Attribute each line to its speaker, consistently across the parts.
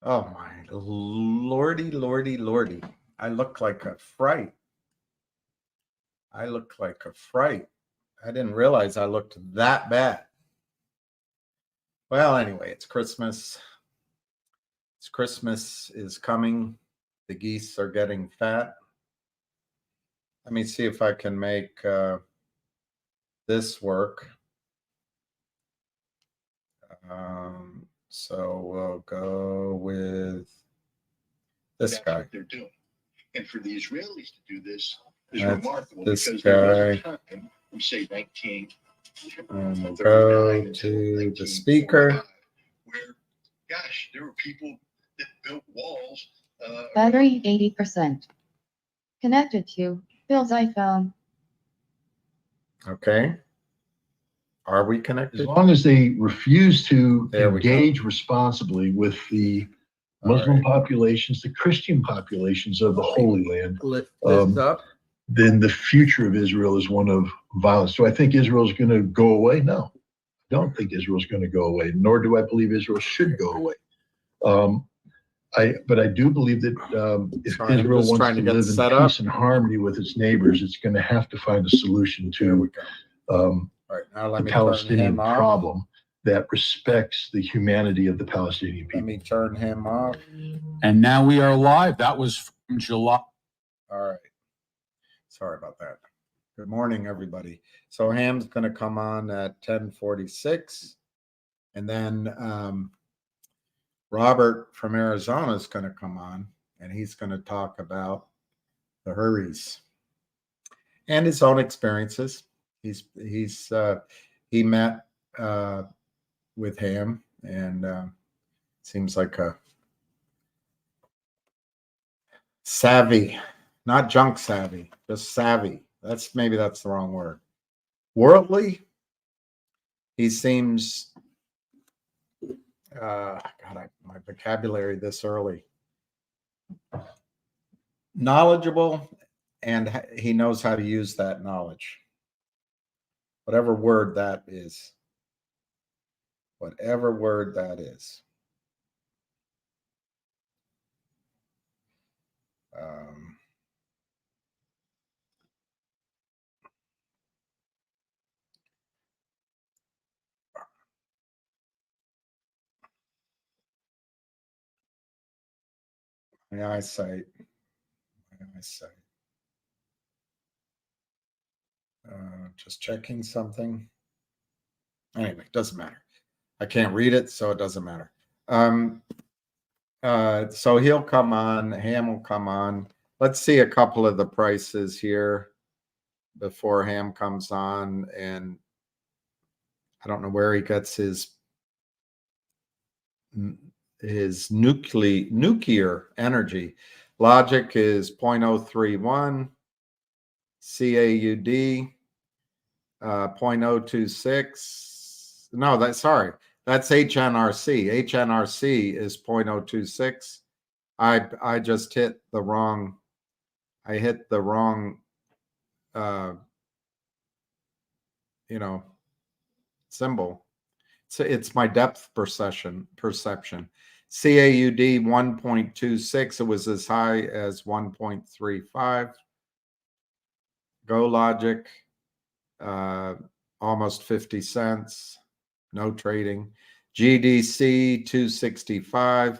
Speaker 1: Oh my lordy, lordy, lordy. I look like a fright. I look like a fright. I didn't realize I looked that bad. Well, anyway, it's Christmas. It's Christmas is coming. The geese are getting fat. Let me see if I can make this work. So we'll go with this
Speaker 2: That's
Speaker 1: guy.
Speaker 2: what they're doing. And for the Israelis to do this is
Speaker 1: That's
Speaker 2: remarkable
Speaker 1: this
Speaker 2: because
Speaker 1: guy.
Speaker 2: there was a time, we say 19.
Speaker 1: And we'll go to the speaker.
Speaker 2: Where, gosh, there were people that built walls.
Speaker 3: Battery 80%. Connected to Bill's iPhone.
Speaker 1: Okay. Are we connected?
Speaker 2: As long as they refuse to
Speaker 1: There we
Speaker 2: engage responsibly with the Muslim populations, the Christian populations of the Holy Land,
Speaker 1: Lift this up.
Speaker 2: then the future of Israel is one of violence. Do I think Israel is going to go away? No, I don't think Israel is going to go away, nor do I believe Israel should go away. But I do believe that if Israel wants to live in peace and harmony with its neighbors, it's going to have to find a solution to
Speaker 1: Right, now
Speaker 2: the Palestinian problem that respects the humanity of the Palestinian people.
Speaker 1: Let me turn him off.
Speaker 4: And now we are live. That was from July.
Speaker 1: All right. Sorry about that. Good morning, everybody. So Ham's going to come on at 10:46. And then Robert from Arizona is going to come on, and he's going to talk about the hurries and his own experiences. He met with Ham, and seems like a savvy, not junk savvy, just savvy. Maybe that's the wrong word. Worldly, he seems. My vocabulary this early. Knowledgeable, and he knows how to use that knowledge. Whatever word that is. Whatever word that is. My eyesight. Just checking something. Anyway, doesn't matter. I can't read it, so it doesn't matter. So he'll come on. Ham will come on. Let's see a couple of the prices here before Ham comes on. And I don't know where he gets his nuclear energy. Logic is 0.031. CAUD 0.026. No, that's HNRC. HNRC is 0.026. I just hit the wrong. I hit the wrong. Symbol. So it's my depth perception. CAUD 1.26. It was as high as 1.35. Go Logic, almost 50 cents. No trading. GDC 265.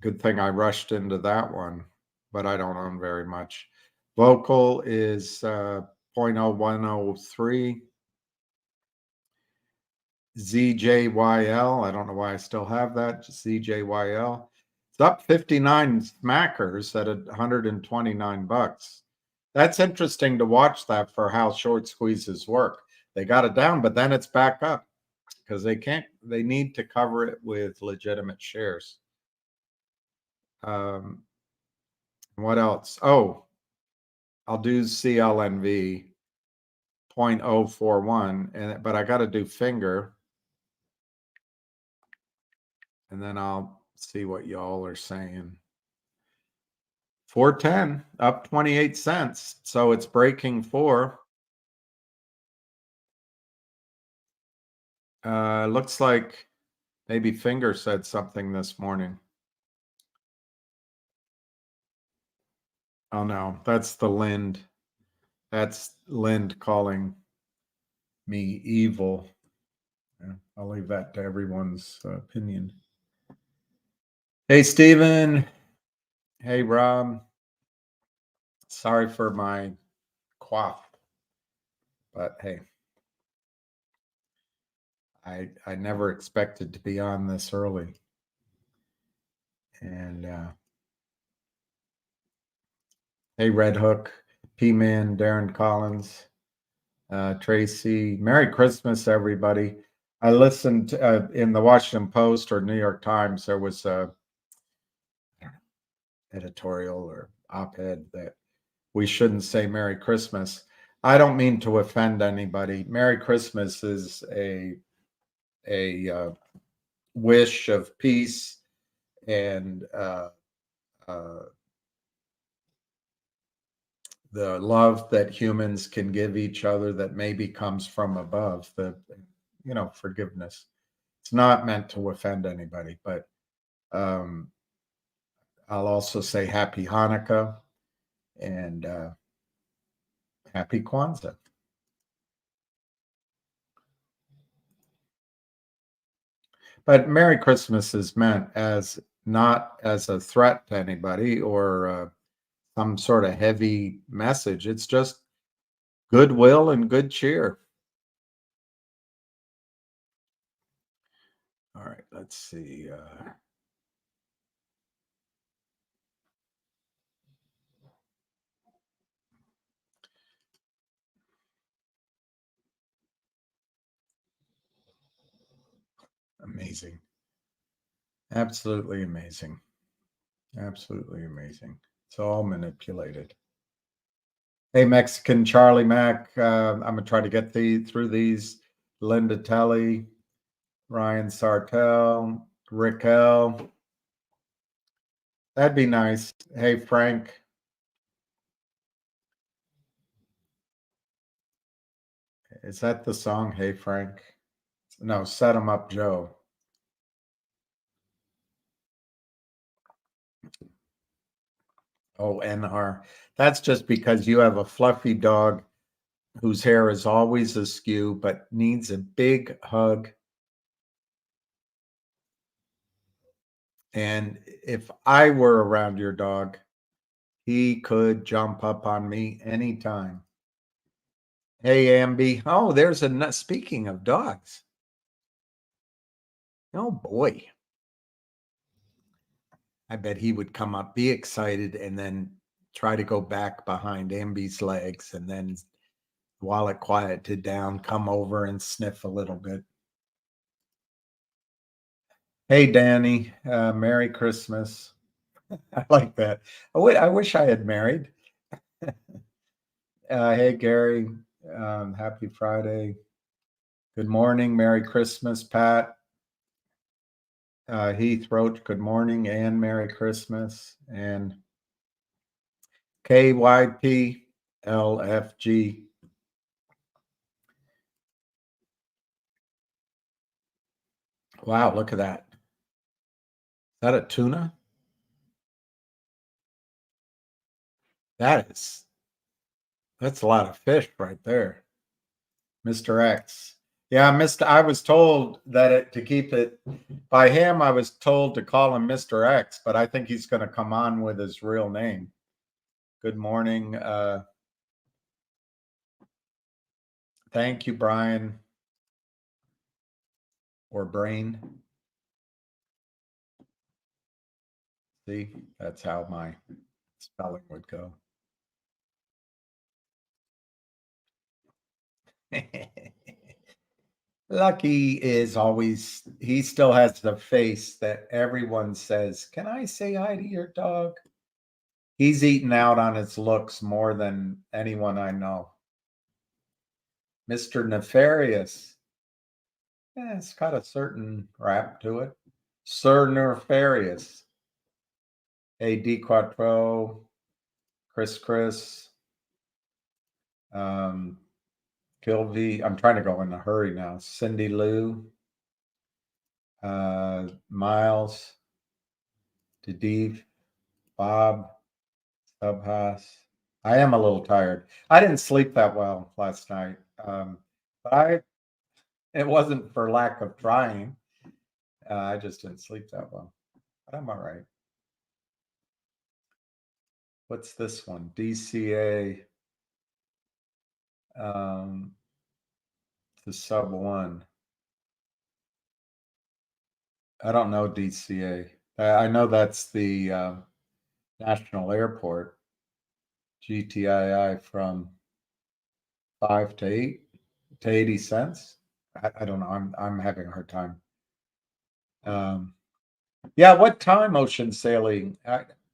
Speaker 1: Good thing I rushed into that one, but I don't own very much. Vocal is 0.0103. ZJYL, I don't know why I still have that. Just ZJYL. It's up 59 smackers at $129. That's interesting to watch that for how short squeezes work. They got it down, but then it's back up because they need to cover it with legitimate shares. What else? Oh, I'll do CLNV 0.041, but I got to do finger. And then I'll see what y'all are saying. 410 up 28 cents. So it's breaking 4. Looks like Maybe Finger said something this morning. Oh no, that's the Lind. That's Lind calling me evil. Yeah, I'll leave that to everyone's opinion. Hey, Stephen. Hey, Rob. Sorry for my quaff, but hey, I never expected to be on this early. And hey, Red Hook, P-Man, Darren Collins, Tracy. Merry Christmas, everybody. I listened in the Washington Post or New York Times, there was a editorial or op-ed that we shouldn't say Merry Christmas. I don't mean to offend anybody. Merry Christmas is a wish of peace and the love that humans can give each other that maybe comes from above, the forgiveness. It's not meant to offend anybody, but I'll also say Happy Hanukkah and Happy Kwanzaa. But Merry Christmas is meant as not as a threat to anybody or some sort of heavy message. It's just goodwill and good cheer. All right, let's see. Amazing. Absolutely amazing. Absolutely amazing. It's all manipulated. Hey, Mexican Charlie Mac. I'm going to try to get through these. Linda Telly, Ryan Sartell, Raquel. That'd be nice. Hey, Frank. Is that the song? Hey, Frank. No, Set 'em Up, Joe. Oh, NR. That's just because you have a fluffy dog whose hair is always askew but needs a big hug. And if I were around your dog, he could jump up on me anytime. Hey, Amby. Oh, there's a speaking of dogs. Oh boy. I bet he would come up, be excited, and then try to go back behind Amby's legs, and then while it quieted down, come over and sniff a little bit. Hey, Danny. Merry Christmas. I like that. I wish I had married. Hey, Gary. Happy Friday. Good morning. Merry Christmas, Pat. Heath Roach, good morning and Merry Christmas. And KYPLFG. Wow, look at that. Is that a tuna? That's a lot of fish right there. Mr. X. Yeah, I was told that to keep it by him, I was told to call him Mr. X, but I think he's going to come on with his real name. Good morning. Thank you, Brian. Or Brain. See, that's how my spelling would go. Lucky is always, he still has the face that everyone says, can I say hi to your dog? He's eaten out on his looks more than anyone I know. Mr. Nefarious. Yeah, it's got a certain rap to it. Sir Nefarious. Hey, D Quattro. Chris. Kilby. I'm trying to go in a hurry now. Cindy Lou. Miles, Dedev, Bob, Subhas. I am a little tired. I didn't sleep that well last night. But it wasn't for lack of trying. I just didn't sleep that well. But I'm all right. What's this one? DCA. The sub one. I don't know DCA. I know that's the national airport. GTII from 5 to 8 to 80 cents. I don't know. I'm having a hard time. Yeah, what time ocean sailing?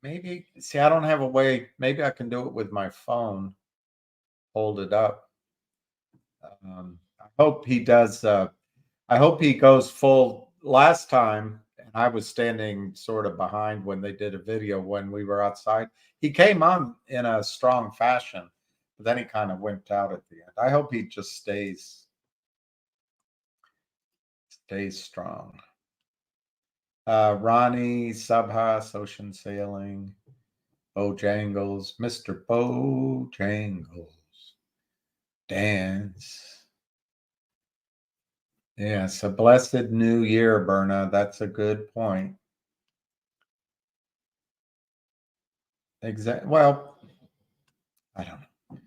Speaker 1: Maybe see, I don't have a way. Maybe I can do it with my phone. Hold it up. I hope he does. I hope he goes full. Last time, and I was standing sort of behind when they did a video when we were outside. He came on in a strong fashion, but then he kind of wimped out at the end. I hope he just stays strong. Ronnie, Subhas, Ocean Sailing, Bojangles, Mr. Bojangles, Dance. Yes, a blessed new year, Berna. That's a good point. Exactly. Well, I don't know.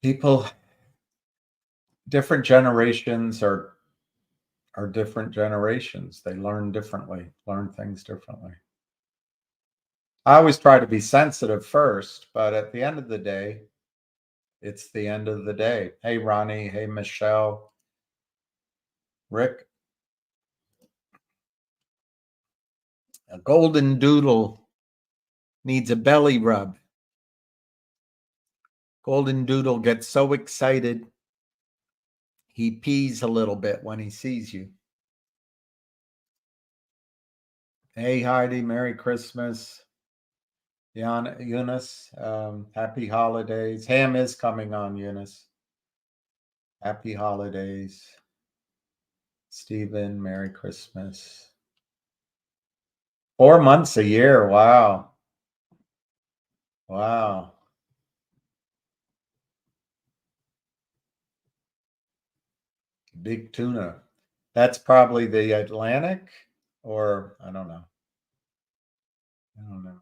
Speaker 1: People, different generations are different generations. They learn differently, learn things differently. I always try to be sensitive first, but at the end of the day, it's the end of the day. Hey, Ronnie. Hey, Michelle. Rick. A golden doodle needs a belly rub. Golden doodle gets so excited, he pees a little bit when he sees you. Hey, Heidi. Merry Christmas. Eunice, happy holidays. Ham is coming on, Eunice. Happy holidays. Stephen, Merry Christmas. 4 months a year. Wow. Wow. Big tuna. That's probably the Atlantic, or I don't know. I don't know.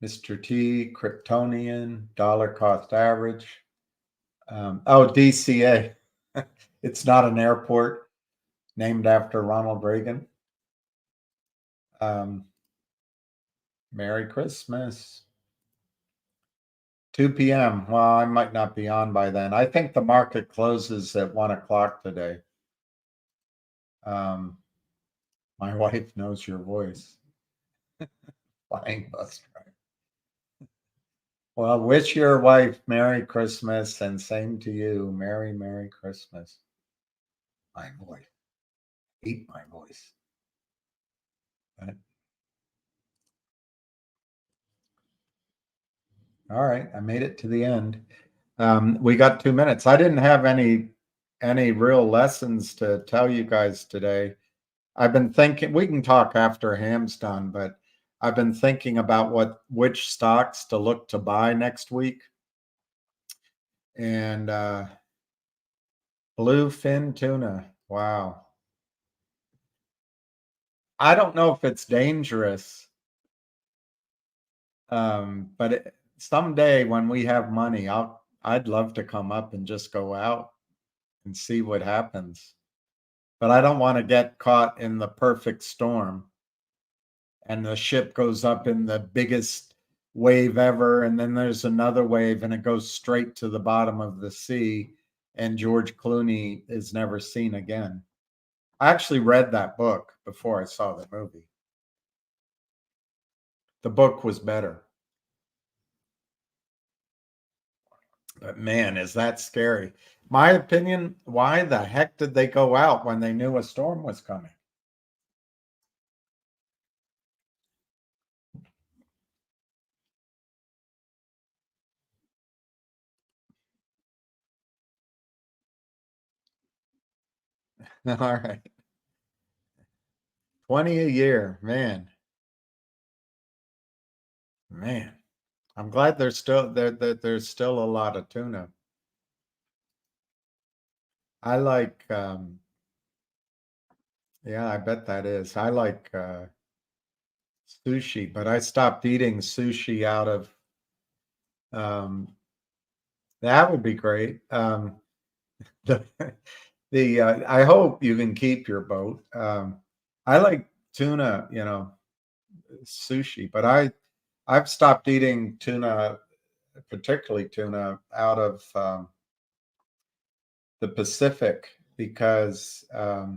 Speaker 1: Mr. T, Kryptonian, dollar cost average. DCA. It's not an airport named after Ronald Reagan. Merry Christmas. 2 p.m. Well, I might not be on by then. I think the market closes at 1 o'clock today. My wife knows your voice. Flying bus driver. Well, wish your wife Merry Christmas, and same to you. Merry Christmas. My voice. I hate my voice. But, all right, I made it to the end. We got 2 minutes. I didn't have any real lessons to tell you guys today. I've been thinking, we can talk after Ham's done, but I've been thinking about which stocks to look to buy next week. And bluefin tuna. Wow. I don't know if it's dangerous. But someday when we have money, I'd love to come up and just go out and see what happens. But I don't want to get caught in the perfect storm and the ship goes up in the biggest wave ever, and then there's another wave and it goes straight to the bottom of the sea, and George Clooney is never seen again. I actually read that book before I saw the movie. The book was better. But man, is that scary. My opinion, why the heck did they go out when they knew a storm was coming? All right. 20 a year, man. Man. I'm glad there's still there's still a lot of tuna. I like yeah, I bet that is. I like sushi, but I stopped eating sushi out of that would be great. The I hope you can keep your boat. I like tuna, you know, sushi, but I've stopped eating tuna, particularly tuna, out of the Pacific because uh,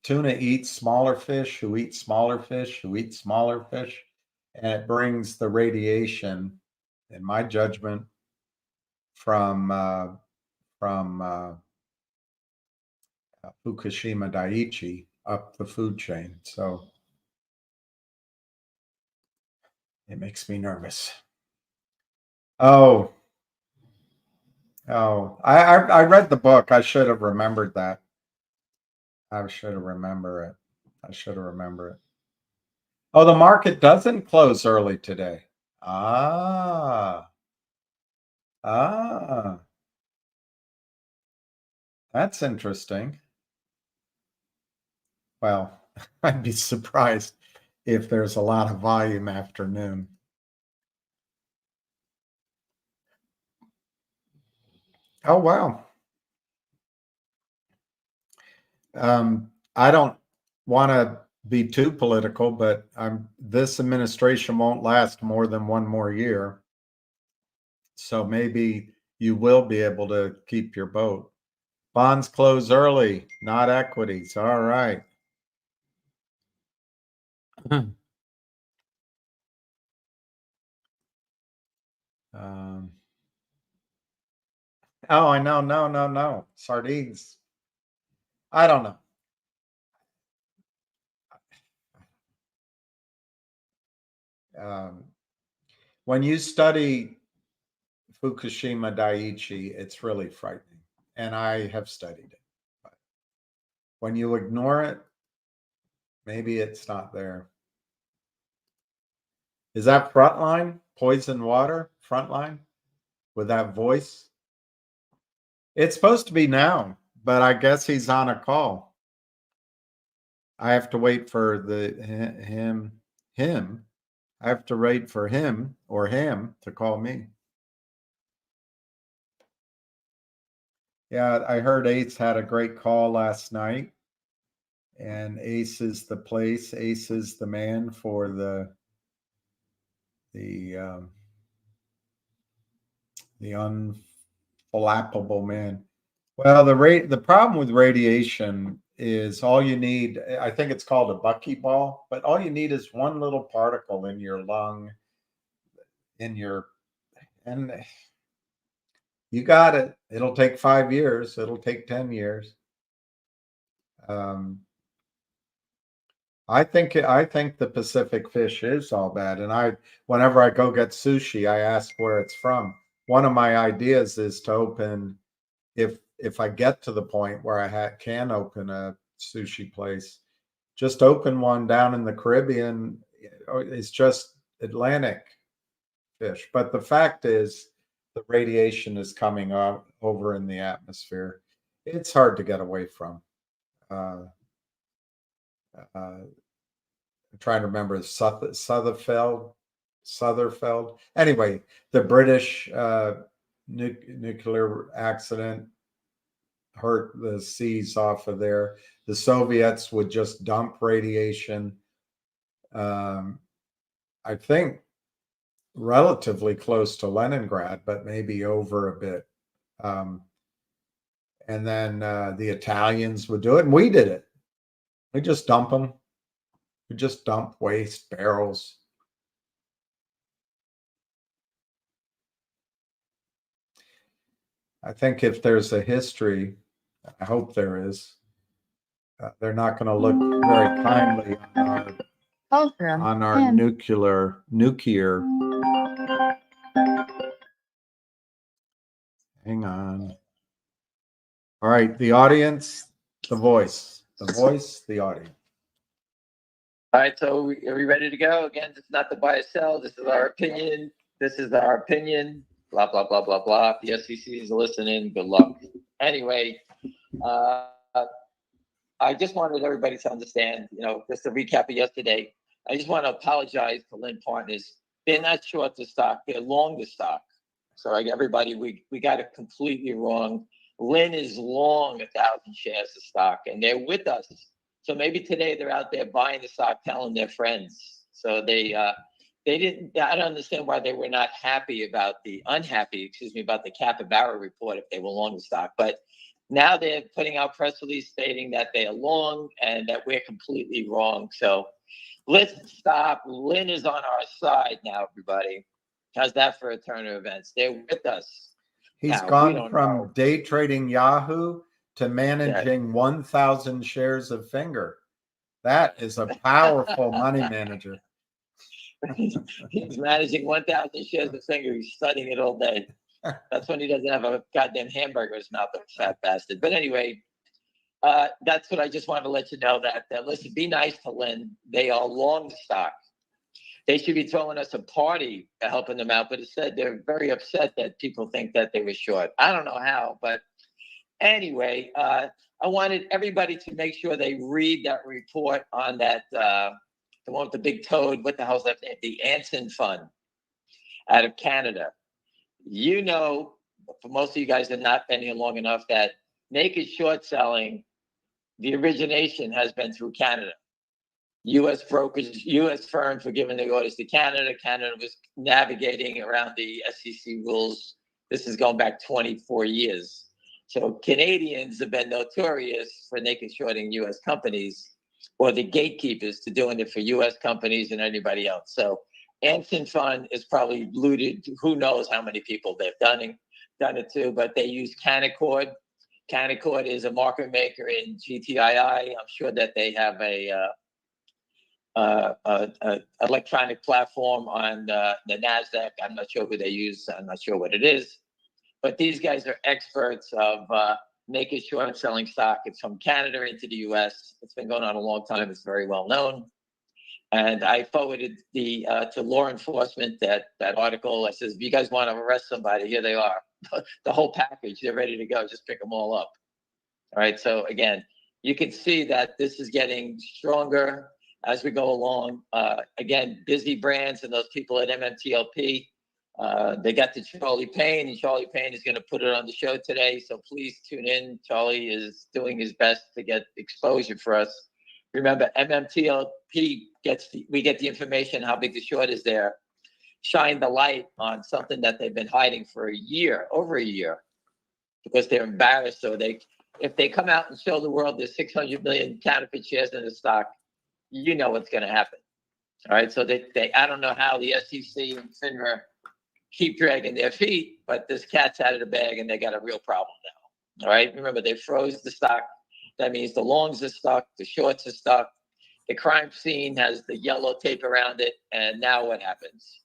Speaker 1: tuna eats smaller fish who eat smaller fish who eat smaller fish, and it brings the radiation, in my judgment, from Fukushima Daiichi up the food chain. So it makes me nervous. Oh, I read the book. I should have remembered that. I should have remembered it. I should have remembered it. Oh, the market doesn't close early today. Ah, ah, that's interesting. Well, I'd be surprised if there's a lot of volume after noon. Oh, wow. I don't want to be too political, but this administration won't last more than one more year. So maybe you will be able to keep your boat. Bonds close early, not equities. All right. Um, oh, I know. No. Sardines. I don't know. When you study Fukushima Daiichi, it's really frightening. And I have studied it. But when you ignore it, maybe it's not there. Is that Frontline? Poison Water? Frontline? With that voice? It's supposed to be now, but I guess he's on a call. I have to wait for him. I have to wait for him or him to call me. Yeah, I heard Ace had a great call last night, and Ace is the place. Ace is the man for the unflappable man. Well, the problem with radiation is all you need. I think it's called a buckyball, but all you need is one little particle in your lung, and you got it. It'll take 5 years. It'll take 10 years. I think the Pacific fish is all bad. And whenever I go get sushi, I ask where it's from. One of my ideas is to open, if I get to the point where I can open a sushi place, just open one down in the Caribbean. It's just Atlantic fish. But the fact is, the radiation is coming up over in the atmosphere. It's hard to get away from. Uh, I'm trying to remember Sutherfeld. Anyway, the British nuclear accident hurt the seas off of there. The Soviets would just dump radiation. I think relatively close to Leningrad, but maybe over a bit. And then the Italians would do it, and we did it. We just dump them. We just dump waste barrels. I think if there's a history, I hope there is, they're not going to look very kindly on our nuclear Hang on. All right, the audience, the voice, the audience.
Speaker 5: All right, so are we ready to go? Again, this is not to buy or sell. This is our opinion. This is our opinion. Blah, blah, blah, blah, blah. The SEC is listening. Good luck. Anyway, I just wanted everybody to understand, just to recap of yesterday, I just want to apologize to Lynn Partners. They're not short the stock. They're long the stock. So everybody, we got it completely wrong. Lynn is long 1,000 shares of stock, and they're with us. So maybe today they're out there buying the stock, telling their friends. So they didn't. I don't understand why they were not unhappy about the capybara report if they were long the stock. But now they're putting out press release stating that they are long and that we're completely wrong. So let's stop. Lynn is on our side now, everybody. How's that for a turn of events? They're with us.
Speaker 1: He's
Speaker 5: Now,
Speaker 1: gone from day trading Yahoo to managing 1,000 shares of Finger. That is a powerful money manager.
Speaker 5: He's managing 1,000 shares of Finger. He's studying it all day. That's when he doesn't have a goddamn hamburger in his mouth, a fat bastard. But anyway, that's what I just wanted to let you know that listen, be nice to Lynn. They are long stock. They should be throwing us a party helping them out, but instead they're very upset that people think that they were short. I don't know how, but anyway, I wanted everybody to make sure they read that report on that, the one with the big toad. What the hell's that name? The Anson Fund out of Canada. For most of you guys that have not been here long enough, that naked short selling, the origination has been through Canada. U.S. brokers, U.S. firms were giving the orders to Canada. Canada was navigating around the SEC rules. This is going back 24 years. So Canadians have been notorious for naked shorting U.S. companies, or the gatekeepers to doing it for U.S. companies and anybody else. So Anson Fund is probably looted. Who knows how many people they've done it to, but they use Canaccord. Canaccord is a market maker in GTII. I'm sure that they have a electronic platform on the NASDAQ. I'm not sure who they use. I'm not sure what it is. But these guys are experts of naked short selling stock. It's from Canada into the U.S. It's been going on a long time. It's very well known. And I forwarded to law enforcement that article. I says, if you guys want to arrest somebody, here they are. The whole package, they're ready to go. Just pick them all up. All right. So again, you can see that this is getting stronger as we go along. Again, busy brands and those people at MMTLP, they got to Charlie Payne, and Charlie Payne is going to put it on the show today. So please tune in. Charlie is doing his best to get exposure for us. Remember, MMTLP we get the information how big the short is there. Shine the light on something that they've been hiding for over a year, because they're embarrassed. So if they come out and show the world there's 600 million counterfeit shares in the stock, you know what's going to happen. All right. So I don't know how the SEC and FINRA keep dragging their feet, but this cat's out of the bag and they got a real problem now. All right. Remember, they froze the stock. That means the longs are stuck, the shorts are stuck. The crime scene has the yellow tape around it. And now what happens?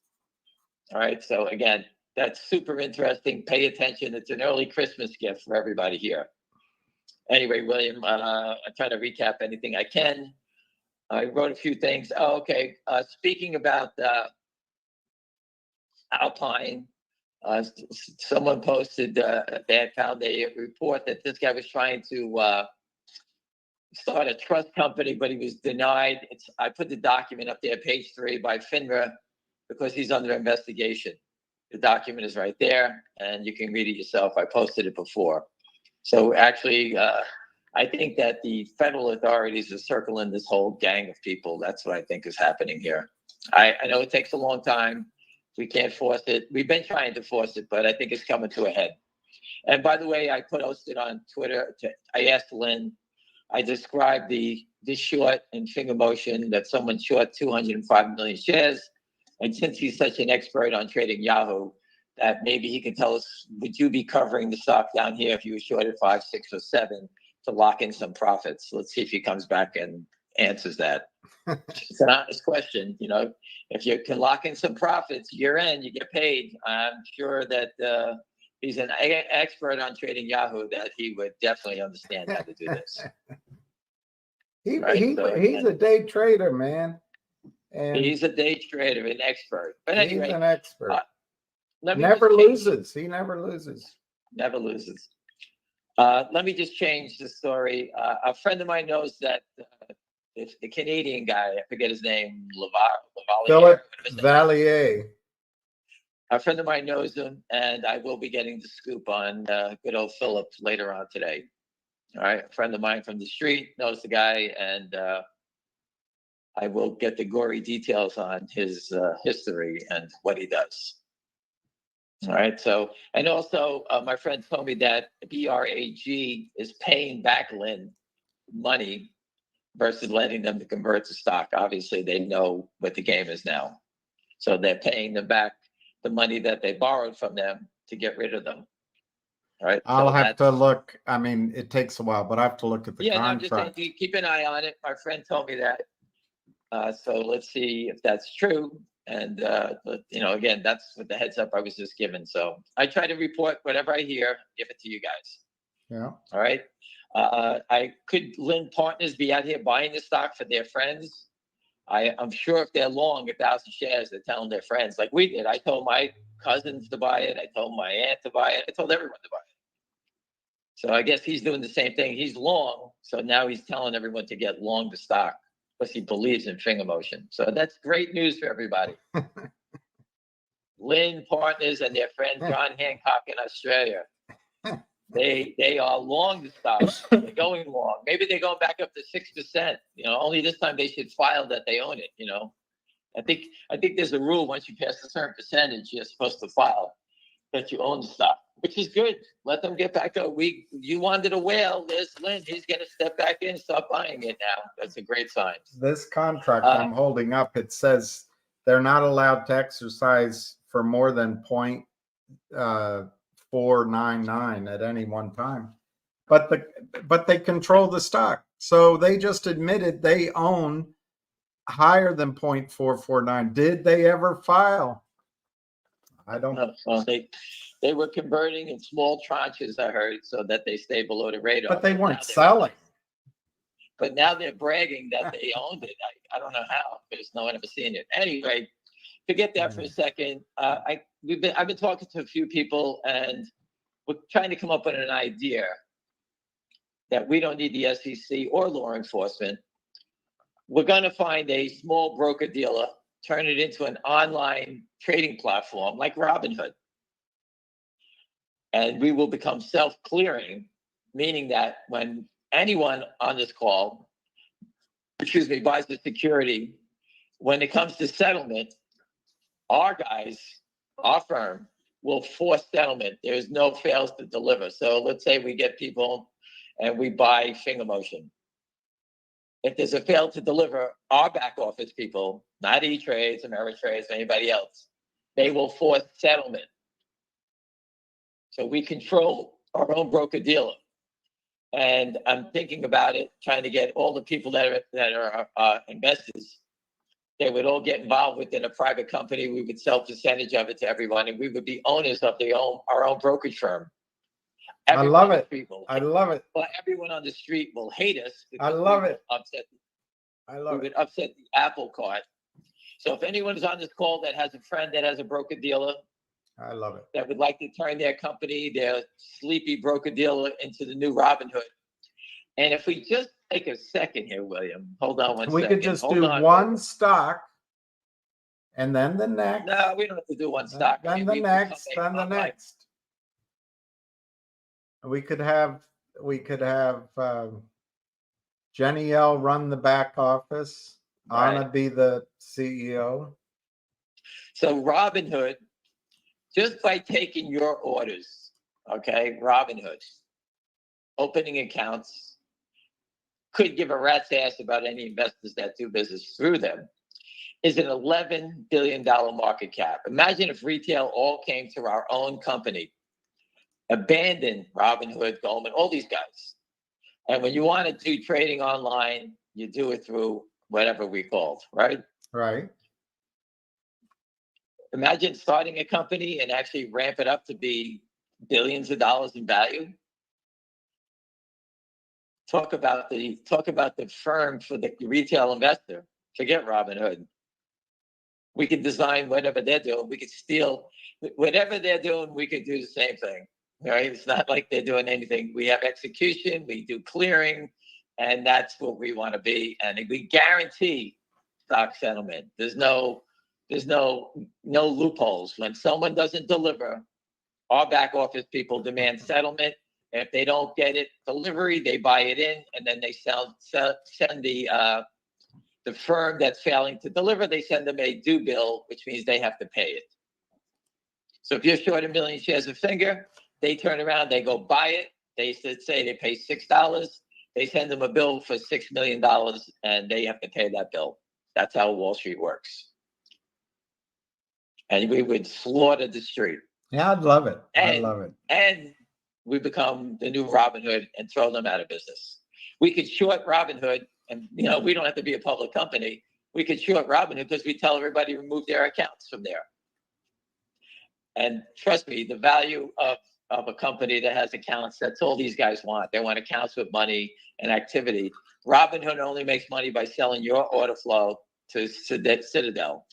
Speaker 5: All right. So again, that's super interesting. Pay attention. It's an early Christmas gift for everybody here. Anyway, William, I try to recap anything I can. I wrote a few things. Oh, okay. Speaking about Alpine, someone posted they had found a report that this guy was trying to start a trust company, but he was denied. I put the document up there, page 3 by FINRA, because he's under investigation. The document is right there, and you can read it yourself. I posted it before. So actually, I think that the federal authorities are circling this whole gang of people. That's what I think is happening here. I know it takes a long time. We can't force it. We've been trying to force it, but I think it's coming to a head. And by the way, I posted on Twitter. I asked Lynn. I described this short in finger motion that someone short 205 million shares. And since he's such an expert on trading Yahoo, that maybe he can tell us, would you be covering the stock down here if you were short at 5, 6, or 7 to lock in some profits? Let's see if he comes back and answers that. It's an honest question. If you can lock in some profits year end, you get paid. I'm sure that He's an expert on trading Yahoo that he would definitely understand how to do this. Right, so
Speaker 1: he's a day trader, man. And
Speaker 5: He's a day trader, an expert. But
Speaker 1: he's
Speaker 5: anyway,
Speaker 1: an expert.
Speaker 5: let me
Speaker 1: Never
Speaker 5: just change-
Speaker 1: loses. He never loses.
Speaker 5: Never loses. Let me just change the story. A friend of mine knows that the Canadian guy, I forget his name, Lavalier.
Speaker 1: Philip
Speaker 5: whatever his name is.
Speaker 1: Valier.
Speaker 5: A friend of mine knows him, and I will be getting the scoop on good old Philip later on today. All right, a friend of mine from the street knows the guy, and I will get the gory details on his history and what he does. All right, so, and also my friend told me that BRAG is paying back Lynn money versus letting them to convert to stock. Obviously, they know what the game is now. So they're paying them back the money that they borrowed from them to get rid of them. All right.
Speaker 1: I'll
Speaker 5: so
Speaker 1: have to look. I mean, it takes a while, but I have to look at the
Speaker 5: Yeah, no, I'm just saying,
Speaker 1: contract.
Speaker 5: keep an eye on it. My friend told me that. So let's see if that's true. And, you know, again, that's what the heads up I was just given. So I try to report whatever I hear, give it to you guys.
Speaker 1: Yeah.
Speaker 5: All right. Could Lynn Partners be out here buying the stock for their friends? I'm sure if they're long 1,000 shares, they're telling their friends like we did. I told my cousins to buy it. I told my aunt to buy it. I told everyone to buy it. So I guess he's doing the same thing. He's long. So now he's telling everyone to get long the stock because he believes in finger motion. So that's great news for everybody. Lynn Partners and their friend John Hancock in Australia. They are long the stock. They're going long. Maybe they're going back up to 6%. You know, only this time they should file that they own it. You know, I think there's a rule once you pass a certain percentage, you're supposed to file that you own the stock, which is good. Let them get back up. You wanted a whale. There's Lynn. He's going to step back in and start buying it now. That's a great sign.
Speaker 1: This contract I'm holding up, it says they're not allowed to exercise for more than 0.499 at any one time. But they control the stock. So they just admitted they own higher than 0.449. Did they ever file? I don't know.
Speaker 5: Well, they were converting in small tranches, I heard, so that they stay below the radar.
Speaker 1: But they weren't selling.
Speaker 5: But now they're bragging that they owned it. I don't know how, because no one ever seen it. Anyway, forget that for a second. I've been talking to a few people, and we're trying to come up with an idea that we don't need the SEC or law enforcement. We're going to find a small broker dealer, turn it into an online trading platform like Robinhood. And we will become self-clearing, meaning that when anyone on this call, buys the security, when it comes to settlement, our guys, our firm, will force settlement. There's no fails to deliver. So let's say we get people and we buy finger motion. If there's a fail to deliver, our back office people, not E-Trades, Ameritrades, anybody else, they will force settlement. So we control our own broker dealer. And I'm thinking about it, trying to get all the people that are investors. They would all get involved within a private company. We would sell a percentage of it to everyone, and we would be owners of our own brokerage firm.
Speaker 1: I love it. I love it.
Speaker 5: But everyone on the street will hate us.
Speaker 1: I love it.
Speaker 5: We would upset the apple cart. So if anyone is on this call that has a friend that has a broker dealer,
Speaker 1: I love it,
Speaker 5: that would like to turn their company, their sleepy broker dealer, into the new Robinhood. And if we just take a second here, William, hold on one second.
Speaker 1: We could just do one stock and then the next.
Speaker 5: No, we don't have to do one stock.
Speaker 1: Then the next, then the next. We could have Jenny L run the back office.
Speaker 5: Right.
Speaker 1: Anna be the CEO.
Speaker 5: So Robinhood, just by taking your orders, okay, Robinhood, opening accounts, could give a rat's ass about any investors that do business through them, is an $11 billion market cap. Imagine if retail all came to our own company, abandoned Robinhood, Goldman, all these guys. And when you want to do trading online, you do it through whatever we called, right?
Speaker 1: Right.
Speaker 5: Imagine starting a company and actually ramp it up to be billions of dollars in value. Talk about the firm for the retail investor. Forget Robinhood. We could design whatever they're doing. We could steal whatever they're doing. We could do the same thing. Right? It's not like they're doing anything. We have execution. We do clearing, and that's what we want to be. And we guarantee stock settlement. There's no loopholes. When someone doesn't deliver, our back office people demand settlement. If they don't get it delivery, they buy it in, and then they send the firm that's failing to deliver, they send them a due bill, which means they have to pay it. So if you're short 1 million shares of Finger, they turn around, they go buy it. They say they pay $6. They send them a bill for $6 million, and they have to pay that bill. That's how Wall Street works. And we would slaughter the street.
Speaker 1: Yeah, I'd love it. I'd love it.
Speaker 5: And we become the new Robinhood and throw them out of business. We could short Robinhood, and we don't have to be a public company. We could short Robinhood because we tell everybody to remove their accounts from there. And trust me, the value of a company that has accounts, that's all these guys want. They want accounts with money and activity. Robinhood only makes money by selling your order flow to Citadel.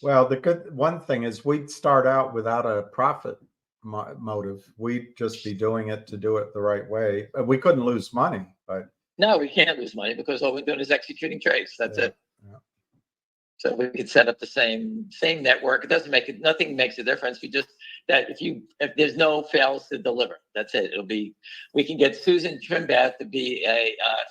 Speaker 1: Well, the good one thing is we'd start out without a profit motive. We'd just be doing it to do it the right way. We couldn't lose money, but
Speaker 5: no, we can't lose money because all we're doing is executing trades. That's it.
Speaker 1: Yeah.
Speaker 5: So we could set up the same network. It doesn't make it. Nothing makes a difference. We just that if there's no fails to deliver, that's it. We can get Susan Trimbath to be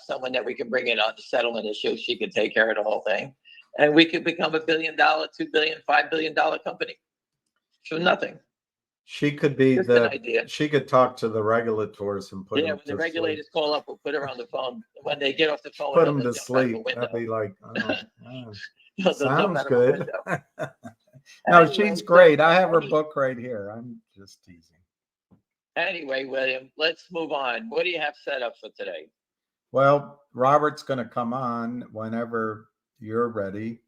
Speaker 5: someone that we can bring in on the settlement issue. She could take care of the whole thing, and we could become $1 billion, $2 billion, $5 billion company from nothing.
Speaker 1: She could be
Speaker 5: Just an idea.
Speaker 1: She could talk to the regulators and put them
Speaker 5: when
Speaker 1: to
Speaker 5: the regulators
Speaker 1: sleep.
Speaker 5: call up, we'll put her on the phone. When they get off the phone,
Speaker 1: Put them to sleep. That'd be like, sounds good. No, she's great. I have her book right here. I'm just teasing.
Speaker 5: Anyway, William, let's move on. What do you have set up for today?
Speaker 1: Well, Robert's going to come on whenever you're ready.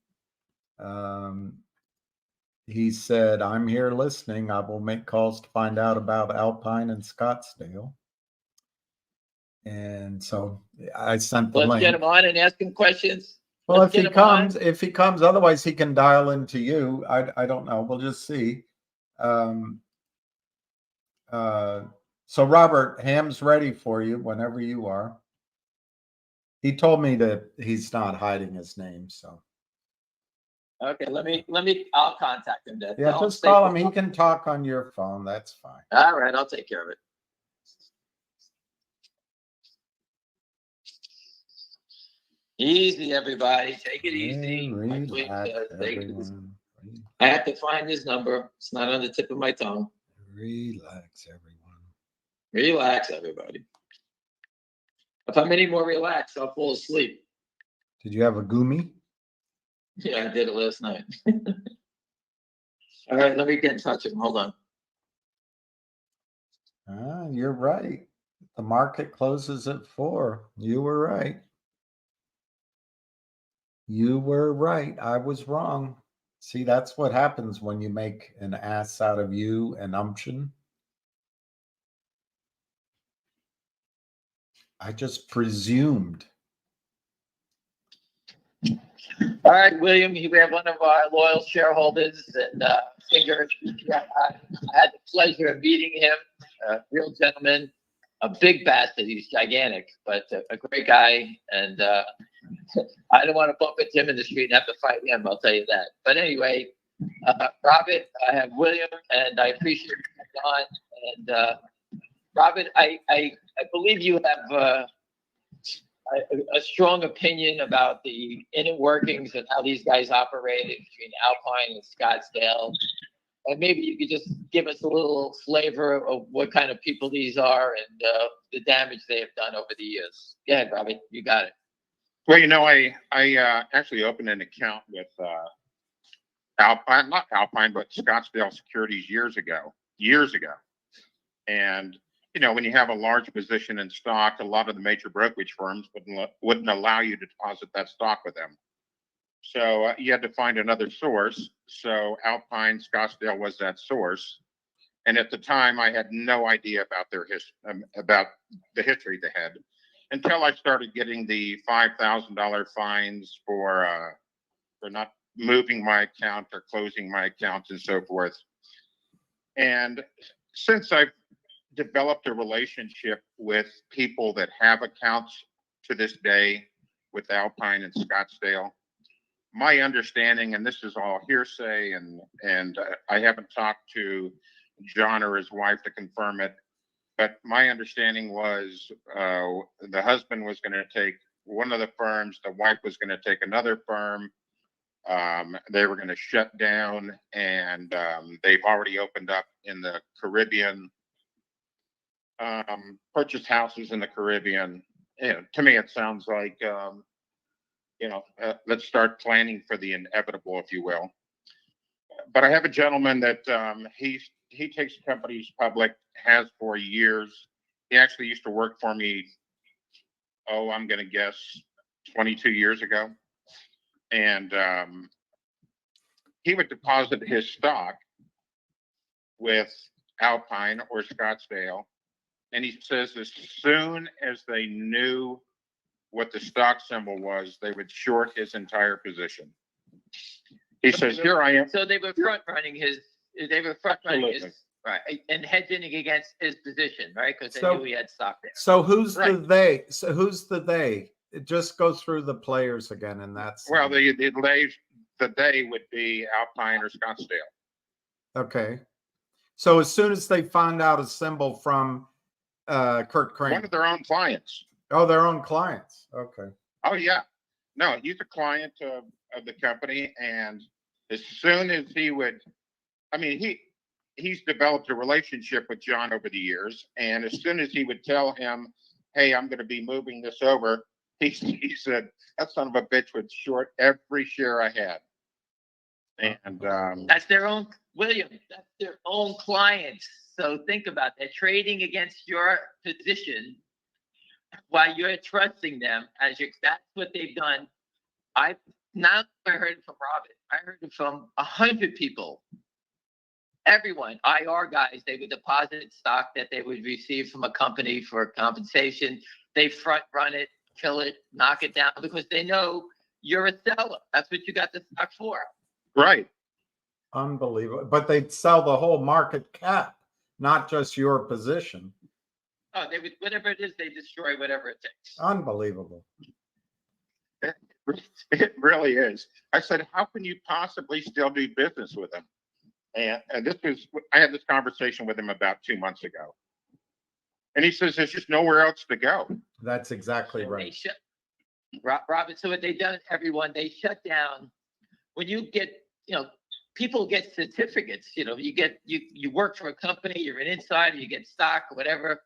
Speaker 1: He said, I'm here listening. I will make calls to find out about Alpine and Scottsdale. And so I sent the link.
Speaker 5: Let's get him on and ask him questions.
Speaker 1: Well, if he comes, otherwise he can dial into you. I don't know. We'll just see. So Robert, Ham's ready for you whenever you are. He told me that he's not hiding his name, so.
Speaker 5: Okay, I'll contact him then.
Speaker 1: Yeah, just call him. He can talk on your phone. That's fine.
Speaker 5: All right, I'll take care of it. Easy, everybody. Take it easy. I have to find his number. It's not on the tip of my tongue.
Speaker 1: Relax, everyone.
Speaker 5: Relax, everybody. If I'm any more relaxed, I'll fall asleep.
Speaker 1: Did you have a gumi?
Speaker 5: Yeah, I did it last night. All right, let me get in touch with him. Hold on.
Speaker 1: You're right. The market closes at 4. You were right. You were right. I was wrong. See, that's what happens when you make an ass out of you and umption. I just presumed.
Speaker 5: All right, William, we have one of our loyal shareholders, and Finger. I had the pleasure of meeting him. A real gentleman, a big bastard. He's gigantic, but a great guy. And I don't want to bump into him in the street and have to fight him. I'll tell you that. But anyway, Robert, I have William, and I appreciate you coming on. And Robert, I believe you have a strong opinion about the inner workings and how these guys operated between Alpine and Scottsdale. And maybe you could just give us a little flavor of what kind of people these are and the damage they have done over the years. Go ahead, Robert. You got it.
Speaker 6: Well, I actually opened an account with Alpine, not Alpine, but Scottsdale Securities years ago. And when you have a large position in stock, a lot of the major brokerage firms wouldn't allow you to deposit that stock with them. So you had to find another source. So Alpine, Scottsdale was that source. And at the time, I had no idea about about the history they had, until I started getting the $5,000 fines for not moving my account or closing my account and so forth. And since I've developed a relationship with people that have accounts to this day with Alpine and Scottsdale, my understanding, and this is all hearsay, and I haven't talked to John or his wife to confirm it, but my understanding was the husband was going to take one of the firms, the wife was going to take another firm. They were going to shut down, and they've already opened up in the Caribbean, purchased houses in the Caribbean. To me, it sounds like, let's start planning for the inevitable, if you will. But I have a gentleman that he takes companies public, has for years. He actually used to work for me, I'm going to guess 22 years ago. And he would deposit his stock with Alpine or Scottsdale. And he says as soon as they knew what the stock symbol was, they would short his entire position. He says, here I am.
Speaker 5: So they were front running his, right, and hedging against his position, right? Because they knew he had stock there.
Speaker 1: So who's
Speaker 6: Right.
Speaker 1: the they? So who's the they? It just go through the players again, and that's
Speaker 6: Well, the they would be Alpine or Scottsdale.
Speaker 1: okay. So as soon as they found out a symbol from Kurt Crane,
Speaker 6: One of their own clients.
Speaker 1: oh, their own clients. Okay.
Speaker 6: Oh, yeah. No, he's a client of the company. And as soon as he would, he's developed a relationship with John over the years. And as soon as he would tell him, hey, I'm going to be moving this over, he said, that son of a bitch would short every share I had. And
Speaker 5: That's their own, William, that's their own clients. So think about that, trading against your position while you're trusting them that's what they've done. I heard it from Robin. I heard it from 100 people. Everyone, IR guys, they would deposit stock that they would receive from a company for compensation. They front run it, kill it, knock it down, because they know you're a seller. That's what you got the stock for.
Speaker 6: right.
Speaker 1: Unbelievable. But they'd sell the whole market cap, not just your position.
Speaker 5: Oh, they would, whatever it is, they destroy whatever it takes.
Speaker 1: Unbelievable.
Speaker 6: It really is. I said, how can you possibly still do business with them? And I had this conversation with him about 2 months ago. And he says, there's just nowhere else to go.
Speaker 1: That's exactly
Speaker 5: So
Speaker 1: right.
Speaker 5: Robert, so what they've done, everyone, they shut down. When you get, people get certificates, you work for a company, you're an insider, you get stock, whatever.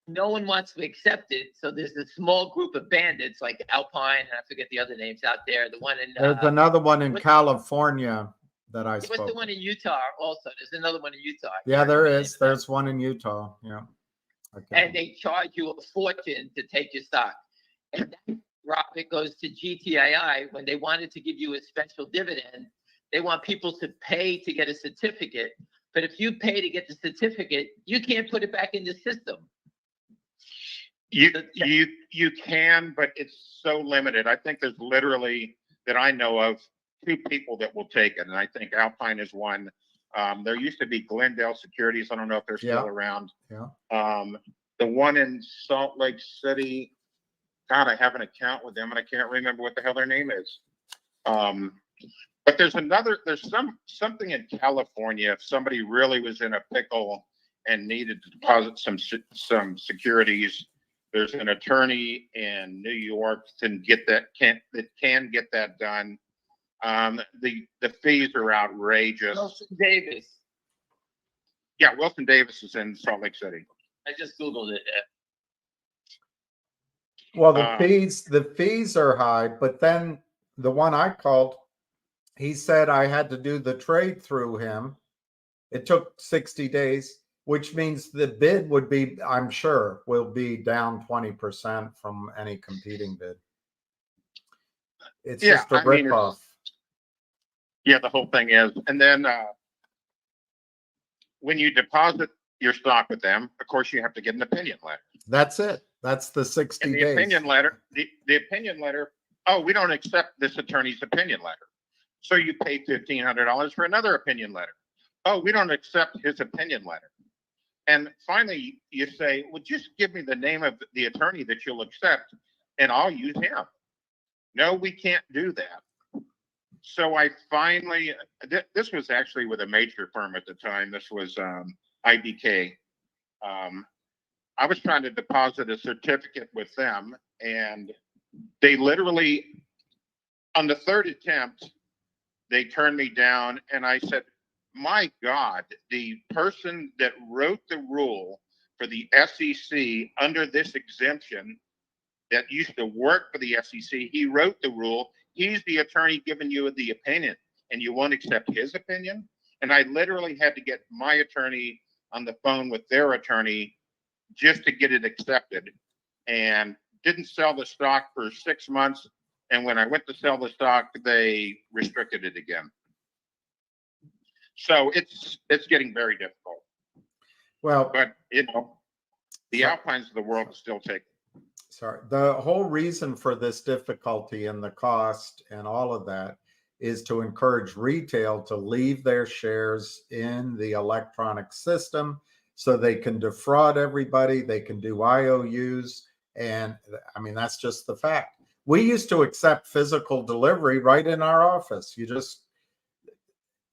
Speaker 5: No one wants to accept it. So there's a small group of bandits like Alpine, and I forget the other names out there. The one in
Speaker 1: There's another one in California that I
Speaker 5: what's
Speaker 1: spoke.
Speaker 5: the one in Utah also? There's another one in Utah.
Speaker 1: Yeah, there is. There's one in Utah. Yeah. Okay.
Speaker 5: And they charge you a fortune to take your stock. And that, Robert, goes to GTII when they wanted to give you a special dividend. They want people to pay to get a certificate. But if you pay to get the certificate, you can't put it back in the system.
Speaker 6: You can, but it's so limited. I think there's literally, that I know of, 2 people that will take it. And I think Alpine is one. There used to be Glendale Securities. I don't know if they're still around.
Speaker 1: Yeah.
Speaker 6: The one in Salt Lake City, God, I have an account with them and I can't remember what the hell their name is. But there's something in California. If somebody really was in a pickle and needed to deposit some securities, there's an attorney in New York that can get that done. The fees are outrageous.
Speaker 5: Wilson Davis.
Speaker 6: Yeah, Wilson Davis is in Salt Lake City.
Speaker 5: I just Googled it.
Speaker 1: Well, the fees are high, but then the one I called, he said I had to do the trade through him. It took 60 days, which means the bid would be, I'm sure, will be down 20% from any competing bid. It's just a ripoff.
Speaker 6: Yeah, the whole thing is. And then when you deposit your stock with them, of course, you have to get an opinion letter.
Speaker 1: That's it. That's the 60
Speaker 6: And the
Speaker 1: days.
Speaker 6: opinion letter, the opinion letter, oh, we don't accept this attorney's opinion letter. So you pay $1,500 for another opinion letter. Oh, we don't accept his opinion letter. And finally, you say, well, just give me the name of the attorney that you'll accept, and I'll use him. No, we can't do that. So I finally, this was actually with a major firm at the time. This was IBK. I was trying to deposit a certificate with them, and they literally, on the third attempt, they turned me down, and I said, my God, the person that wrote the rule for the SEC under this exemption that used to work for the SEC, he wrote the rule. He's the attorney giving you the opinion, and you won't accept his opinion? And I literally had to get my attorney on the phone with their attorney just to get it accepted, and didn't sell the stock for 6 months. And when I went to sell the stock, they restricted it again. So it's getting very difficult.
Speaker 1: Well,
Speaker 6: But, you know, the Alpines of the world still take.
Speaker 1: sorry. The whole reason for this difficulty and the cost and all of that is to encourage retail to leave their shares in the electronic system so they can defraud everybody. They can do IOUs. And I mean, that's just the fact. We used to accept physical delivery right in our office.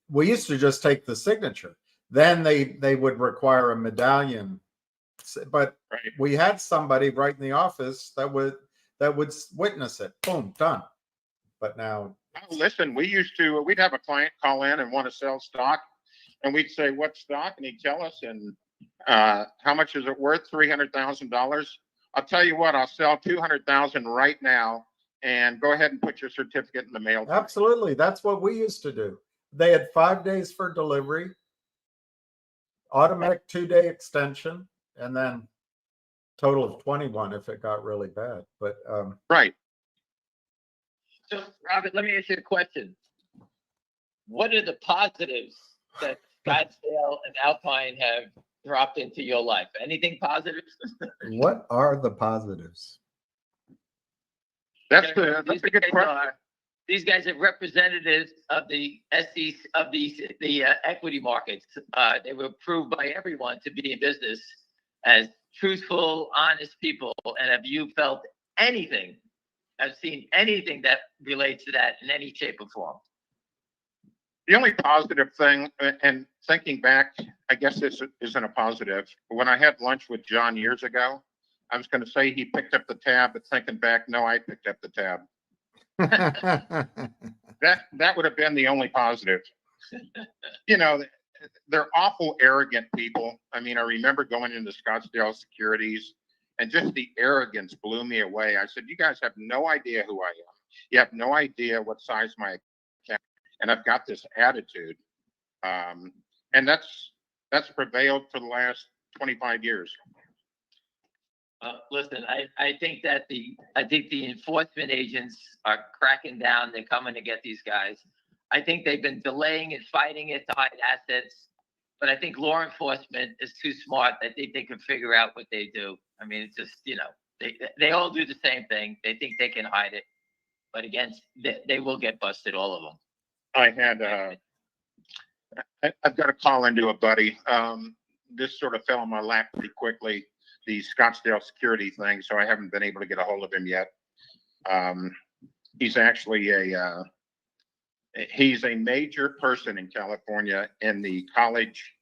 Speaker 1: We used to just take the signature. Then they would require a medallion. But
Speaker 6: Right.
Speaker 1: we had somebody right in the office that would witness it. Boom, done. But now,
Speaker 6: Oh, listen, we'd have a client call in and want to sell stock, and we'd say, what stock? And he'd tell us, and how much is it worth? $300,000. I'll tell you what, I'll sell 200,000 right now, and go ahead and put your certificate in the mail.
Speaker 1: absolutely, that's what we used to do. They had 5 days for delivery, automatic 2-day extension, and then total of 21 if it got really bad. But
Speaker 6: Right.
Speaker 5: So, Robert, let me ask you a question. What are the positives that Scottsdale and Alpine have dropped into your life? Anything positive?
Speaker 1: what are the positives?
Speaker 6: That's a good question.
Speaker 5: These guys are representatives of the SEC, of the equity markets. They were approved by everyone to be in business as truthful, honest people. And have you felt anything? Have seen anything that relates to that in any shape or form?
Speaker 6: The only positive thing, and thinking back, I guess this isn't a positive. When I had lunch with John years ago, I was going to say he picked up the tab, but thinking back, no, I picked up the tab. That would have been the only positive. You know, they're awful arrogant people. I mean, I remember going into Scottsdale Securities, and just the arrogance blew me away. I said, you guys have no idea who I am. You have no idea what size my account, and I've got this attitude. And that's prevailed for the last 25 years.
Speaker 5: Listen, I think the enforcement agents are cracking down. They're coming to get these guys. I think they've been delaying and fighting it to hide assets, but I think law enforcement is too smart. I think they can figure out what they do. I mean, it's just, you know, they all do the same thing. They think they can hide it, but again, they will get busted, all of them.
Speaker 6: I've got to call into a buddy. This sort of fell in my lap pretty quickly, the Scottsdale security thing, so I haven't been able to get a hold of him yet. He's actually he's a major person in California in the college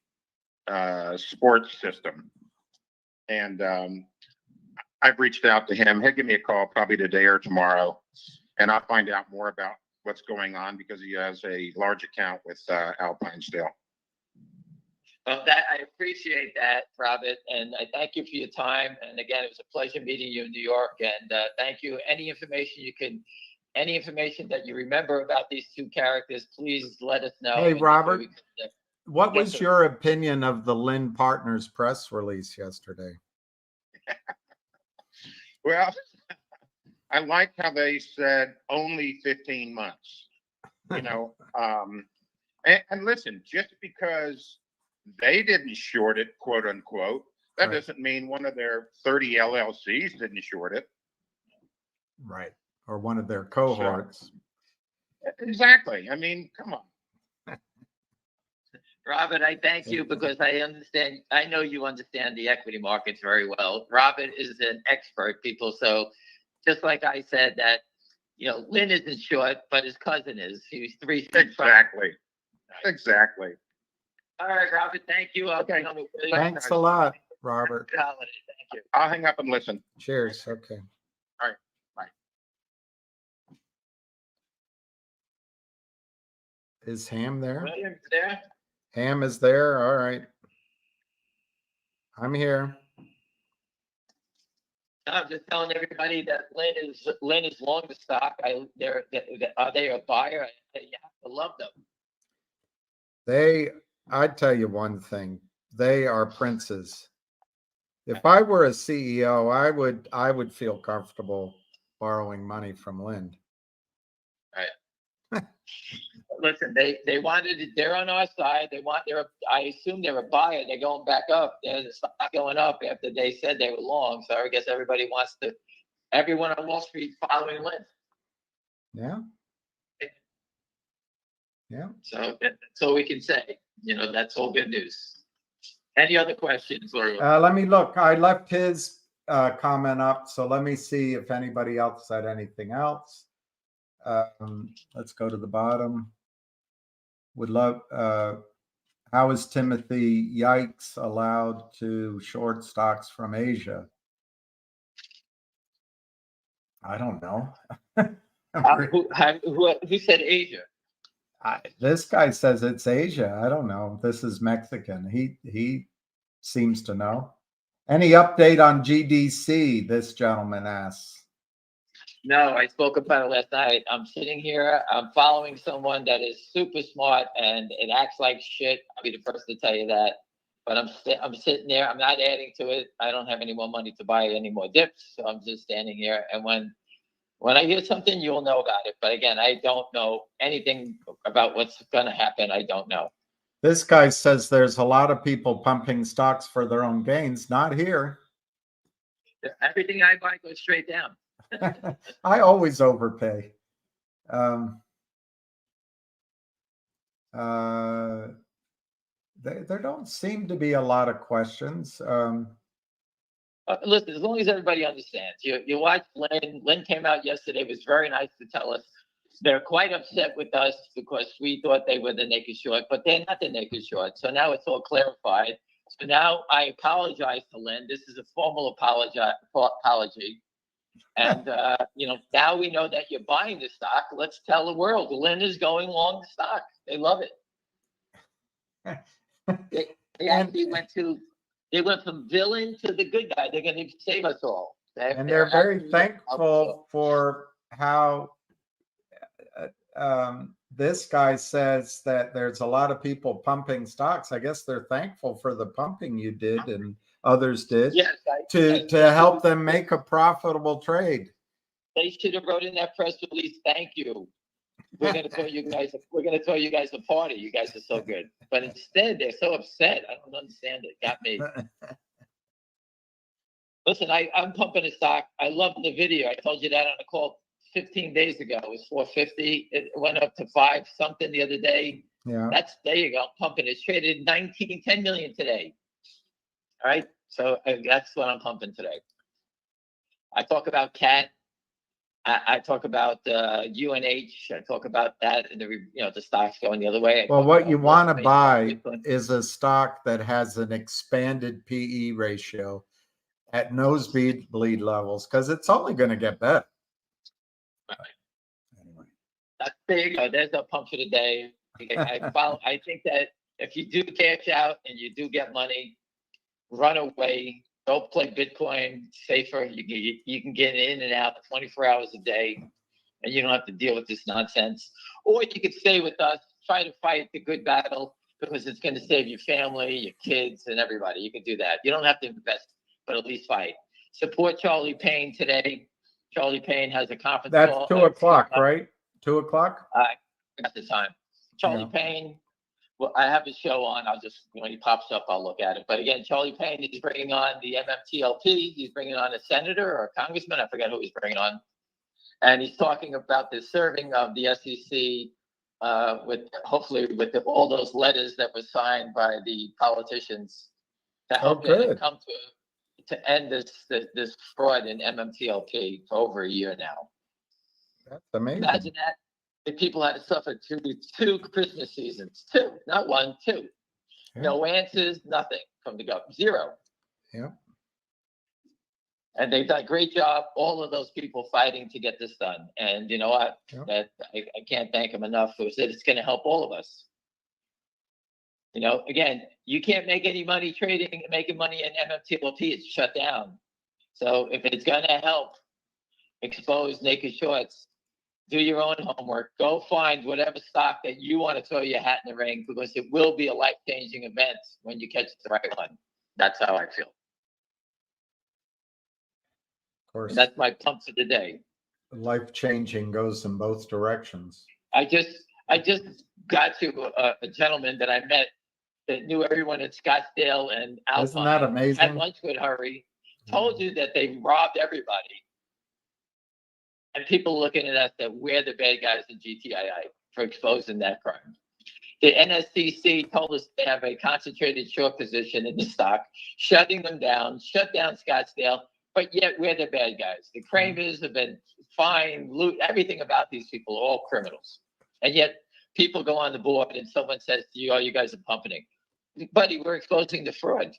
Speaker 6: sports system. And I've reached out to him. He'll give me a call probably today or tomorrow, and I'll find out more about what's going on, because he has a large account with Alpine still.
Speaker 5: Well, I appreciate that, Robert, and I thank you for your time. And again, it was a pleasure meeting you in New York. And thank you. Any information that you remember about these two characters, please let us know.
Speaker 1: Hey, Robert, what
Speaker 5: Yes,
Speaker 1: was
Speaker 5: sir.
Speaker 1: your opinion of the Lynn Partners press release yesterday?
Speaker 6: Well, I like how they said only 15 months, you know, and listen, just because they didn't short it, quote unquote. That
Speaker 1: Right.
Speaker 6: doesn't mean one of their 30 LLCs didn't short it.
Speaker 1: Right. Or one of their cohorts.
Speaker 6: Exactly. I mean, come on.
Speaker 5: Robert, I thank you because I understand, I know you understand the equity markets very well. Robert is an expert, people. So just like I said that, Lynn isn't short, but his cousin is. He's 365.
Speaker 6: Exactly. Exactly.
Speaker 5: All right, Robert, thank you.
Speaker 6: Okay.
Speaker 1: Thanks a lot, Robert.
Speaker 5: Good holiday. Thank you.
Speaker 6: I'll hang up and listen.
Speaker 1: Cheers. Okay.
Speaker 6: All right. Bye.
Speaker 1: Is Ham there?
Speaker 5: William's there.
Speaker 1: Ham is there. All right. I'm here.
Speaker 5: I'm just telling everybody that Lynn is long the stock. Are they a buyer? You have to love them.
Speaker 1: I'd tell you one thing. They are princes. If I were a CEO, I would feel comfortable borrowing money from Lynn.
Speaker 5: Listen, they wanted it. They're on our side. I assume they're a buyer. They're going back up. They're not going up after they said they were long. So I guess everyone on Wall Street following Lynn.
Speaker 1: Yeah. Yeah.
Speaker 5: So that's all we can say. That's all good news. Any other questions?
Speaker 1: Let me look. I left his comment up, so let me see if anybody else said anything else. Let's go to the bottom. Would love. How is Timothy Yikes allowed to short stocks from Asia? I don't know.
Speaker 5: Who said Asia?
Speaker 1: This guy says it's Asia. I don't know. This is Mexican. He seems to know. Any update on GDC? This gentleman asks.
Speaker 5: No, I spoke about it last night. I'm sitting here. I'm following someone that is super smart and it acts like shit. I'll be the first to tell you that. But I'm sitting there. I'm not adding to it. I don't have any more money to buy any more dips, so I'm just standing here. And when I hear something, you'll know about it. But again, I don't know anything about what's going to happen. I don't know.
Speaker 1: This guy says there's a lot of people pumping stocks for their own gains. Not here.
Speaker 5: Everything I buy goes straight down.
Speaker 1: I always overpay. There don't seem to be a lot of questions.
Speaker 5: Listen, as long as everybody understands, you watch Lynn. Lynn came out yesterday. It was very nice to tell us they're quite upset with us because we thought they were the naked short, but they're not the naked short. So now it's all clarified. So now I apologize to Lynn. This is a formal apology. And, now we know that you're buying the stock. Let's tell the world Lynn is going long the stock. They love it. They actually went from villain to the good guy. They're going to save us all.
Speaker 1: And they're very thankful for how this guy says that there's a lot of people pumping stocks. I guess they're thankful for the pumping you did and others did.
Speaker 5: Yes,
Speaker 1: to help them make a profitable trade.
Speaker 5: They should have wrote in that press release, "Thank you. We're going to throw you guys. We're going to throw you guys a party. You guys are so good." But instead, they're so upset. I don't understand it. Got me. Listen, I'm pumping the stock. I love the video. I told you that on a call 15 days ago. It was 450. It went up to 5 something the other day.
Speaker 1: Yeah.
Speaker 5: There you go. I'm pumping. It's traded 10 million today. All right. So that's what I'm pumping today. I talk about CAT. I talk about UNH. I talk about that, and the stocks going the other way.
Speaker 1: Well, what you want to buy is a stock that has an expanded PE ratio at nosebleed levels, because it's only going to get better. Anyway,
Speaker 5: there you go. There's a pump for the day. I think that if you do cash out and you do get money, run away. Don't play Bitcoin. Safer. You can get in and out 24 hours a day, and you don't have to deal with this nonsense. Or you could stay with us. Try to fight the good battle because it's going to save your family, your kids, and everybody. You can do that. You don't have to invest, but at least fight. Support Charlie Payne today. Charlie Payne has a conference call.
Speaker 1: That's 2 o'clock, right? 2 o'clock.
Speaker 5: I got the time. Charlie Payne. Well, I have a show on. I'll just, when he pops up, I'll look at it. But again, Charlie Payne is bringing on the MMTLP. He's bringing on a senator or a congressman. I forget who he's bringing on. And he's talking about the serving of the SEC with hopefully with all those letters that were signed by the politicians to help
Speaker 1: good.
Speaker 5: come to end this fraud in MMTLP for over a year now.
Speaker 1: That's amazing.
Speaker 5: Imagine that. If people had to suffer two Christmas seasons, two, not one, two.
Speaker 1: Yeah.
Speaker 5: No answers, nothing from the government, zero.
Speaker 1: Yeah.
Speaker 5: And they've done a great job, all of those people fighting to get this done. And you know what?
Speaker 1: Yeah.
Speaker 5: I can't thank them enough for that. It's going to help all of us. You know, again, you can't make any money trading, making money in MMTLP. It's shut down. So if it's going to help expose naked shorts, do your own homework. Go find whatever stock that you want to throw your hat in the ring, because it will be a life-changing event when you catch the right one. That's how I feel.
Speaker 1: Of course,
Speaker 5: And that's my pump for the day.
Speaker 1: life changing goes in both directions.
Speaker 5: I just got to a gentleman that I met that knew everyone in Scottsdale and Alpine.
Speaker 1: Isn't that amazing?
Speaker 5: Had lunch with Hurry. Told you that they robbed everybody. And people looking at us that we're the bad guys in GTII for exposing that crime. The NSCC told us they have a concentrated short position in the stock, shutting them down, shut down Scottsdale, but yet we're the bad guys. The Kramers have been fined, loot, everything about these people are all criminals. And yet people go on the board and someone says to you, oh, you guys are pumping. Buddy, we're exposing the fraud.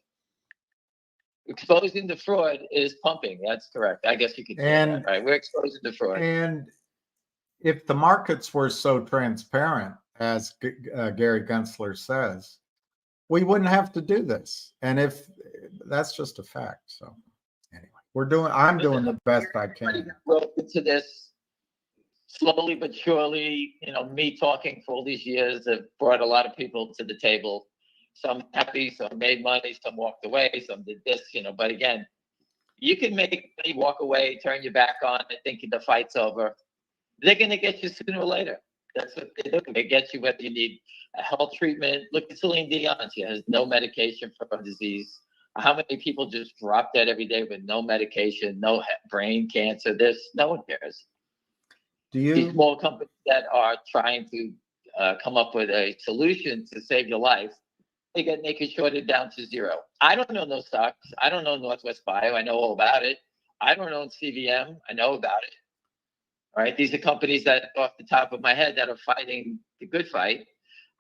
Speaker 5: Exposing the fraud is pumping. That's correct. I guess you could say that, right? We're exposing the fraud.
Speaker 1: And if the markets were so transparent, as Gary Gensler says, we wouldn't have to do this. And if that's just a fact. So anyway, I'm doing the best I can.
Speaker 5: Broke into this slowly but surely. You know, me talking for all these years have brought a lot of people to the table. Some happy, some made money, some walked away, some did this, you know. But again, you can make money, walk away, turn your back on it, thinking the fight's over. They're going to get you sooner or later. That's what they do. They get you whether you need a health treatment. Look at Celine Dion. She has no medication for her disease. How many people just drop dead every day with no medication, no brain cancer? No one cares. These small companies that are trying to come up with a solution to save your life, they get naked shorted down to zero. I don't know those stocks. I don't know Northwest Bio. I know all about it. I don't own CVM. I know about it. All right. These are companies that, off the top of my head, that are fighting the good fight.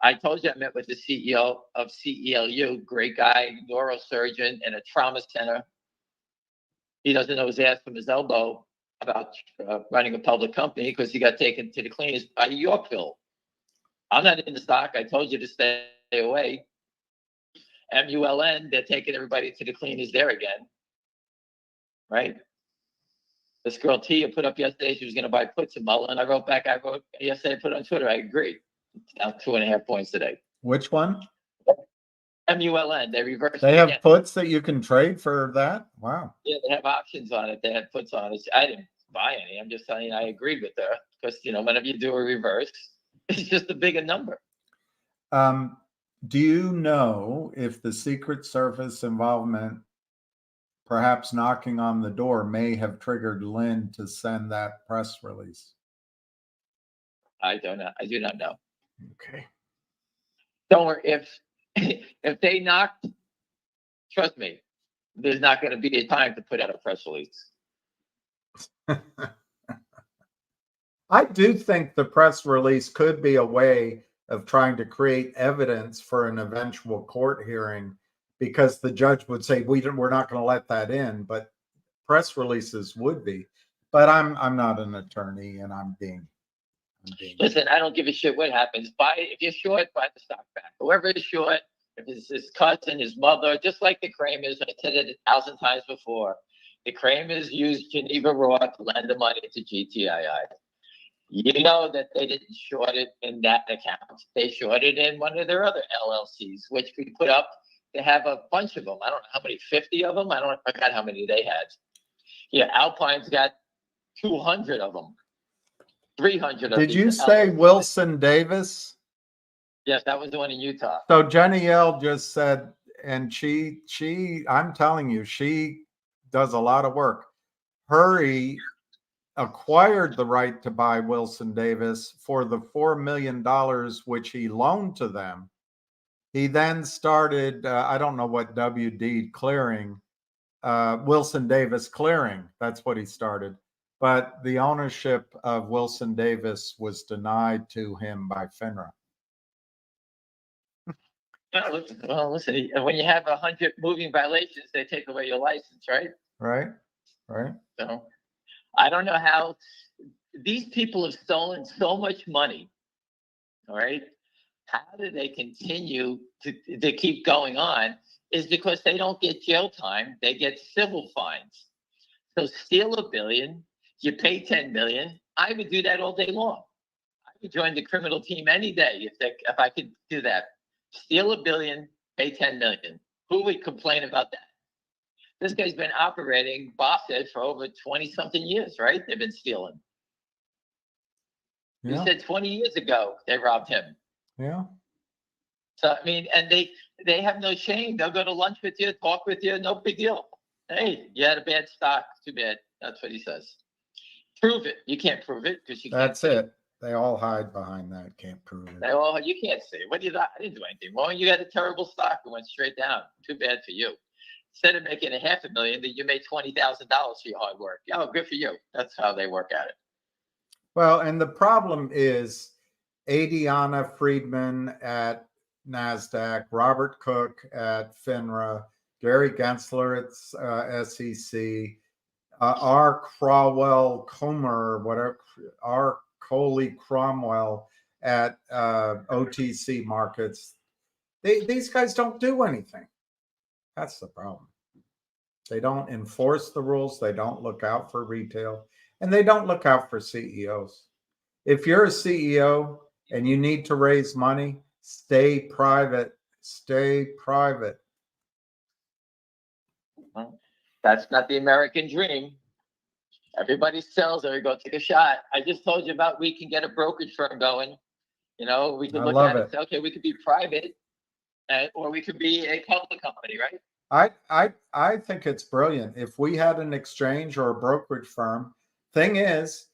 Speaker 5: I told you I met with the CEO of CELU, great guy, neurosurgeon in a trauma center. He doesn't know his ass from his elbow about running a public company because he got taken to the cleaners by Yorkville. I'm not in the stock. I told you to stay away. MULN, they're taking everybody to the cleaners there again, right? This girl Tia put up yesterday she was going to buy puts in Mullen. I wrote yesterday, put on Twitter, I agree. It's down 2.5 points today.
Speaker 1: Which one?
Speaker 5: MULN, they reversed.
Speaker 1: They have puts that you can trade for that? Wow.
Speaker 5: Yeah, they have options on it. They had puts on it. I didn't buy any. I'm just telling you, I agreed with her because, you know, whenever you do a reverse, it's just a bigger number.
Speaker 1: Do you know if the Secret Service involvement, perhaps knocking on the door, may have triggered Lynn to send that press release?
Speaker 5: I don't know. I do not know.
Speaker 1: Okay.
Speaker 5: Don't worry. If they knocked, trust me, there's not going to be a time to put out a press release.
Speaker 1: I do think the press release could be a way of trying to create evidence for an eventual court hearing, because the judge would say, we're not going to let that in, but press releases would be. But I'm not an attorney, and I'm being.
Speaker 5: Listen, I don't give a shit what happens. If you're short, buy the stock back. Whoever is short, if it's his cousin, his mother, just like the Kramers, I said it 1,000 times before, the Kramers used Geneva Raw to lend the money to GTII. You know that they didn't short it in that account. They shorted in one of their other LLCs, which we put up. They have a bunch of them. I don't know how many, 50 of them. I forgot how many they had. Yeah, Alpine's got 200 of them. 300 of them.
Speaker 1: Did you say Wilson Davis?
Speaker 5: Yes, that was the one in Utah.
Speaker 1: So Jenny L just said, and I'm telling you, she does a lot of work. Hurry acquired the right to buy Wilson Davis for the $4 million which he loaned to them. He then started, I don't know what WD clearing, Wilson Davis clearing. That's what he started. But the ownership of Wilson Davis was denied to him by FINRA.
Speaker 5: Well, listen, when you have 100 moving violations, they take away your license, right?
Speaker 1: Right? Right?
Speaker 5: So I don't know how these people have stolen so much money. All right. How do they continue to keep going on? Is because they don't get jail time, they get civil fines. So steal $1 billion, you pay 10 million. I would do that all day long. I would join the criminal team any day if I could do that. Steal $1 billion, pay 10 million. Who would complain about that? This guy's been operating, Bob said, for over 20 something years, right? They've been stealing.
Speaker 1: Yeah.
Speaker 5: He said 20 years ago they robbed him.
Speaker 1: Yeah.
Speaker 5: So I mean, and they have no shame. They'll go to lunch with you, talk with you, no big deal. Hey, you had a bad stock. Too bad. That's what he says. Prove it. You can't prove it because you can't.
Speaker 1: That's it. They all hide behind that. Can't prove it.
Speaker 5: Oh, you can't say. What did I didn't do anything wrong. You got a terrible stock. It went straight down. Too bad for you. Instead of making $500,000, you made $20,000 for your hard work. Oh, good for you. That's how they work at it.
Speaker 1: Well, and the problem is Adiana Friedman at NASDAQ, Robert Cook at FINRA, Gary Gensler at SEC, R. Cromwell Comer, whatever, R. Coley Cromwell at OTC markets. These guys don't do anything. That's the problem. They don't enforce the rules. They don't look out for retail, and they don't look out for CEOs. If you're a CEO and you need to raise money, stay private. Stay private.
Speaker 5: Well, that's not the American dream. Everybody sells or go take a shot. I just told you about we can get a brokerage firm going. You know, we could
Speaker 1: I
Speaker 5: look
Speaker 1: love
Speaker 5: at it
Speaker 1: it.
Speaker 5: and say, okay, we could be private, or we could be a public company, right?
Speaker 1: I think it's brilliant. If we had an exchange or a brokerage firm, thing is,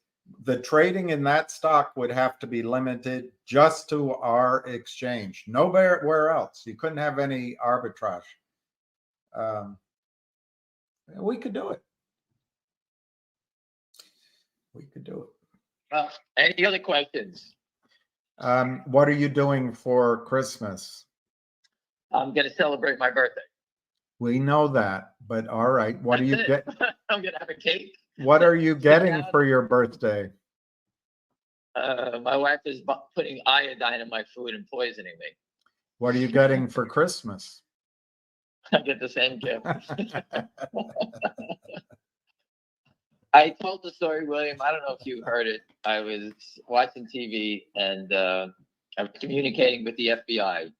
Speaker 1: the trading in that stock would have to be limited just to our exchange. Nowhere else. You couldn't have any arbitrage. We could do it. We could do it.
Speaker 5: Well, any other questions?
Speaker 1: What are you doing for Christmas?
Speaker 5: I'm going to celebrate my birthday.
Speaker 1: We know that, but all right. What do you
Speaker 5: That's
Speaker 1: get?
Speaker 5: it. I'm going to have a cake.
Speaker 1: What are you getting
Speaker 5: down.
Speaker 1: for your birthday?
Speaker 5: My wife is putting iodine in my food and poisoning me.
Speaker 1: What are you getting for Christmas?
Speaker 5: I get the same gift. I told the story, William. I don't know if you heard it. I was watching TV and I'm communicating with the FBI.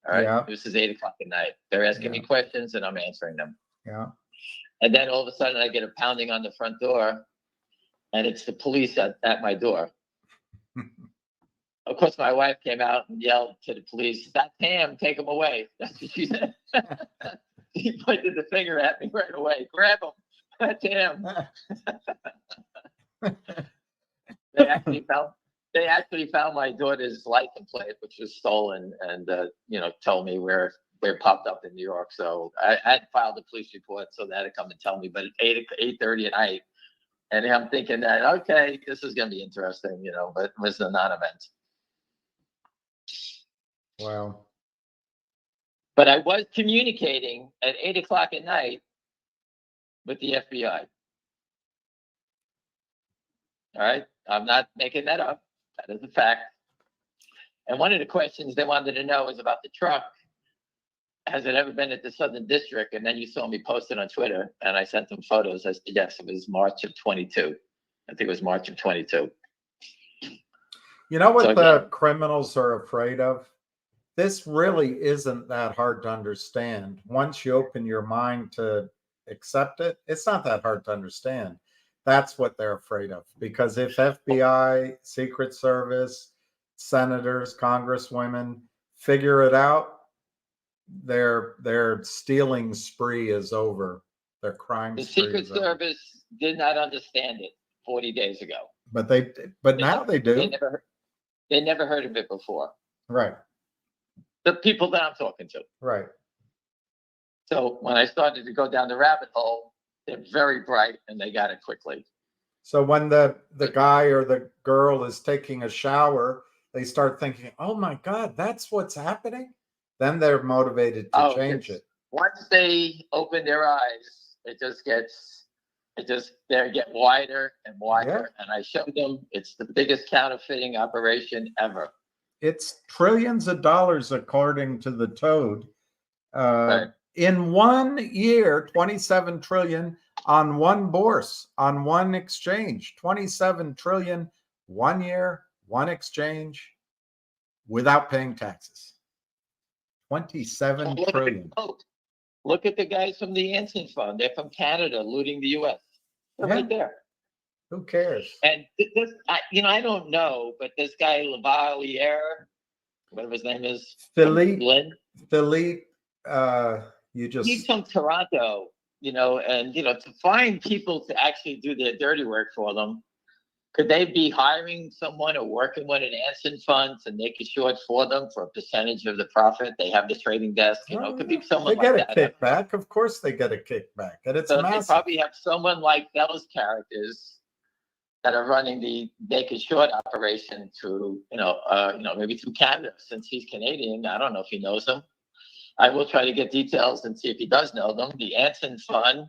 Speaker 5: All right.
Speaker 1: Yeah.
Speaker 5: This is 8:00 at night. They're asking me questions and I'm answering them.
Speaker 1: Yeah.
Speaker 5: And then all of a sudden I get a pounding on the front door and it's the police at my door. Of course, my wife came out and yelled to the police, "That's him, take him away." That's what she said. She pointed the finger at me right away. "Grab him, that's him." They actually found my daughter's license plate, which was stolen, and told me where it popped up in New York. So I had filed a police report, so they had to come and tell me. But at 8:30 at night, and I'm thinking that, okay, this is going to be interesting, but it was a non-event.
Speaker 1: Wow.
Speaker 5: But I was communicating at 8:00 at night with the FBI. All right. I'm not making that up. That is a fact. And one of the questions they wanted to know was about the truck. Has it ever been at the Southern District? And then you saw me post it on Twitter and I sent them photos. I said, yes, it was March of 22. I think it was March of 22.
Speaker 1: You know what
Speaker 5: So
Speaker 1: the
Speaker 5: again,
Speaker 1: criminals are afraid of? This really isn't that hard to understand. Once you open your mind to accept it, it's not that hard to understand. That's what they're afraid of. Because if FBI, Secret Service, senators, congresswomen figure it out, their stealing spree is over. Their crime
Speaker 5: The
Speaker 1: spree
Speaker 5: Secret
Speaker 1: is over.
Speaker 5: Service did not understand it 40 days ago.
Speaker 1: But now they do.
Speaker 5: They never heard of it before.
Speaker 1: Right.
Speaker 5: The people that I'm talking to.
Speaker 1: Right.
Speaker 5: So when I started to go down the rabbit hole, they're very bright and they got it quickly.
Speaker 1: So when the guy or the girl is taking a shower, they start thinking, "Oh my God, that's what's happening." Then they're motivated to change it.
Speaker 5: Once they open their eyes, they get wider and wider. And I showed them it's the biggest counterfeiting operation ever.
Speaker 1: It's trillions of dollars, according to the Toad.
Speaker 5: Right.
Speaker 1: In 1 year, 27 trillion on one bourse, on one exchange. 27 trillion, 1 year, one exchange, without paying taxes. 27 trillion.
Speaker 5: Look at the guys from the Anson Fund. They're from Canada, looting the U.S. They're right there.
Speaker 1: Who cares?
Speaker 5: And this, I don't know, but this guy Lavalier, whatever his name is,
Speaker 1: Philippe,
Speaker 5: he's from Toronto, and to find people to actually do their dirty work for them. Could they be hiring someone or working with an Anson fund to make it short for them for a percentage of the profit? They have the trading desk, it could be someone
Speaker 1: they get
Speaker 5: like
Speaker 1: a
Speaker 5: that.
Speaker 1: kickback. Of course they get a kickback. And it's
Speaker 5: So
Speaker 1: massive.
Speaker 5: they probably have someone like those characters that are running the naked short operation to, maybe through Canada, since he's Canadian. I don't know if he knows them. I will try to get details and see if he does know them. The Anson Fund,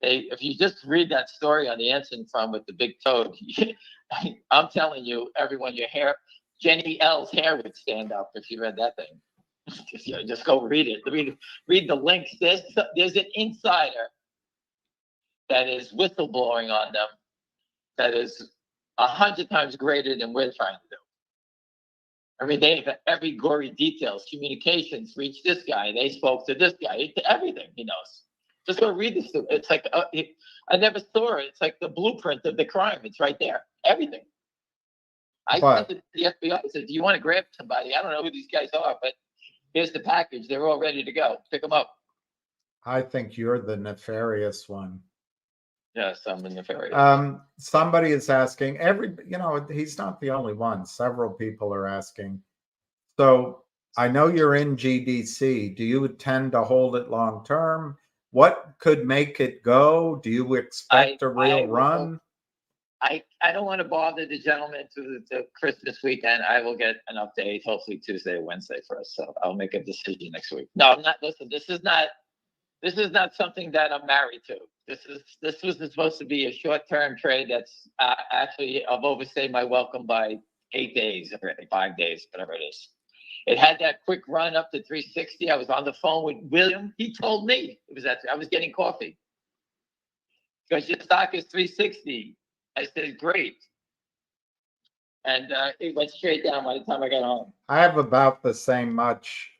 Speaker 5: if you just read that story on the Anson Fund with the big toad, I'm telling you, everyone, Jenny L's hair would stand up if you read that thing. Just go read it. Read the links. There's an insider that is whistleblowing on them that is 100 times greater than we're trying to do. I mean, they have every gory details. Communications reached this guy. They spoke to this guy. Everything he knows. Just go read this. It's like I never saw it. It's like the blueprint of the crime. It's right there. Everything. I sent it to the FBI. I said, "Do you want to grab somebody? I don't know who these guys are, but here's the package. They're all ready to go. Pick them up."
Speaker 1: I think you're the nefarious one.
Speaker 5: Yes, I'm the nefarious.
Speaker 1: Somebody is asking, he's not the only one. Several people are asking. So I know you're in GDC. Do you intend to hold it long term? What could make it go? Do you expect a real run?
Speaker 5: I don't want to bother the gentleman to the Christmas weekend. I will get an update, hopefully Tuesday or Wednesday for us. So I'll make a decision next week. No, I'm not. Listen, this is not something that I'm married to. This was supposed to be a short-term trade that's actually I've overstayed my welcome by 8 days, 5 days, whatever it is. It had that quick run up to 360. I was on the phone with William. He told me I was getting coffee because your stock is 360. I said, great. And it went straight down by the time I got home.
Speaker 1: I have about the same much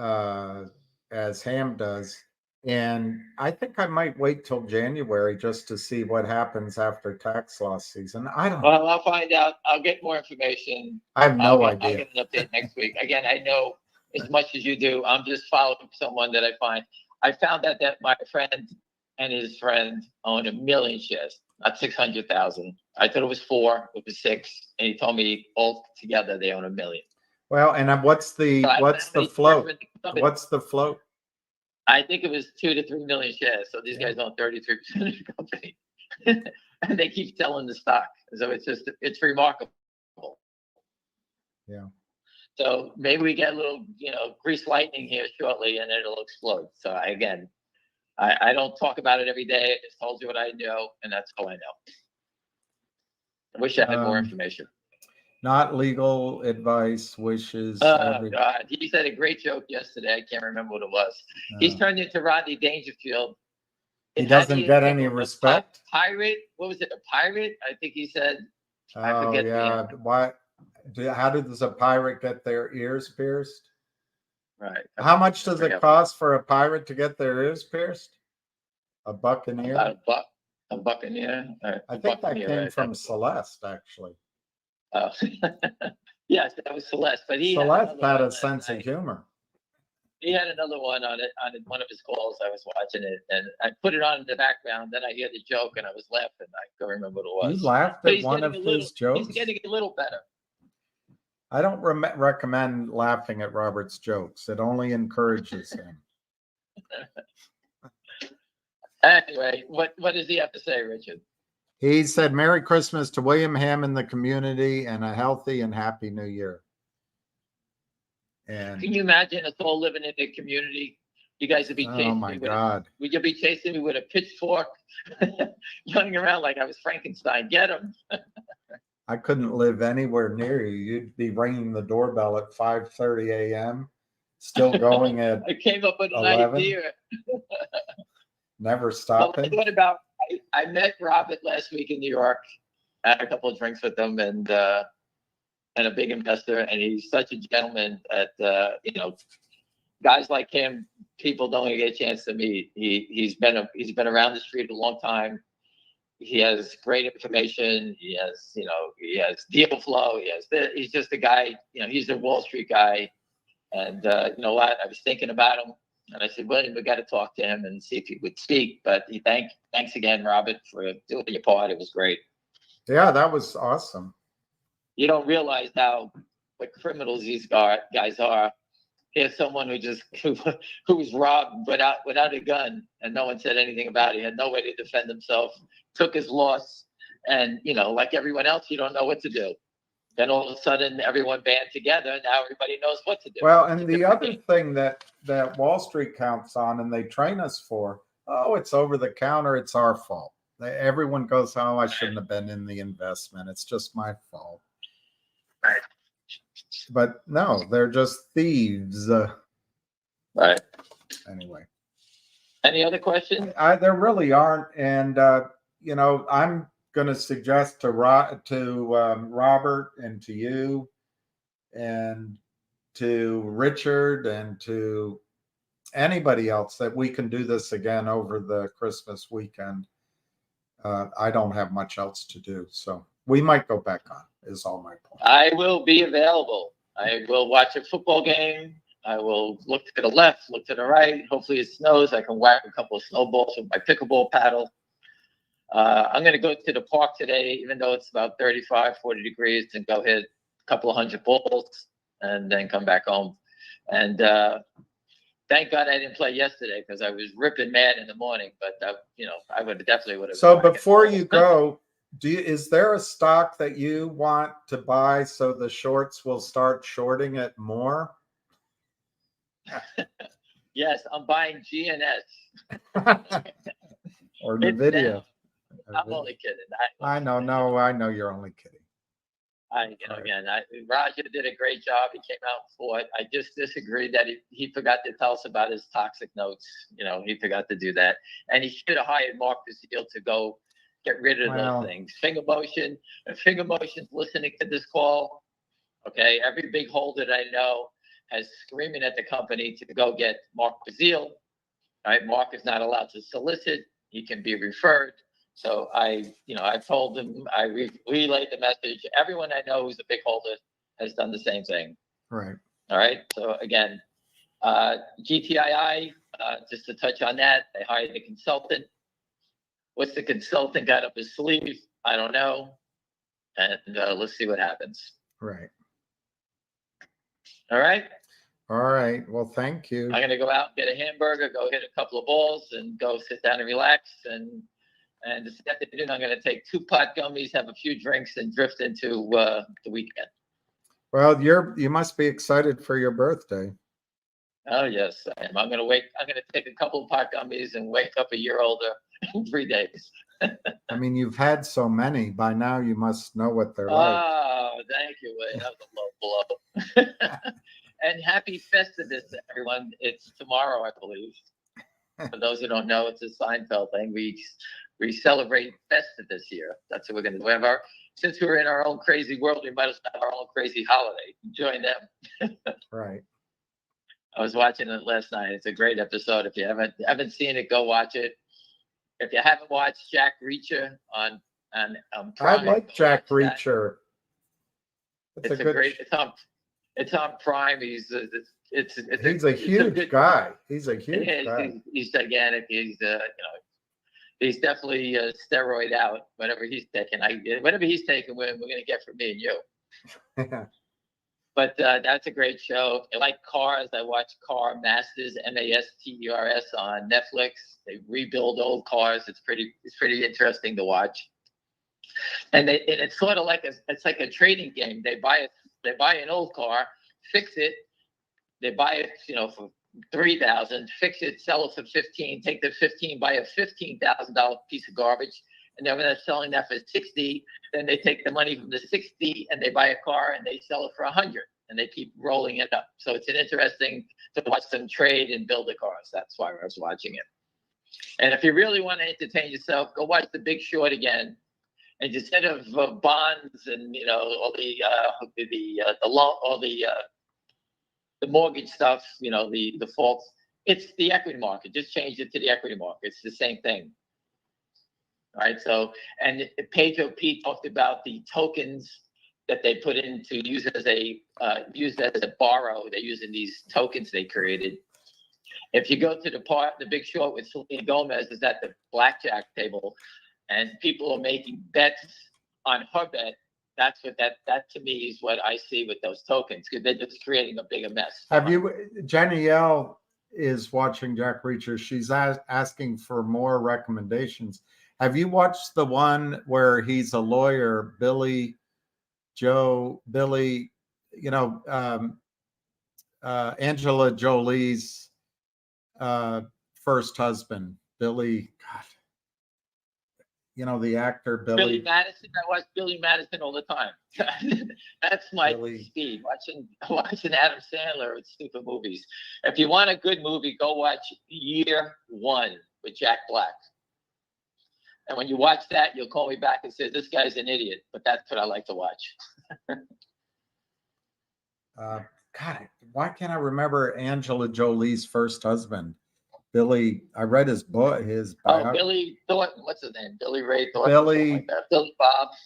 Speaker 1: as Ham does. And I think I might wait till January just to see what happens after tax loss season. I don't know.
Speaker 5: Well, I'll find out. I'll get more information.
Speaker 1: I have no idea.
Speaker 5: I'll get an update next week. Again, I know as much as you do. I'm just following someone that I find. I found out that my friend and his friend own 1 million shares, not 600,000. I thought it was 4, it was 6, and he told me all together they own 1 million.
Speaker 1: Well, and what's the float? What's the float?
Speaker 5: I think it was 2 to 3 million shares. So these guys own 33% of the company, and they keep selling the stock. So it's remarkable.
Speaker 1: Yeah.
Speaker 5: So maybe we get a little, grease lightning here shortly, and it'll explode. So I don't talk about it every day. I just told you what I know, and that's all I know. I wish I had more information.
Speaker 1: Not legal advice, wishes.
Speaker 5: Oh, God. He said a great joke yesterday. I can't remember what it was. He's turned into Rodney Dangerfield.
Speaker 1: He doesn't get any respect?
Speaker 5: Pirate? What was it? A pirate? I think he said. I forget.
Speaker 1: Yeah. How does a pirate get their ears pierced?
Speaker 5: Right.
Speaker 1: How much does it cost for a pirate to get their ears pierced? $1 an ear?
Speaker 5: About $1 an ear.
Speaker 1: I think that came from Celeste, actually.
Speaker 5: Oh, yes, that was Celeste, but he
Speaker 1: Celeste
Speaker 5: another
Speaker 1: had
Speaker 5: one
Speaker 1: a
Speaker 5: last
Speaker 1: sense of
Speaker 5: night.
Speaker 1: humor.
Speaker 5: He had another one on one of his calls. I was watching it, and I put it on in the background. Then I hear the joke, and I was laughing. I can't remember what it
Speaker 1: You
Speaker 5: was.
Speaker 1: laughed
Speaker 5: But
Speaker 1: at one of his jokes?
Speaker 5: He's getting a little better.
Speaker 1: I don't recommend laughing at Robert's jokes. It only encourages him.
Speaker 5: Anyway, what does he have to say, Richard?
Speaker 1: He said, Merry Christmas to William Ham and the community and a healthy and happy new year. And
Speaker 5: Can you imagine us all living in the community? You guys would be chasing
Speaker 1: oh my
Speaker 5: me
Speaker 1: God.
Speaker 5: would you be chasing me with a pitchfork, running around like I was Frankenstein? Get him.
Speaker 1: I couldn't live anywhere near you. You'd be ringing the doorbell at 5:30 a.m., still going at
Speaker 5: I came up with an
Speaker 1: 11?
Speaker 5: idea.
Speaker 1: Never
Speaker 5: Well,
Speaker 1: stopping.
Speaker 5: what about, I met Robert last week in New York. I had a couple of drinks with him and a big investor, and he's such a gentleman at, guys like him, people don't get a chance to meet. He's been around the street a long time. He has great information. He has deal flow. He's just a guy, he's a Wall Street guy. And you know what? I was thinking about him, and I said, William, we got to talk to him and see if he would speak. But thanks again, Robert, for doing your part. It was great.
Speaker 1: Yeah, that was awesome.
Speaker 5: You don't realize what criminals these guys are. Here's someone who was robbed without a gun, and no one said anything about it. He had no way to defend himself. Took his loss, and like everyone else, you don't know what to do. Then all of a sudden, everyone band together. Now everybody knows what to do.
Speaker 1: Well, and the other thing that Wall Street counts on, and they train us for, it's over the counter. It's our fault. Everyone goes, oh, I shouldn't have been in the investment. It's just my fault.
Speaker 5: Right.
Speaker 1: But no, they're just thieves.
Speaker 5: Right.
Speaker 1: Anyway.
Speaker 5: Any other questions?
Speaker 1: There really aren't. And, I'm going to suggest to Robert and to you and to Richard and to anybody else that we can do this again over the Christmas weekend. I don't have much else to do, so we might go back on, is all my point.
Speaker 5: I will be available. I will watch a football game. I will look to the left, look to the right. Hopefully it snows. I can whack a couple of snowballs with my pickleball paddle. I'm going to go to the park today, even though it's about 35, 40 degrees, and go hit a couple of 100 balls and then come back home. And thank God I didn't play yesterday because I was ripping mad in the morning. But I would have.
Speaker 1: So before you go, is there a stock that you want to buy so the shorts will start shorting it more?
Speaker 5: Yes, I'm buying GNS.
Speaker 1: Or NVIDIA.
Speaker 5: I'm only kidding.
Speaker 1: I know. No, I know you're only kidding.
Speaker 5: Roger did a great job. He came out for it. I just disagreed that he forgot to tell us about his toxic notes. He forgot to do that. And he should have hired Mark Basile to go get rid of those things. Finger motion's listening to this call. Okay. Every big holder that I know has screaming at the company to go get Mark Basile. All right. Mark is not allowed to solicit. He can be referred. So I told him, I relayed the message. Everyone I know who's a big holder has done the same thing.
Speaker 1: Right.
Speaker 5: All right. So again, GTII, just to touch on that, they hired a consultant. What's the consultant got up his sleeve? I don't know. And let's see what happens.
Speaker 1: Right.
Speaker 5: All right.
Speaker 1: All right. Well, thank you.
Speaker 5: I'm going to go out, get a hamburger, go hit a couple of balls, and go sit down and relax. And this afternoon, I'm going to take 2 pot gummies, have a few drinks, and drift into the weekend.
Speaker 1: Well, you must be excited for your birthday.
Speaker 5: Oh yes, I am. I'm going to take a couple of pot gummies and wake up a year older in 3 days.
Speaker 1: I mean, you've had so many by now. You must know what they're like.
Speaker 5: Oh, thank you, Wayne. That was a low blow. And happy Festivus, everyone. It's tomorrow, I believe. For those who don't know, it's a Seinfeld thing. We celebrate Festivus here. That's what we're going to do. Since we're in our own crazy world, we might as well have our own crazy holiday. Join them.
Speaker 1: Right.
Speaker 5: I was watching it last night. It's a great episode. If you haven't seen it, go watch it. If you haven't watched Jack Reacher on
Speaker 1: I like Jack Reacher. It's
Speaker 5: It's a great. It's on Prime. He's
Speaker 1: a huge guy. He's a huge guy.
Speaker 5: He's gigantic. He's he's definitely steroid out. Whatever he's taking, whatever he's taking, we're gonna get from me and you. But that's a great show. I like cars. I watch Car Masters, Masters on Netflix. They rebuild old cars. It's pretty interesting to watch. And it's sort of like it's like a trading game. They buy an old car, fix it. They buy it, for $3,000, fix it, sell it for $15,000, take the $15,000, buy a $15,000 piece of garbage, and then when they're selling that for $60,000, then they take the money from the $60,000 and they buy a car and they sell it for $100,000, and they keep rolling it up. So it's interesting to watch them trade and build the cars. That's why I was watching it. And if you really want to entertain yourself, go watch The Big Short again. And instead of bonds and all the mortgage stuff, the defaults, it's the equity market. Just change it to the equity market. It's the same thing. All right. So, and Pedro P talked about the tokens that they put in to use as a borrow. They're using these tokens they created. If you go to the Big Short with Selena Gomez is at the blackjack table, and people are making bets on her bet. That to me is what I see with those tokens, because they're just creating a bigger mess.
Speaker 1: Jenny L is watching Jack Reacher. She's asking for more recommendations. Have you watched the one where he's a lawyer, Billy, Angela Jolie's first husband, Billy, God, the actor
Speaker 5: Billy Madison. I watch Billy Madison all the time. That's my speed. Watching Adam Sandler with stupid movies. If you want a good movie, go watch Year One with Jack Black. And when you watch that, you'll call me back and say, this guy's an idiot. But that's what I like to watch.
Speaker 1: God, why can't I remember Angela Jolie's first husband? Billy, I read his book,
Speaker 5: Billy Thornton. What's his name? Billy Ray Thornton.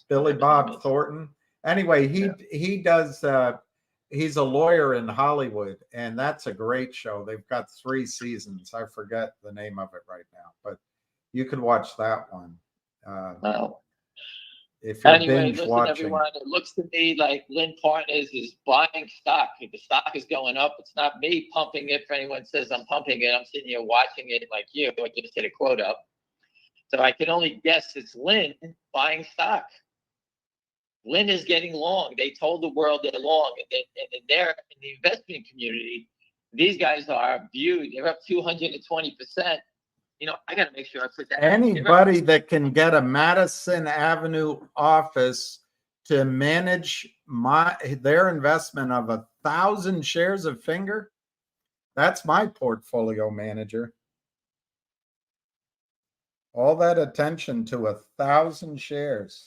Speaker 5: Billy
Speaker 1: Bob Thornton. Anyway, he does. He's a lawyer in Hollywood, and that's a great show. They've got 3 seasons. I forget the name of it right now, but you could watch that one. If you're binge watching.
Speaker 5: Everyone, it looks to me like Lynn Partners is buying stock. The stock is going up. It's not me pumping it. If anyone says I'm pumping it, I'm sitting here watching it like you. I just hit a quote up. So I can only guess it's Lynn buying stock. Lynn is getting long. They told the world they're long. And they're in the investment community. These guys are viewed. They're up 220%. I got to make sure I put that.
Speaker 1: Anybody that can get a Madison Avenue office to manage their investment of 1,000 shares of Finger, that's my portfolio manager. All that attention to 1,000 shares.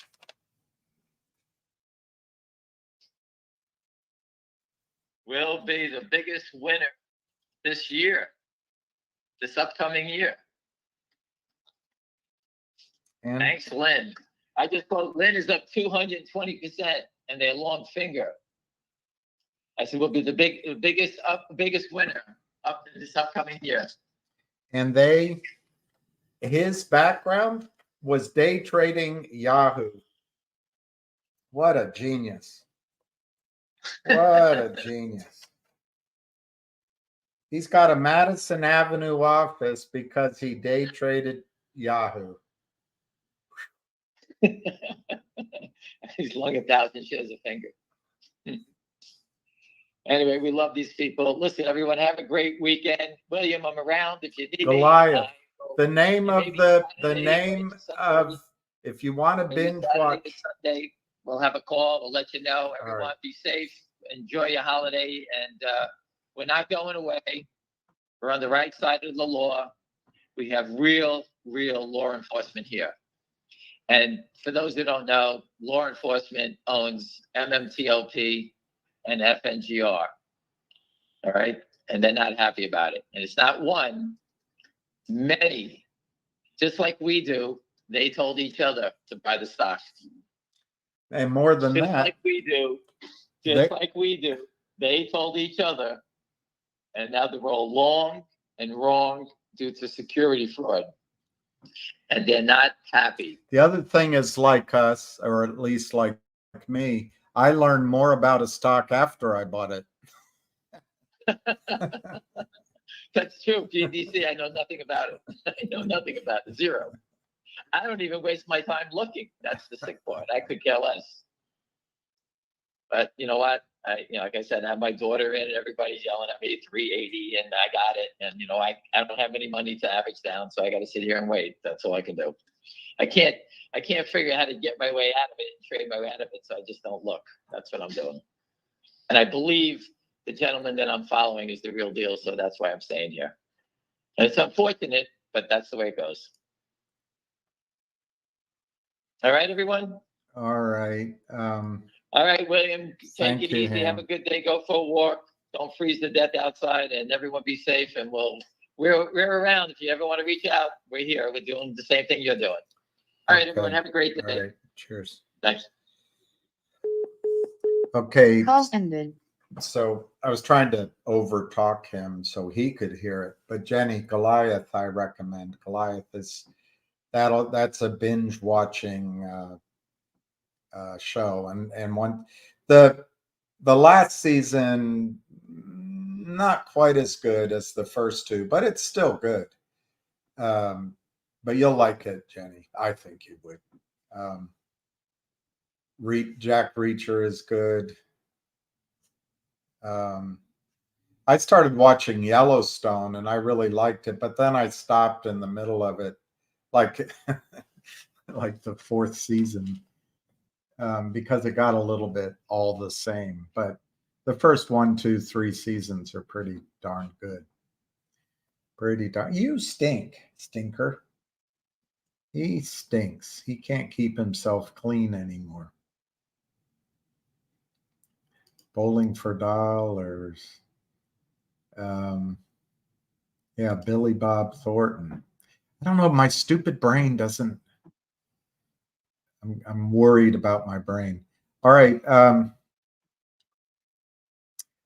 Speaker 5: Will be the biggest winner this upcoming year.
Speaker 1: And
Speaker 5: thanks, Lynn. I just thought Lynn is up 220% and they're long Finger. I said, we'll be the biggest winner up this upcoming year.
Speaker 1: And his background was day trading Yahoo. What a genius. What a genius. He's got a Madison Avenue office because he day traded Yahoo.
Speaker 5: He's long 1,000 shares of Finger. Anyway, we love these people. Listen, everyone, have a great weekend. William, I'm around if you need
Speaker 1: Goliath.
Speaker 5: me.
Speaker 1: The name of if you want to binge watch.
Speaker 5: Sunday, we'll have a call. We'll let you know. Everyone,
Speaker 1: right.
Speaker 5: Be safe. Enjoy your holiday. And we're not going away. We're on the right side of the law. We have real law enforcement here. And for those who don't know, law enforcement owns MMTLP and FNGR. All right. And they're not happy about it. And it's not one, many, just like we do, they told each other to buy the stock.
Speaker 1: And more than
Speaker 5: just
Speaker 1: that.
Speaker 5: like we do, just like we do. They told each other, and now they're all long and wrong due to security fraud. And they're not happy.
Speaker 1: The other thing is, like us, or at least like me, I learned more about a stock after I bought it.
Speaker 5: That's true. GDC, I know nothing about it. I know nothing about it. Zero. I don't even waste my time looking. That's the sick part. I could care less. But you know what? Like I said, I have my daughter in, and everybody's yelling at me 380, and I got it. And I don't have any money to average down, so I got to sit here and wait. That's all I can do. I can't figure out how to get my way out of it and trade my way out of it, so I just don't look. That's what I'm doing. And I believe the gentleman that I'm following is the real deal, so that's why I'm staying here. And it's unfortunate, but that's the way it goes. All right, everyone?
Speaker 1: All right.
Speaker 5: All right, William,
Speaker 1: Thank
Speaker 5: take it
Speaker 1: you,
Speaker 5: easy. Have a
Speaker 1: Ham.
Speaker 5: good day. Go for a walk. Don't freeze to death outside, and everyone be safe. And we're around. If you ever want to reach out, we're here. We're doing the same thing you're doing. All right, everyone,
Speaker 1: Okay.
Speaker 5: have a great
Speaker 1: All
Speaker 5: day.
Speaker 1: right. Cheers.
Speaker 5: Thanks.
Speaker 1: Okay.
Speaker 3: Call ended.
Speaker 1: So I was trying to over talk him so he could hear it. But Jenny, Goliath, I recommend. Goliath is that's a binge watching show. And one the last season not quite as good as the first two, but it's still good. But you'll like it, Jenny. I think you would. Jack Reacher is good. I started watching Yellowstone and I really liked it, but then I stopped in the middle of it, like like the fourth season, because it got a little bit all the same. But the first 1, 2, 3 seasons are pretty darn good. Pretty darn. You stink, stinker. He stinks. He can't keep himself clean anymore. Bowling for Dollars. Yeah, Billy Bob Thornton. I don't know. My stupid brain doesn't. I'm worried about my brain. All right. I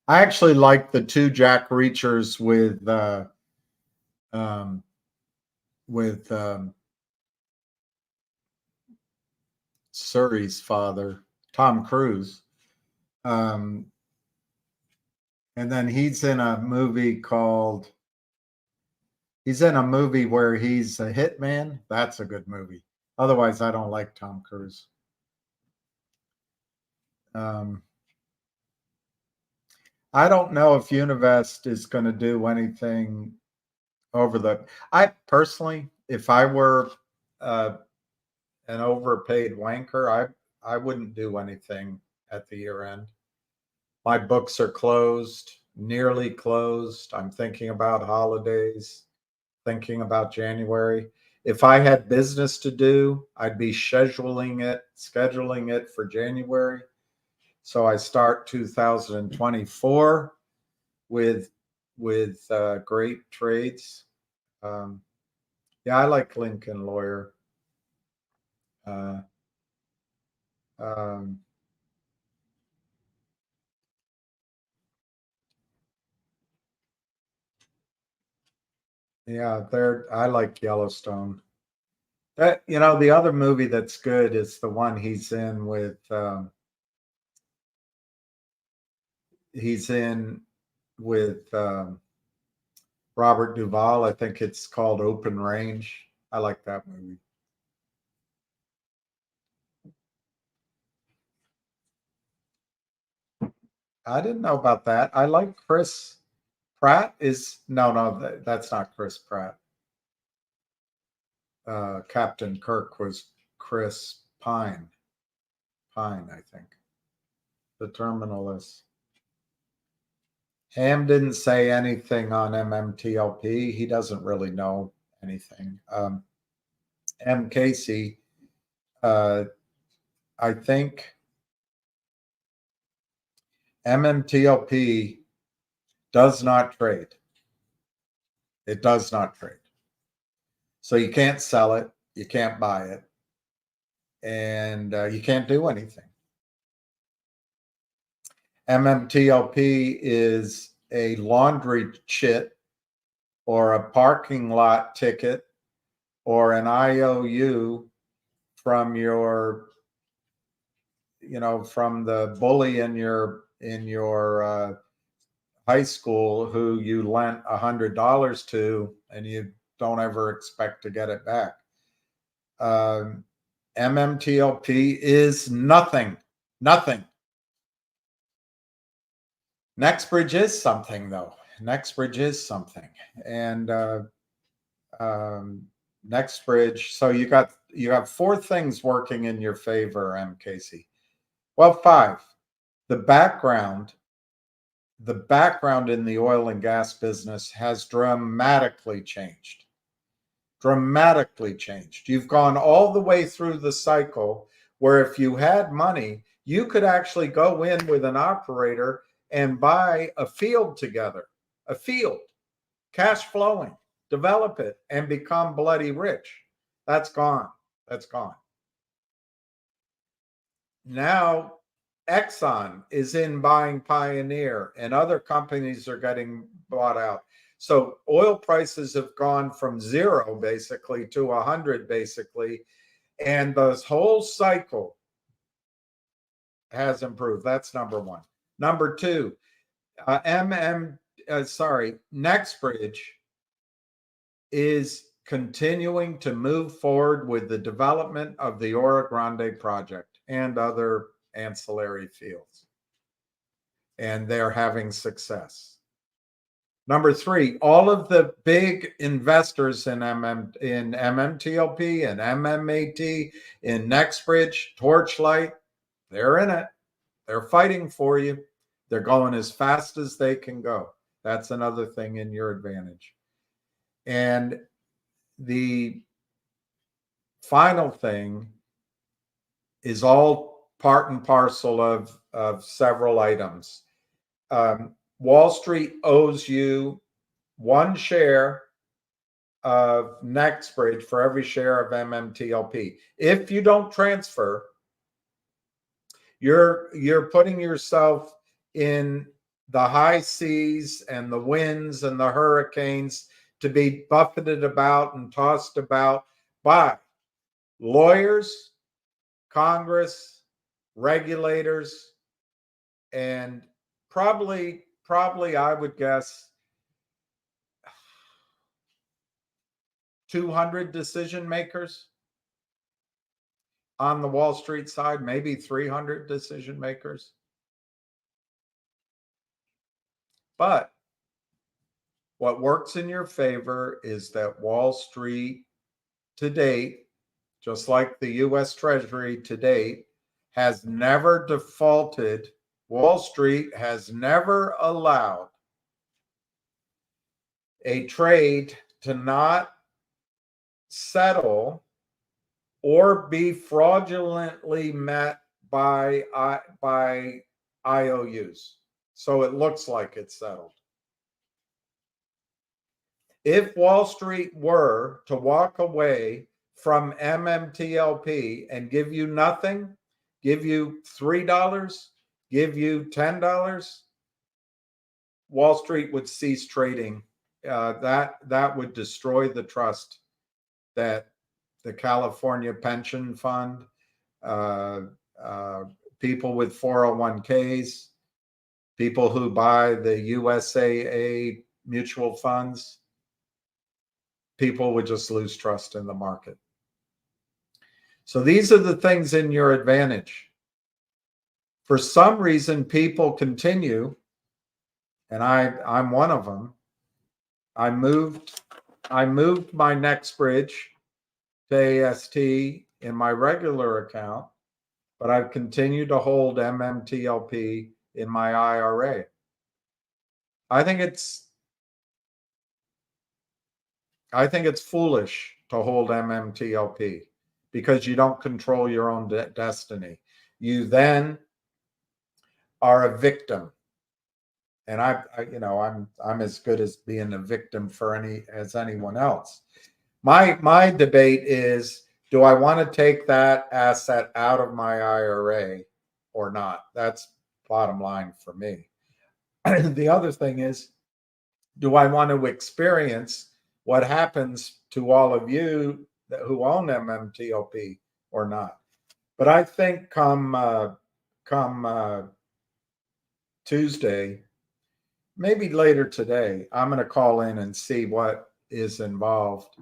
Speaker 1: actually like the two Jack Reachers with Suri's father, Tom Cruise. And then he's in a movie where he's a hitman. That's a good movie. Otherwise, I don't like Tom Cruise. I don't know if Univest is going to do anything I personally, if I were an overpaid wanker, I wouldn't do anything at the year end. My books are closed, nearly closed. I'm thinking about holidays, thinking about January. If I had business to do, I'd be scheduling it for January. So I start 2024 with great trades. Yeah, I like Lincoln Lawyer. Yeah, I like Yellowstone. The other movie that's good is the one he's in with Robert Duvall. I think it's called Open Range. I like that movie. I didn't know about that. I like Chris Pratt that's not Chris Pratt. Captain Kirk was Chris Pine. I think. The Terminalist. Ham didn't say anything on MMTLP. He doesn't really know anything. M. Casey, I think MMTLP does not trade. It does not trade. So you can't sell it. You can't buy it. And you can't do anything. MMTLP is a laundry chit or a parking lot ticket or an IOU from your, from the bully in your high school who you lent $100 to and you don't ever expect to get it back. MMTLP is nothing. Nextbridge is something, though. Nextbridge is something, and Nextbridge. So you have four things working in your favor, MKC. Well, five. The background in the oil and gas business has dramatically changed. You've gone all the way through the cycle where if you had money, you could actually go in with an operator and buy a field together, cash flowing, develop it, and become bloody rich. That's gone. Now, Exxon is in buying Pioneer, and other companies are getting bought out. So oil prices have gone from 0 basically to 100 basically, and this whole cycle has improved. That's number one. Number two, Nextbridge is continuing to move forward with the development of the Oro Grande project and other ancillary fields. And they're having success. Number three, all of the big investors in MMTLP and MMAT, in Nextbridge, Torchlight, they're in it. They're fighting for you. They're going as fast as they can go. That's another thing in your advantage. And the final thing is all part and parcel of several items. Wall Street owes you 1 share of Nextbridge for every share of MMTLP. If you don't transfer, you're putting yourself in the high seas and the winds and the hurricanes to be buffeted about and tossed about by lawyers, Congress, regulators, and probably I would guess 200 decision makers on the Wall Street side, maybe 300 decision makers. But what works in your favor is that Wall Street to date, just like the US Treasury to date, has never defaulted. Wall Street has never allowed a trade to not settle or be fraudulently met by IOUs. So it looks like it's settled. If Wall Street were to walk away from MMTLP and give you nothing, give you $3, give you $10, Wall Street would cease trading. That would destroy the trust that the California Pension Fund, people with 401ks, people who buy the USAA mutual funds, people would just lose trust in the market. So these are the things in your advantage. For some reason, people continue, and I'm one of them. I moved my Nextbridge to AST in my regular account, but I've continued to hold MMTLP in my IRA. I think it's foolish to hold MMTLP because you don't control your own destiny. You then are a victim. And I'm as good as being a victim as anyone else. My debate is, do I want to take that asset out of my IRA or not? That's bottom line for me. The other thing is, do I want to experience what happens to all of you who own MMTLP or not? But I think come Tuesday, maybe later today, I'm going to call in and see what is involved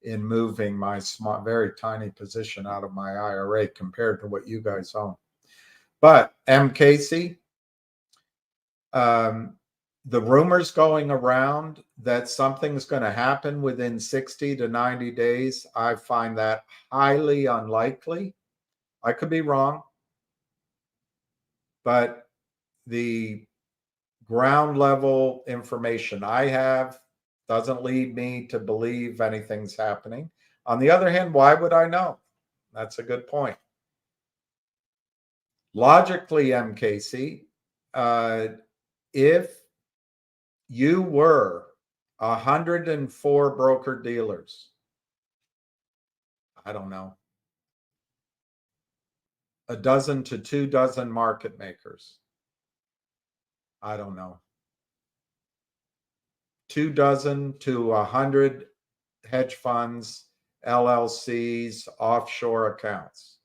Speaker 1: in moving my small, very tiny position out of my IRA compared to what you guys own. But M. Casey, the rumors going around that something's going to happen within 60 to 90 days, I find that highly unlikely. I could be wrong, but the ground level information I have doesn't lead me to believe anything's happening. On the other hand, why would I know? That's a good point. Logically, M. Casey, if you were 104 broker dealers, I don't know, a dozen to 2 dozen market makers, I don't know, 2 dozen to 100 hedge funds, LLCs, offshore accounts,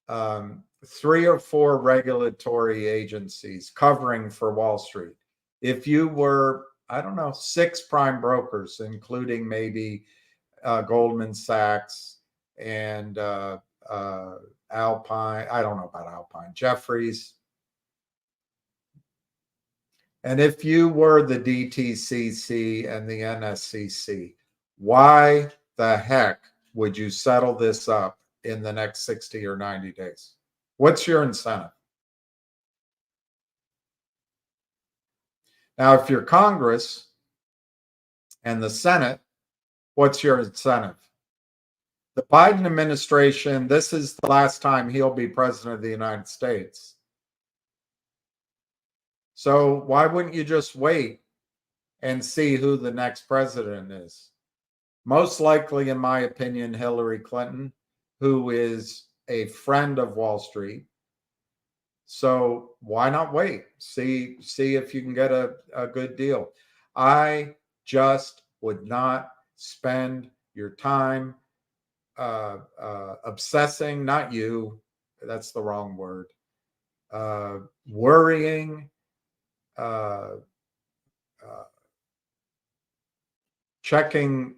Speaker 1: 3 or 4 regulatory agencies covering for Wall Street. If you were, I don't know, 6 prime brokers, including maybe Goldman Sachs and Alpine, I don't know about Alpine, Jeffries. And if you were the DTCC and the NSCC, why the heck would you settle this up in the next 60 or 90 days? What's your incentive? Now, if you're Congress and the Senate, what's your incentive? The Biden administration, this is the last time he'll be president of the United States. So why wouldn't you just wait and see who the next president is? Most likely, in my opinion, Hillary Clinton, who is a friend of Wall Street. So why not wait? See if you can get a good deal. I just would not spend your time obsessing, not you, that's the wrong word, worrying, checking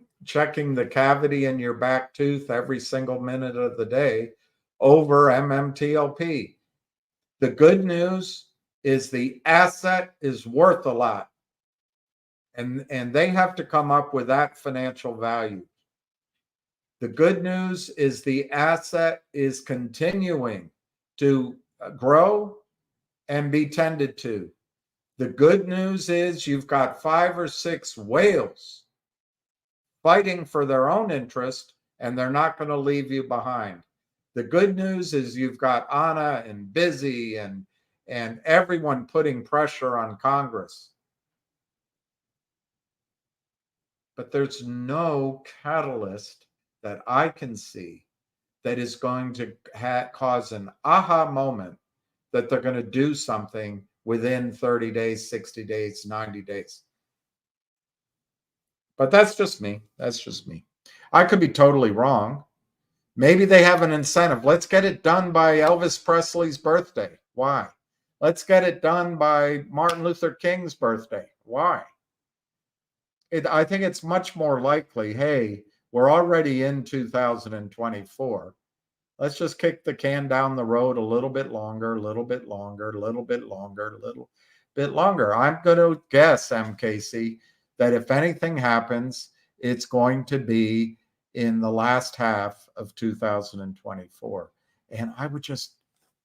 Speaker 1: the cavity in your back tooth every single minute of the day over MMTLP. The good news is the asset is worth a lot. And they have to come up with that financial value. The good news is the asset is continuing to grow and be tended to. The good news is you've got 5 or 6 whales fighting for their own interest, and they're not going to leave you behind. The good news is you've got Anna and Busy and everyone putting pressure on Congress. But there's no catalyst that I can see that is going to cause an aha moment that they're going to do something within 30 days, 60 days, 90 days. But that's just me. That's just me. I could be totally wrong. Maybe they have an incentive. Let's get it done by Elvis Presley's birthday. Why? Let's get it done by Martin Luther King's birthday. Why? I think it's much more likely, hey, we're already in 2024. Let's just kick the can down the road a little bit longer, a little bit longer, a little bit longer, a little bit longer. I'm going to guess, MKC, that if anything happens, it's going to be in the last half of 2024. And I would just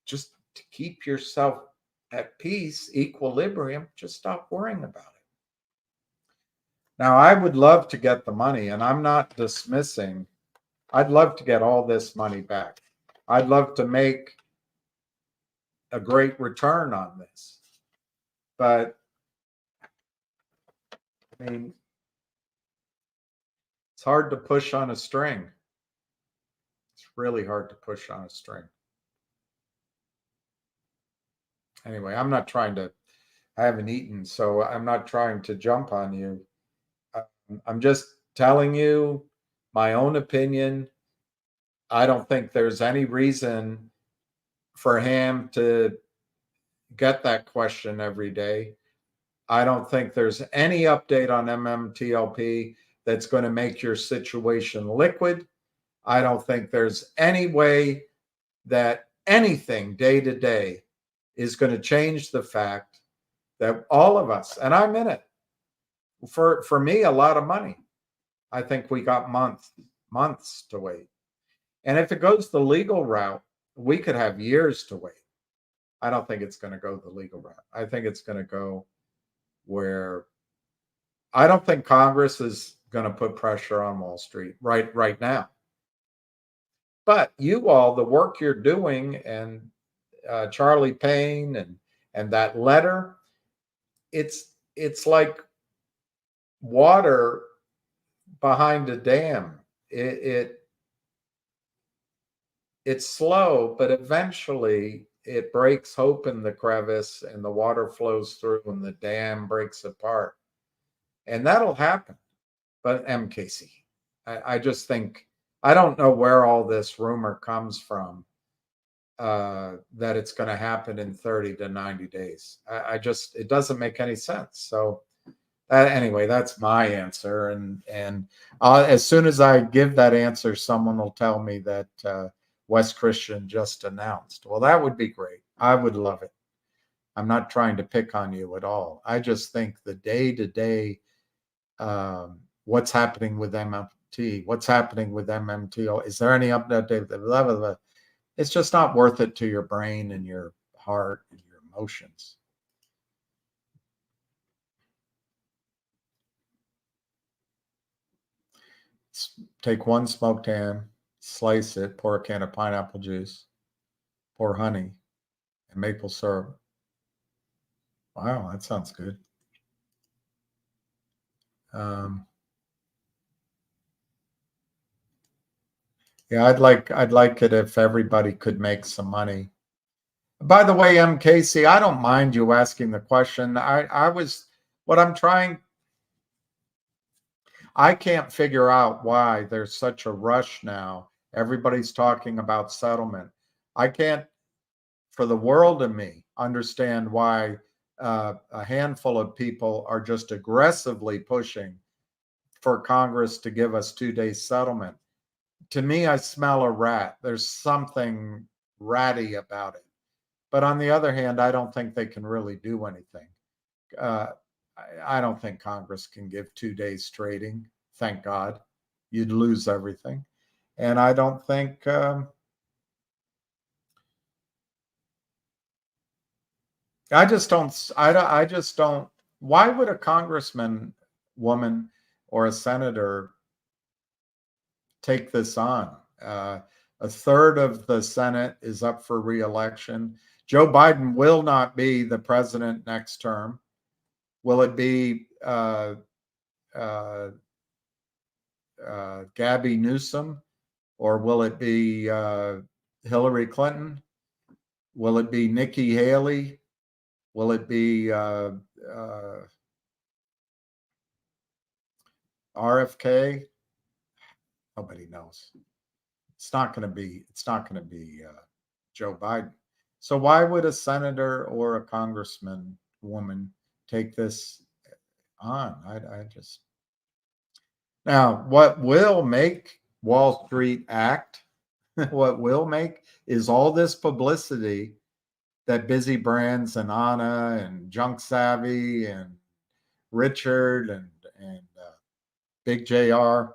Speaker 1: to keep yourself at peace, equilibrium, just stop worrying about it. Now, I would love to get the money, and I'm not dismissing. I'd love to get all this money back. I'd love to make a great return on this. But, I mean, it's hard to push on a string. It's really hard to push on a string. Anyway, I'm not trying to, I haven't eaten, so I'm not trying to jump on you. I'm just telling you my own opinion. I don't think there's any reason for Ham to get that question every day. I don't think there's any update on MMTLP that's going to make your situation liquid. I don't think there's any way that anything day to day is going to change the fact that all of us, and I'm in it, for me, a lot of money. I think we got months to wait. And if it goes the legal route, we could have years to wait. I don't think it's going to go the legal route. I think it's going to go where I don't think Congress is going to put pressure on Wall Street right now. But you all, the work you're doing, and Charlie Payne and that letter, it's like water behind a dam. It's slow, but eventually it breaks open the crevice and the water flows through and the dam breaks apart. And that'll happen. But MKC, I just think, I don't know where all this rumor comes from that it's going to happen in 30 to 90 days. It doesn't make any sense. So anyway, that's my answer. And as soon as I give that answer, someone will tell me that West Christian just announced. Well, that would be great. I would love it. I'm not trying to pick on you at all. I just think the day-to-day, what's happening with MMT, what's happening with MMTO, is there any update? It's just not worth it to your brain and your heart and your emotions. Take one smoked ham, slice it, pour a can of pineapple juice, pour honey and maple syrup. Wow, that sounds good. Yeah, I'd like it if everybody could make some money. By the way, MKC, I don't mind you asking the question. I can't figure out why there's such a rush now. Everybody's talking about settlement. I can't, for the world of me, understand why a handful of people are just aggressively pushing for Congress to give us 2 days settlement. To me, I smell a rat. There's something ratty about it. But on the other hand, I don't think they can really do anything. I don't think Congress can give 2 days trading. Thank God. You'd lose everything. And I don't think I just don't. Why would a congressman, woman, or a senator take this on? A third of the Senate is up for re-election. Joe Biden will not be the president next term. Will it be Gabby Newsom, or will it be Hillary Clinton? Will it be Nikki Haley? Will it be RFK? Nobody knows. It's not going to be Joe Biden. So why would a senator or a congressman woman take this on? I just. Now, what will make Wall Street act, what will make, is all this publicity that Busy Brands and Anna and Junk Savvy and Richard and Big JR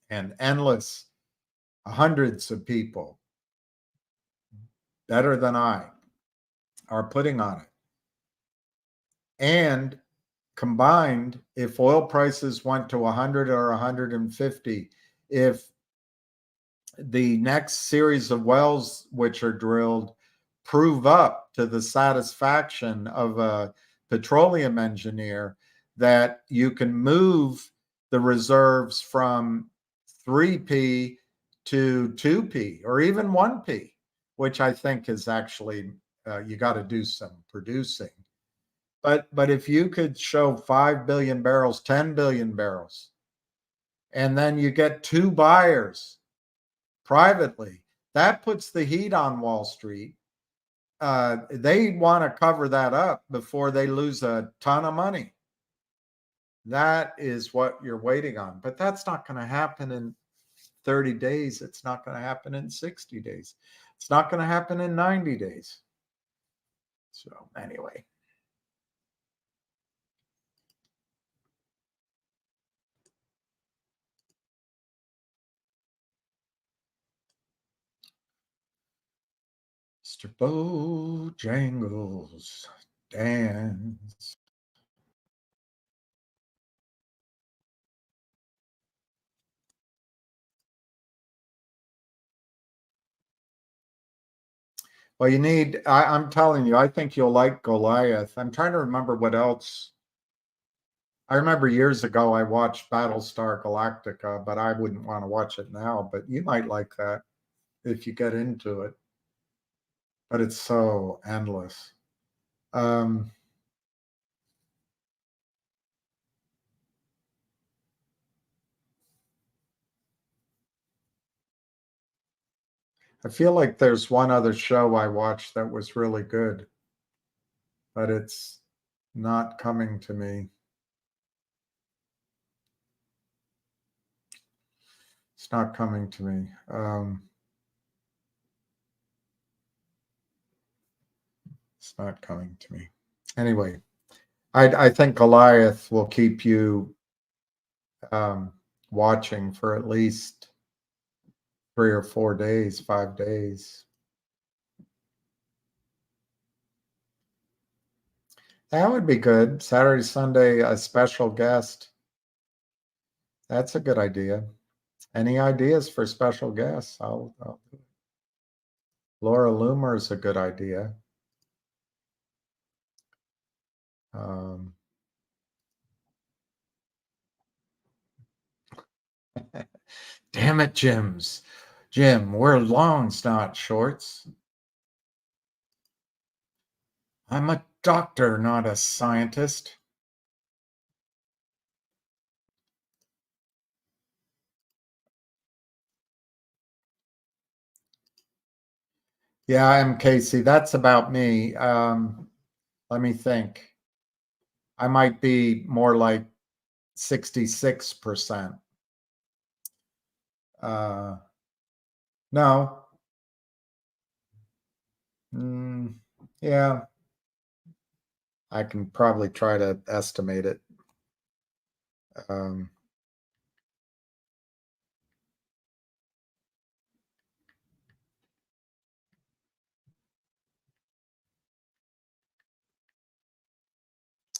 Speaker 1: and endless hundreds of people better than I are putting on it. And combined, if oil prices went to 100 or 150, if the next series of wells which are drilled prove up to the satisfaction of a petroleum engineer that you can move the reserves from 3P to 2P or even 1P, which I think is actually you got to do some producing. But if you could show 5 billion barrels, 10 billion barrels, and then you get 2 buyers privately, that puts the heat on Wall Street. They want to cover that up before they lose a ton of money. That is what you're waiting on. But that's not going to happen in 30 days. It's not going to happen in 60 days. It's not going to happen in 90 days. So anyway. Mr. Bojangles dance. Well, you need, I'm telling you, I think you'll like Goliath. I'm trying to remember what else. I remember years ago I watched Battlestar Galactica, but I wouldn't want to watch it now. But you might like that if you get into it. But it's so endless. I feel like there's one other show I watched that was really good, but it's not coming to me. It's not coming to me. It's not coming to me. Anyway, I think Goliath will keep you watching for at least 3 or 4 days, 5 days. That would be good. Saturday, Sunday, a special guest. That's a good idea. Any ideas for special guests? I'll do it. Laura Loomer is a good idea. Damn it, Jim, wear longs, not shorts. I'm a doctor, not a scientist. Yeah, I'm Casey. That's about me. Let me think. I might be more like 66%. No. Yeah. I can probably try to estimate it.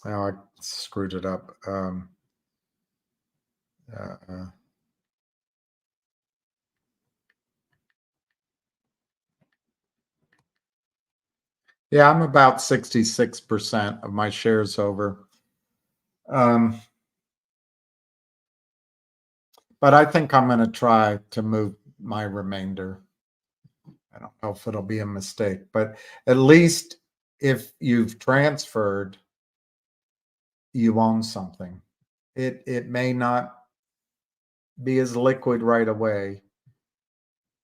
Speaker 1: Oh, I screwed it up. Yeah, I'm about 66% of my shares over. But I think I'm going to try to move my remainder. I don't know if it'll be a mistake, but at least if you've transferred, you own something. It may not be as liquid right away.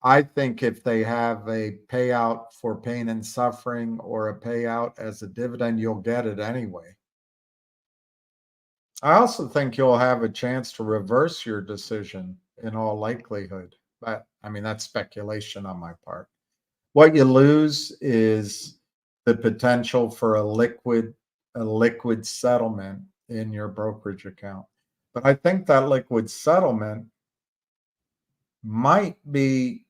Speaker 1: I think if they have a payout for pain and suffering or a payout as a dividend, you'll get it anyway. I also think you'll have a chance to reverse your decision in all likelihood. But I mean, that's speculation on my part. What you lose is the potential for a liquid settlement in your brokerage account. But I think that liquid settlement might be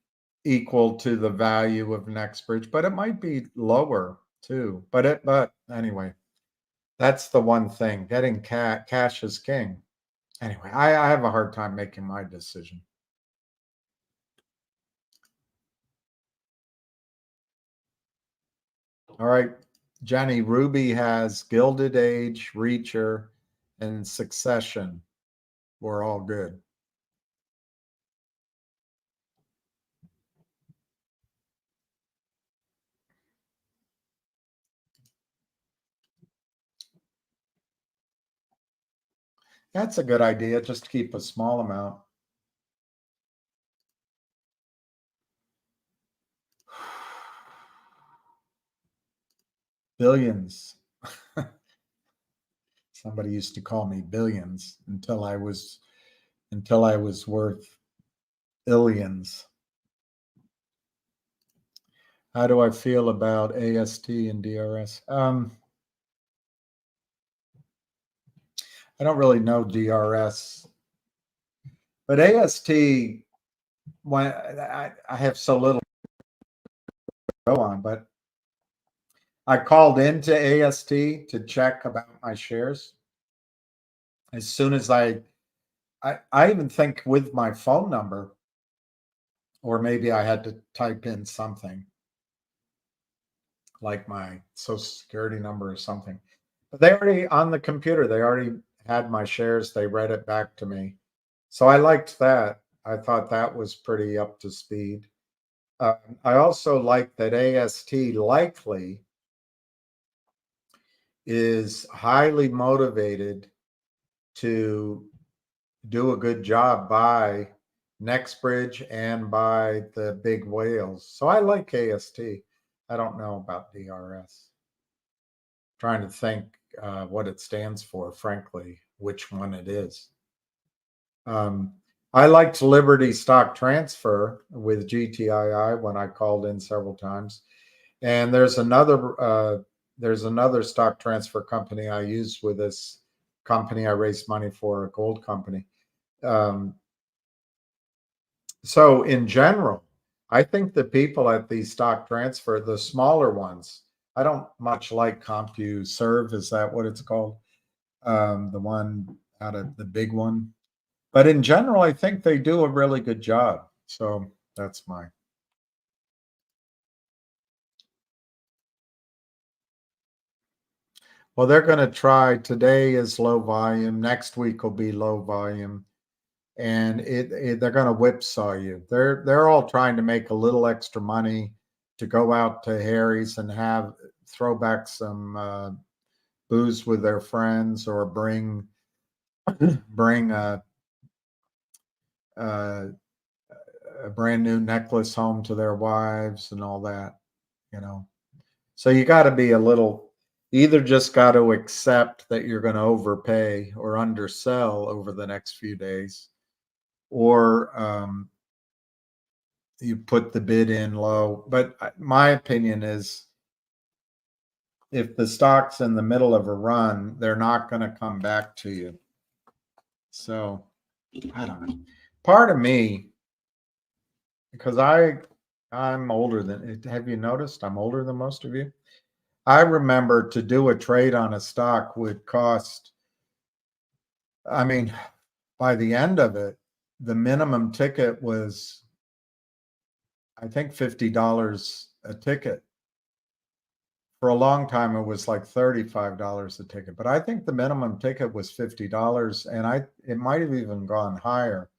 Speaker 1: equal to the value of NextBridge, but it might be lower too. But anyway, that's the one thing. Getting cash is king. Anyway, I have a hard time making my decision. All right, Jenny, Ruby has Gilded Age, Reacher, and Succession. We're all good. That's a good idea, just to keep a small amount. Billions. Somebody used to call me billions until I was worth billions. How do I feel about AST and DRS? I don't really know DRS, but AST, when I have so little to go on, but I called into AST to check about my shares. As soon as I even think with my phone number, or maybe I had to type in something like my social security number or something. But they already, on the computer, they already had my shares. They read it back to me. So I liked that. I thought that was pretty up to speed. I also like that AST likely is highly motivated to do a good job by NextBridge and by the big whales. So I like AST. I don't know about DRS. Trying to think what it stands for, frankly, which one it is. I liked Liberty Stock Transfer with GTII when I called in several times. And there's another stock transfer company I use with this company I raised money for, a gold company. So in general, I think the people at the stock transfer, the smaller ones, I don't much like CompuServe. Is that what it's called? The one out of the big one. But in general, I think they do a really good job. So that's my. Well, they're going to try. Today is low volume. Next week will be low volume. And they're going to whipsaw you. They're all trying to make a little extra money to go out to Harry's and throw back some booze with their friends, or bring a brand new necklace home to their wives and all that, you know. So you got to be either just got to accept that you're going to overpay or undersell over the next few days, or you put the bid in low. But my opinion is, if the stock's in the middle of a run, they're not going to come back to you. So I don't know. Part of me, because I'm older than, have you noticed I'm older than most of you? I remember to do a trade on a stock would cost, I mean, by the end of it, the minimum ticket was, I think, $50 a ticket. For a long time, it was like $35 a ticket, but I think the minimum ticket was $50, and it might have even gone higher.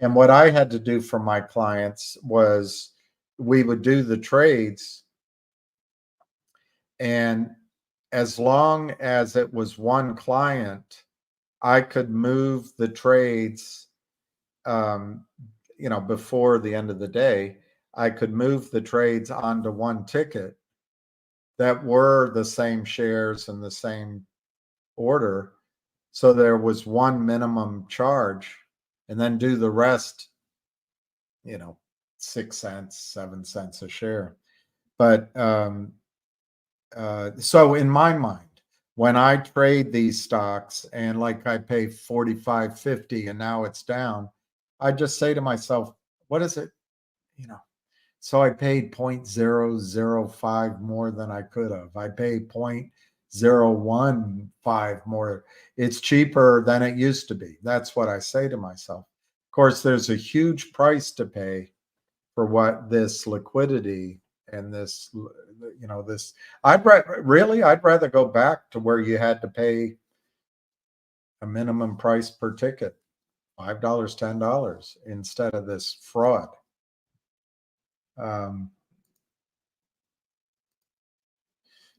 Speaker 1: And what I had to do for my clients was, we would do the trades, and as long as it was one client, I could move the trades, before the end of the day. I could move the trades onto one ticket that were the same shares in the same order. So there was one minimum charge, and then do the rest, 6 cents, 7 cents a share. But so in my mind, when I trade these stocks and like I pay 45.50 and now it's down, I just say to myself, what is it? So I paid 0.005 more than I could have. I paid 0.015 more. It's cheaper than it used to be. That's what I say to myself. Of course, there's a huge price to pay for what this liquidity and this, I'd rather go back to where you had to pay a minimum price per ticket, $5, $10, instead of this fraud.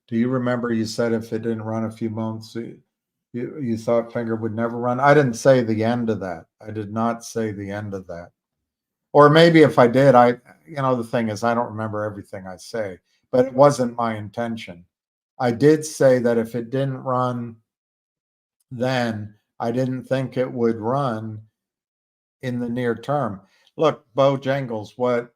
Speaker 1: Do you remember you said if it didn't run a few months, You thought Finger would never run? I didn't say the end of that. I did not say the end of that. Or maybe if I did, the thing is, I don't remember everything I say, but it wasn't my intention. I did say that if it didn't run then, I didn't think it would run in the near term. Look, Bojangles, what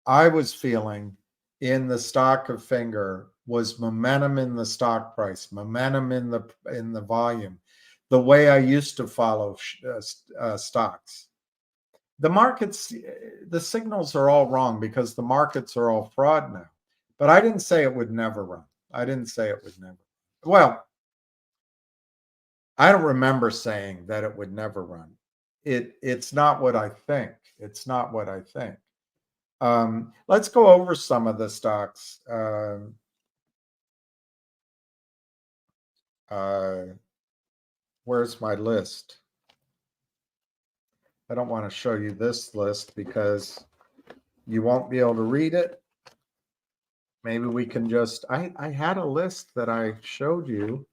Speaker 1: I was feeling in the stock of Finger was momentum in the stock price, momentum in the volume, the way I used to follow stocks. The markets, the signals are all wrong because the markets are all fraud now. But I didn't say it would never run. I didn't say it would never. Well, I don't remember saying that it would never run. It's not what I think. It's not what I think. Let's go over some of the stocks. Where's my list? I don't want to show you this list because you won't be able to read it. Maybe we can just, I had a list that I showed you.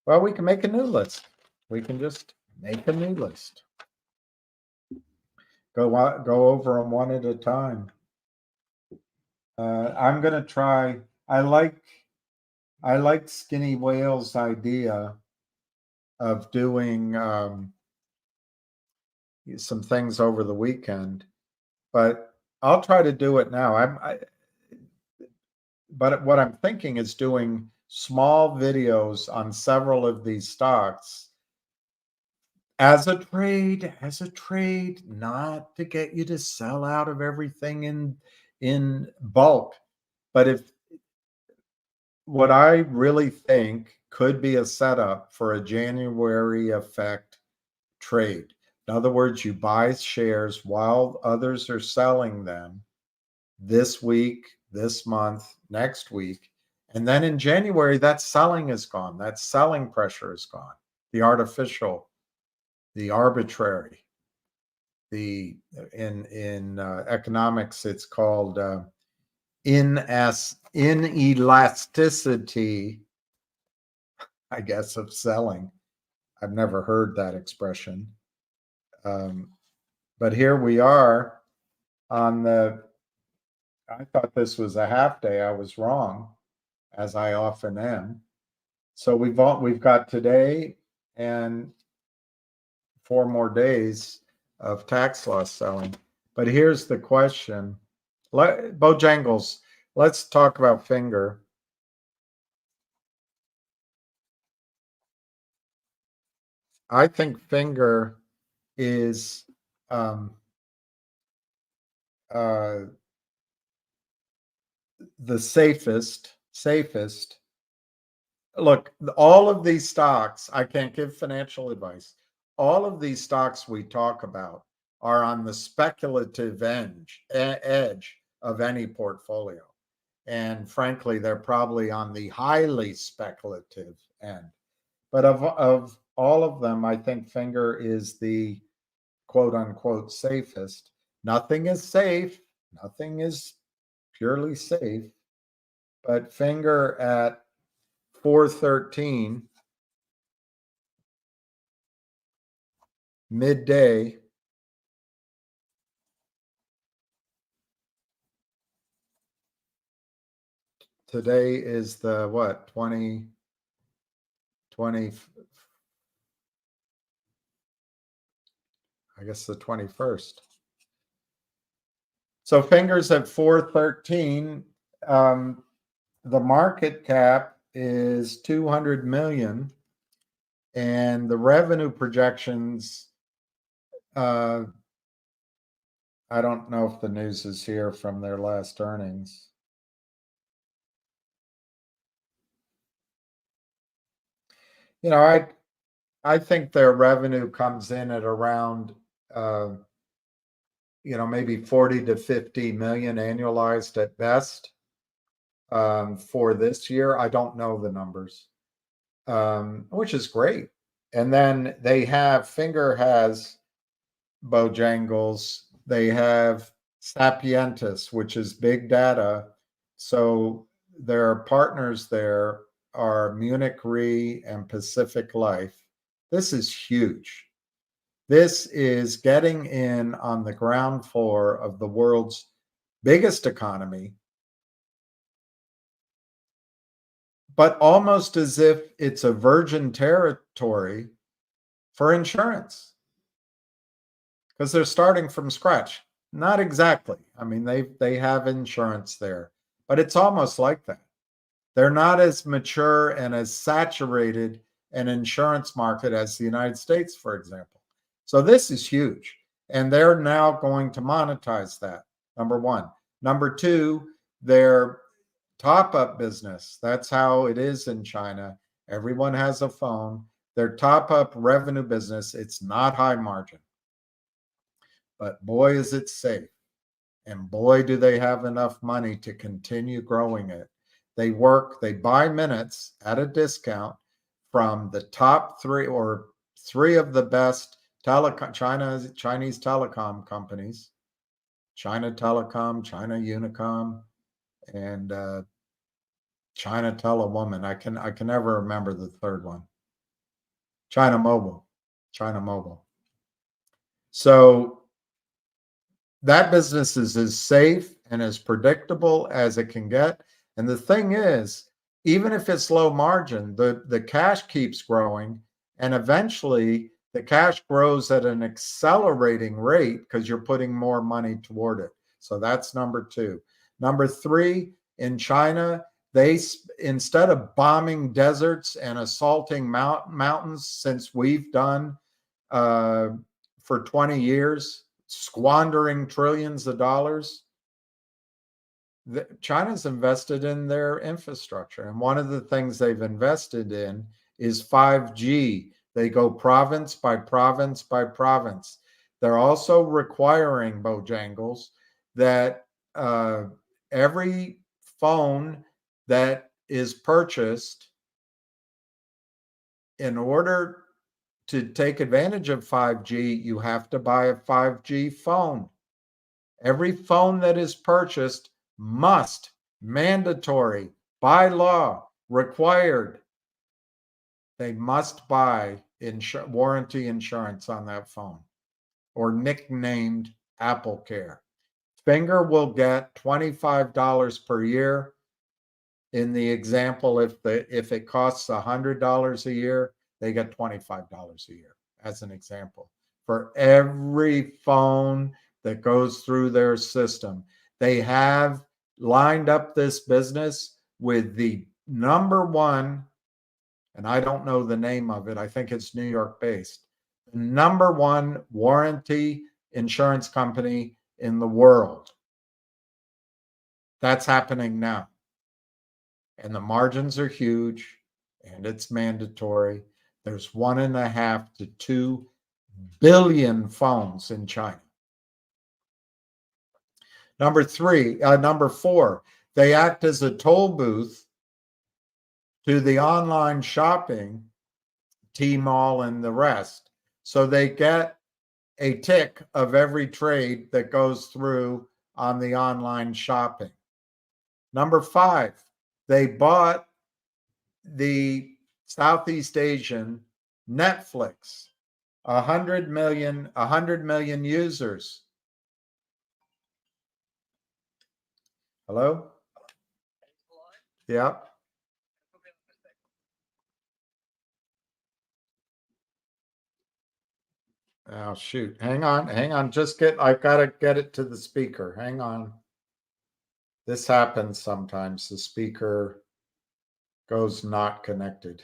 Speaker 1: Well, we can make a new list. We can just make a new list. Go over them one at a time. I'm gonna try. I like Skinny Whale's idea of doing some things over the weekend, but I'll try to do it now. But what I'm thinking is doing small videos on several of these stocks as a trade, not to get you to sell out of everything in bulk. But if what I really think could be a setup for a January effect trade. In other words, you buy shares while others are selling them this week, this month, next week. And then in January, that selling is gone. That selling pressure is gone. The artificial, the arbitrary, in economics, it's called inelasticity, I guess, of selling. I've never heard that expression. But here we are on I thought this was a half day. I was wrong, as I often am. So we've got today and 4 more days of tax loss selling. But here's the question. Bojangles, let's talk about Finger. I think Finger is the safest. Look, all of these stocks, I can't give financial advice. All of these stocks we talk about are on the speculative edge of any portfolio. And frankly, they're probably on the highly speculative end. But of all of them, I think Finger is the quote unquote safest. Nothing is safe. Nothing is purely safe. But Finger at 413 midday today is the what 20 I guess the 21st. So Fingers at 413. The market cap is 200 million and the revenue projections, I don't know if the news is here from their last earnings. I think their revenue comes in at around maybe 40 to 50 million annualized at best for this year. I don't know the numbers, which is great. And then Finger has Bojangles, they have Sapientus, which is big data. So there are partners there are Munich Re and Pacific Life. This is huge. This is getting in on the ground floor of the world's biggest economy, but almost as if it's a virgin territory for insurance, because they're starting from scratch. Not exactly. I mean, they have insurance there, but it's almost like that. They're not as mature and as saturated an insurance market as the United States, for example. So this is huge. And they're now going to monetize that, number one. Number two, their top-up business. That's how it is in China. Everyone has a phone. Their top-up revenue business, it's not high margin. But boy, is it safe. And boy, do they have enough money to continue growing it. They buy minutes at a discount from the top three or three of the best Chinese telecom companies, China Telecom, China Unicom, and China Telewoman. I can never remember the third one. China Mobile. So that business is as safe and as predictable as it can get. And the thing is, even if it's low margin, the cash keeps growing, and eventually the cash grows at an accelerating rate because you're putting more money toward it. So that's number two. Number three, in China, they, instead of bombing deserts and assaulting mountains, since we've done for 20 years, squandering trillions of dollars, China's invested in their infrastructure. And one of the things they've invested in is 5G. They go province by province by province. They're also requiring, Bojangles, that every phone that is purchased, in order to take advantage of 5G, you have to buy a 5G phone. Every phone that is purchased must, mandatory, by law, required, they must buy warranty insurance on that phone, or nicknamed Apple Care. Finger will get $25 per year. In the example, if it costs $100 a year, they get $25 a year, as an example, for every phone that goes through their system. They have lined up this business with the number one, and I don't know the name of it, I think it's New York based, number one warranty insurance company in the world. That's happening now. And the margins are huge, and it's mandatory. There's 1.5 to 2 billion phones in China. Number four, they act as a toll booth to the online shopping, Tmall and the rest. So they get a tick of every trade that goes through on the online shopping. Number five, they bought the Southeast Asian Netflix, 100 million users. Hello? Yep. Oh, shoot. Hang on. I've got to get it to the speaker. Hang on. This happens sometimes. The speaker goes not connected.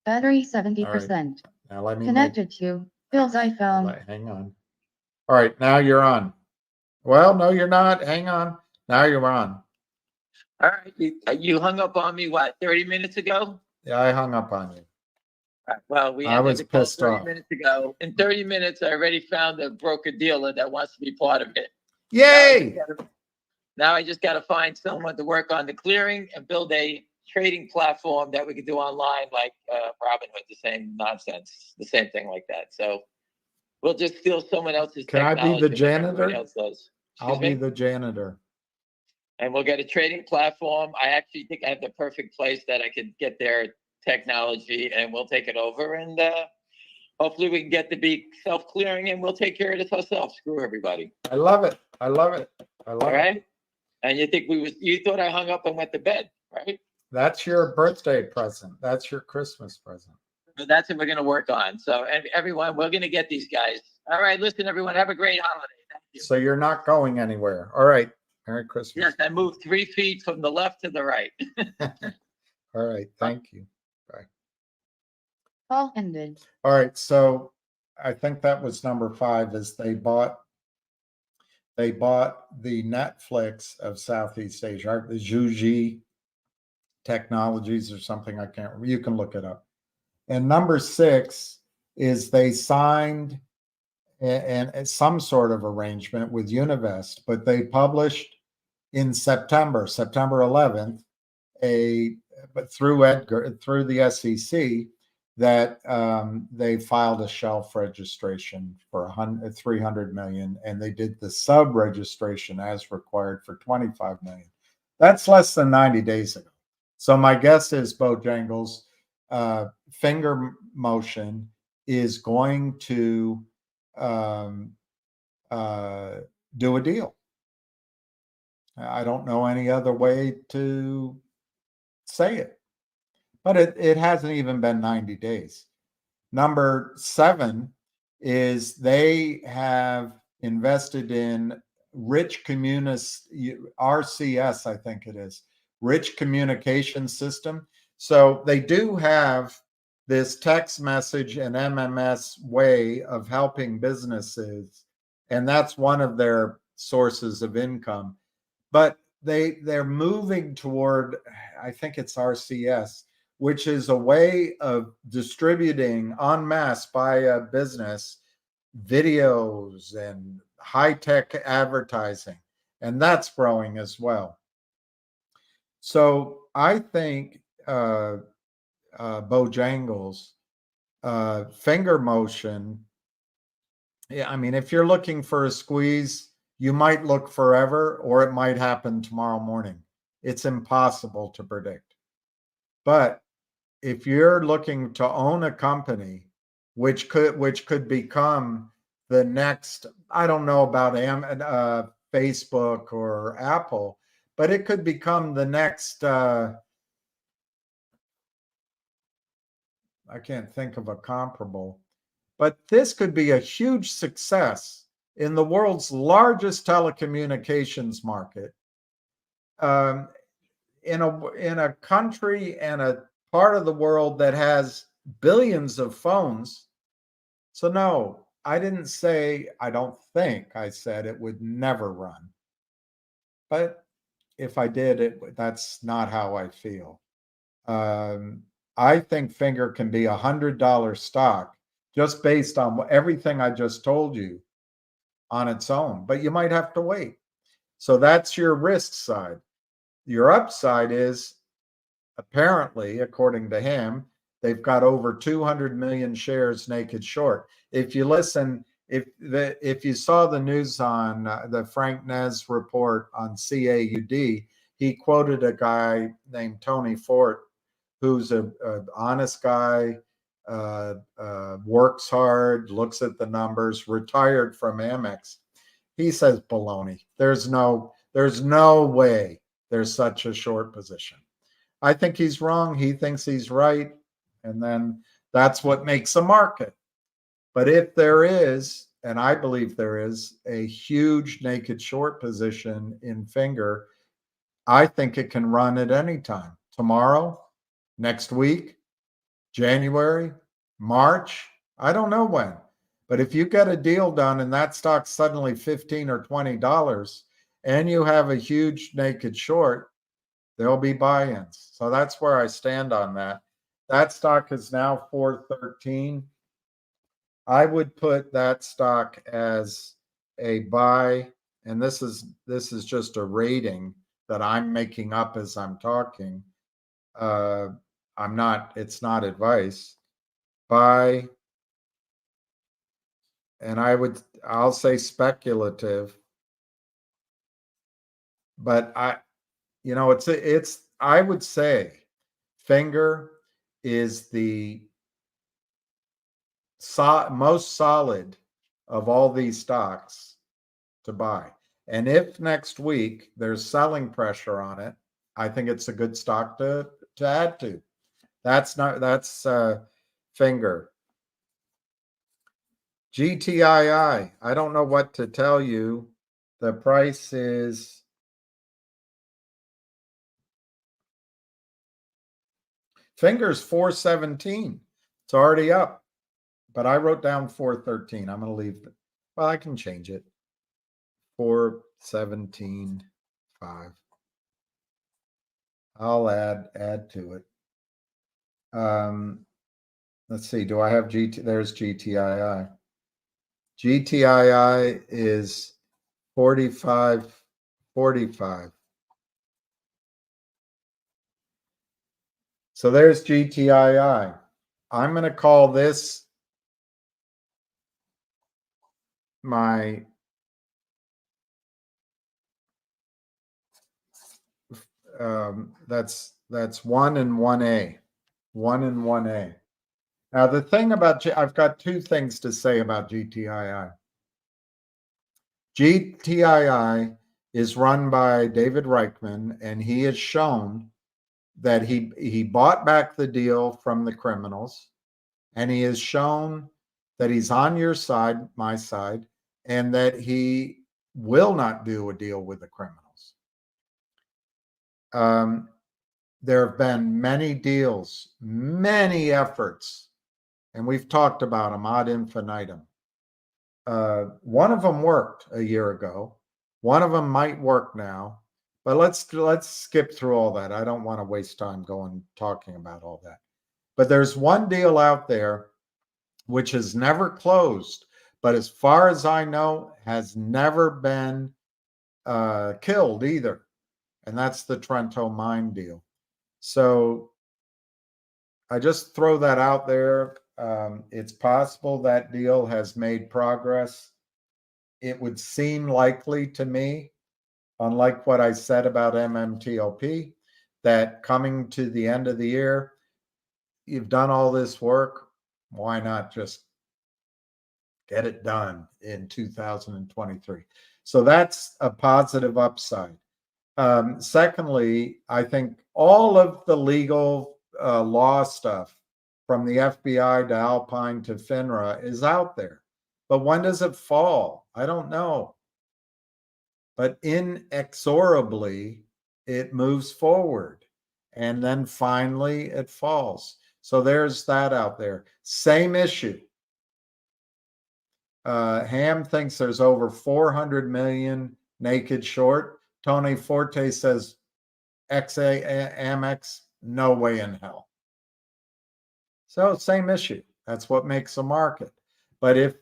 Speaker 3: Battery 70%.
Speaker 1: Now let me
Speaker 3: Connected to Bill's iPhone.
Speaker 1: hang on. All right, now you're on. Well, no, you're not. Hang on. Now you're on.
Speaker 5: All right, you hung up on me, what, 30 minutes ago?
Speaker 1: Yeah, I hung up on you.
Speaker 5: All right, well, we
Speaker 1: I
Speaker 5: ended
Speaker 1: was
Speaker 5: the call
Speaker 1: pissed
Speaker 5: 30
Speaker 1: off.
Speaker 5: minutes ago. In 30 minutes, I already found a broker-dealer that wants to be part of it.
Speaker 1: Yay!
Speaker 5: Now I just got to find someone to work on the clearing and build a trading platform that we can do online, like Robinhood, the same nonsense, the same thing like that. So we'll just steal someone else's
Speaker 1: Can I
Speaker 5: technology.
Speaker 1: be the
Speaker 5: like everybody
Speaker 1: janitor?
Speaker 5: else does.
Speaker 1: I'll be the janitor.
Speaker 5: and we'll get a trading platform. I actually think I have the perfect place that I could get their technology, and we'll take it over, and hopefully we can get to be self-clearing, and we'll take care of this ourselves. Screw everybody.
Speaker 1: I love it. I love it. I love
Speaker 5: All
Speaker 1: it.
Speaker 5: right. And you thought I hung up and went to bed, right?
Speaker 1: That's your birthday present. That's your Christmas present.
Speaker 5: But that's what we're going to work on. So, and everyone, we're going to get these guys. All right. Listen, everyone, have a great holiday. Thank you.
Speaker 1: So you're not going anywhere. All right. Merry Christmas.
Speaker 5: Yes, I moved 3 feet from the left to the right.
Speaker 1: All right. Thank you.
Speaker 3: Call ended.
Speaker 1: All right. So I think that was number 5 is they bought the Netflix of Southeast Asia, the Juji Technologies or something. I can't remember. You can look it up. And number 6 is they signed and some sort of arrangement with Univest, but they published in September 11th, through the SEC, that they filed a shelf registration for 300 million, and they did the sub registration as required for 25 million. That's less than 90 days ago. So my guess is Bojangles finger motion is going to do a deal. I don't know any other way to say it, but it hasn't even been 90 days. Number 7 is they have invested in Rich RCS, I think it is, Rich Communication System. So they do have this text message and MMS way of helping businesses, and that's one of their sources of income. But they're moving toward, I think it's RCS, which is a way of distributing en masse by a business videos and high-tech advertising, and that's growing as well. So I think Bojangles finger motion, I mean, if you're looking for a squeeze, you might look forever, or it might happen tomorrow morning. It's impossible to predict. But if you're looking to own a company, which could become the next, I don't know about Facebook or Apple, but it could become the next, I can't think of a comparable, but this could be a huge success in the world's largest telecommunications market, in a country and a part of the world that has billions of phones. So no, I didn't say, I don't think I said it would never run. But if I did, that's not how I feel. I think Finger can be $100 stock just based on everything I just told you on its own, but you might have to wait. So that's your risk side. Your upside is, apparently, according to him, they've got over 200 million shares naked short. If you listen, if you saw the news on the Frank Nez report on CAUD, he quoted a guy named Tony Fort, who's an honest guy, works hard, looks at the numbers, retired from Amex. He says baloney. There's no way there's such a short position. I think he's wrong. He thinks he's right. And then that's what makes a market. But if there is, and I believe there is, a huge naked short position in Finger, I think it can run at any time. Tomorrow, next week, January, March, I don't know when. But if you get a deal done and that stock's suddenly $15 or $20 and you have a huge naked short, there'll be buy-ins. So that's where I stand on that. That stock is now 413. I would put that stock as a buy, and this is just a rating that I'm making up as I'm talking. It's not advice. Buy, and I'll say speculative, but you know, it's, I would say Finger is the most solid of all these stocks to buy. And if next week there's selling pressure on it, I think it's a good stock to add to. That's Finger. GTII, I don't know what to tell you. The price is Finger's 417. It's already up, but I wrote down 413. I'm going to leave it. Well, I can change it. 417.5. I'll add to it. Let's see. Do I have GT? There's GTII. GTII is 45.45. So there's GTII. I'm going to call this my that's 1 and 1A. 1 and 1A. Now the thing about I've got two things to say about GTII. GTII is run by David Reichman, and he has shown that he bought back the deal from the criminals, and he has shown that he's on your side, my side, and that he will not do a deal with the criminals. There have been many deals, many efforts, and we've talked about them ad infinitum. One of them worked a year ago. One of them might work now, but let's skip through all that. I don't want to waste time talking about all that. But there's one deal out there which has never closed, but as far as I know, has never been killed either, and that's the Trento mine deal. So I just throw that out there. It's possible that deal has made progress. It would seem likely to me, unlike what I said about MMTLP, that coming to the end of the year, you've done all this work. Why not just get it done in 2023? So that's a positive upside. Secondly, I think all of the legal law stuff from the FBI to Alpine to FINRA is out there. But when does it fall? I don't know. But inexorably, it moves forward. And then finally, it falls. So there's that out there. Same issue. Ham thinks there's over 400 million naked short. Tony Forte says Amex, no way in hell. So same issue. That's what makes a market. But if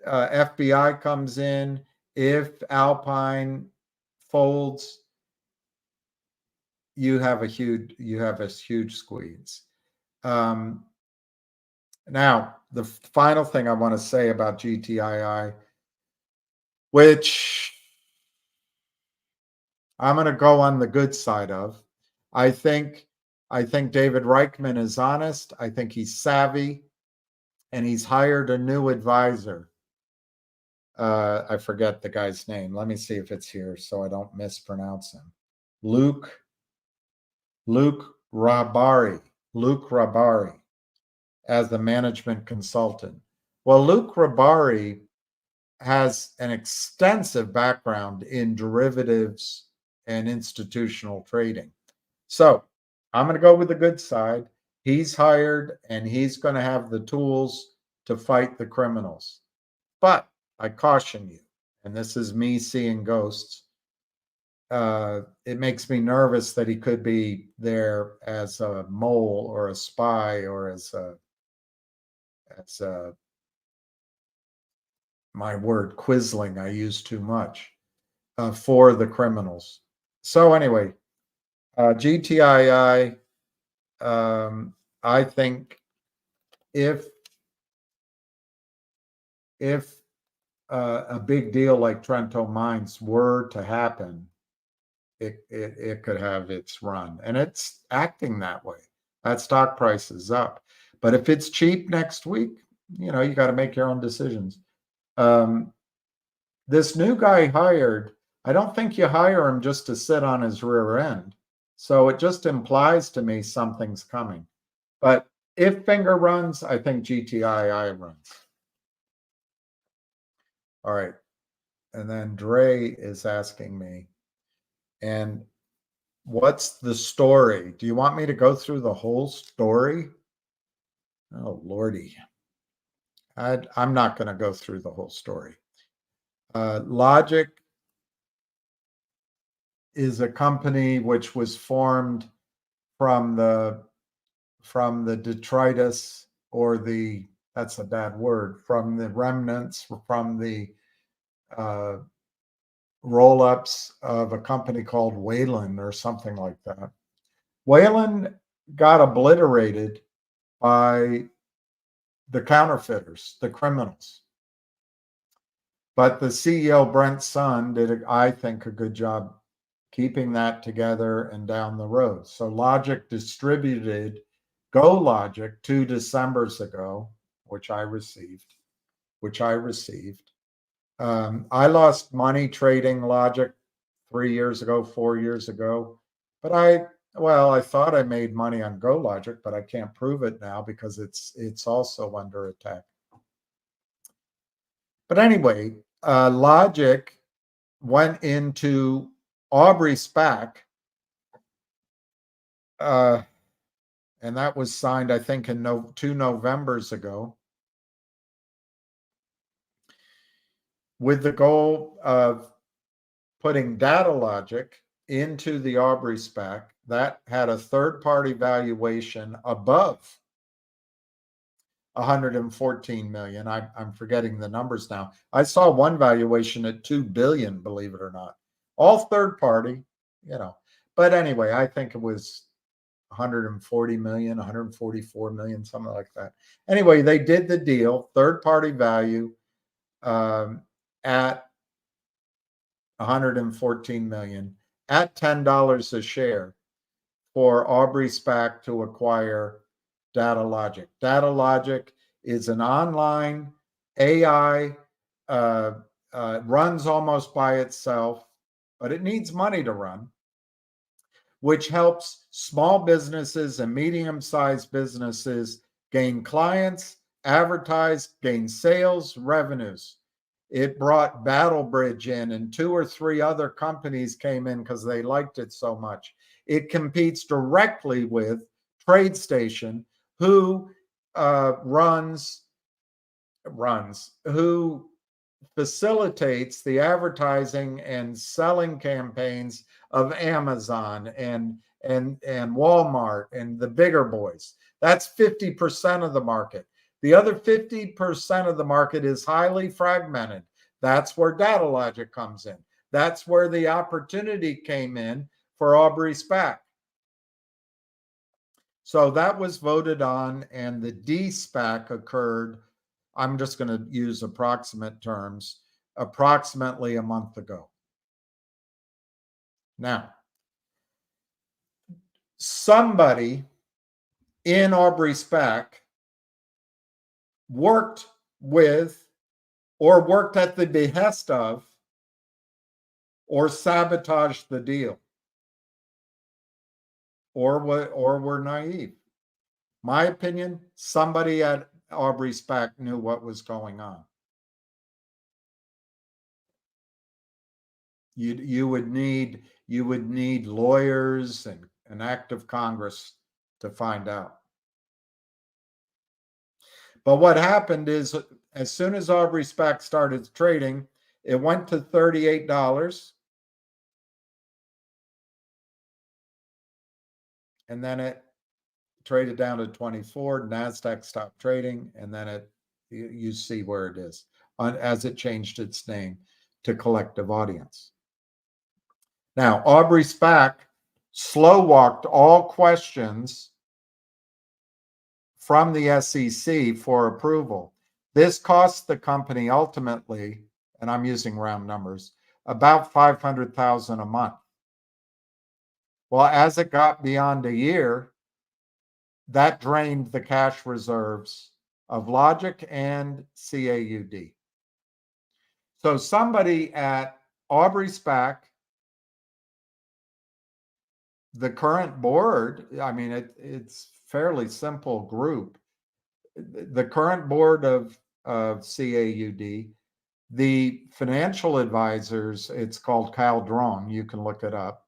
Speaker 1: FBI comes in, if Alpine folds, you have a huge squeeze. Now, the final thing I want to say about GTII, which I'm going to go on the good side of, I think David Reichman is honest. I think he's savvy, and he's hired a new advisor. I forget the guy's name. Let me see if it's here so I don't mispronounce him. Luke Rabari as the management consultant. Well, Luke Rabari has an extensive background in derivatives and institutional trading. So I'm going to go with the good side. He's hired, and he's going to have the tools to fight the criminals. But I caution you, and this is me seeing ghosts, it makes me nervous that he could be there as a mole or a spy or as my word, quisling, I use too much, for the criminals. So anyway, GTII, I think if a big deal like Trento Mines were to happen, it could have its run, and it's acting that way. That stock price is up. But if it's cheap next week, you know, you got to make your own decisions. This new guy hired, I don't think you hire him just to sit on his rear end. So it just implies to me something's coming. But if Finger runs, I think GTII runs. All right. And then Dre is asking me, and what's the story? Do you want me to go through the whole story? Oh, Lordy. I'm not going to go through the whole story. Logic is a company which was formed from the detritus, or that's a bad word, from the remnants, from the roll-ups of a company called Wayland or something like that. Wayland got obliterated by the counterfeiters, the criminals. But the CEO, Brent Sun, did, I think, a good job keeping that together and down the road. So Logic distributed GoLogic 2 Decembers ago, which I received. I lost money trading Logic 3 years ago, 4 years ago, but I thought I made money on GoLogic, but I can't prove it now because it's also under attack. But anyway, Logic went into Aubrey SPAC, and that was signed, I think, in 2 Novembers ago, with the goal of putting Data Logic into the Aubrey SPAC. That had a third-party valuation above 114 million. I'm forgetting the numbers now. I saw one valuation at 2 billion, believe it or not. All third party, you know. But anyway, I think it was 140 million, 144 million, something like that. Anyway, they did the deal, third party value at 114 million at $10 a share for Aubrey SPAC to acquire Data Logic. Data Logic is an online AI, runs almost by itself, but it needs money to run, which helps small businesses and medium-sized businesses gain clients, advertise, gain sales, revenues. It brought BattleBridge in, and 2 or 3 other companies came in because they liked it so much. It competes directly with TradeStation, who who facilitates the advertising and selling campaigns of Amazon and Walmart and the bigger boys. That's 50% of the market. The other 50% of the market is highly fragmented. That's where Data Logic comes in. That's where the opportunity came in for Aubrey SPAC. So that was voted on, and the de-SPAC occurred, I'm just going to use approximate terms, approximately a month ago. Now, somebody in Aubrey SPAC worked with, or worked at the behest of, or sabotaged the deal, or were naive. My opinion, somebody at Aubrey SPAC knew what was going on. You would need lawyers and an act of Congress to find out. But what happened is, as soon as Aubrey SPAC started trading, it went to $38, and then it traded down to 24. NASDAQ stopped trading, and then you see where it is as it changed its name to Collective Audience. Now, Aubrey SPAC slow walked all questions from the SEC for approval. This cost the company ultimately, and I'm using round numbers, about $500,000 a month. Well, as it got beyond a year, that drained the cash reserves of Logic and CAUD. So somebody at Aubrey SPAC, the current board, I mean, it's fairly simple group. The current board of CAUD, the financial advisors, it's called Caldron. You can look it up.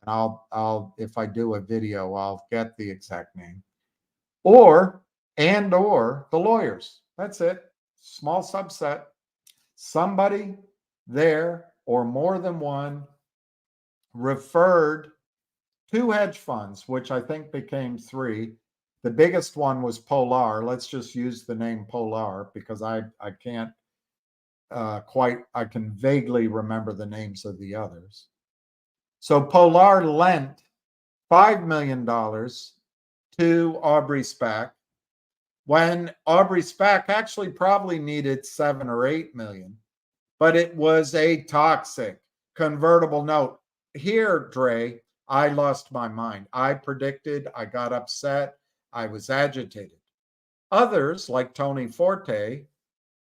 Speaker 1: And I'll if I do a video, I'll get the exact name. Or the lawyers. That's it. Small subset. Somebody there or more than one referred 2 hedge funds, which I think became 3. The biggest one was Polar. Let's just use the name Polar because I can't I can vaguely remember the names of the others. So Polar lent $5 million to Aubrey SPAC when Aubrey SPAC actually probably needed 7 or 8 million, but it was a toxic convertible note. Here, Dre, I lost my mind. I predicted, I got upset, I was agitated. Others, like Tony Forte,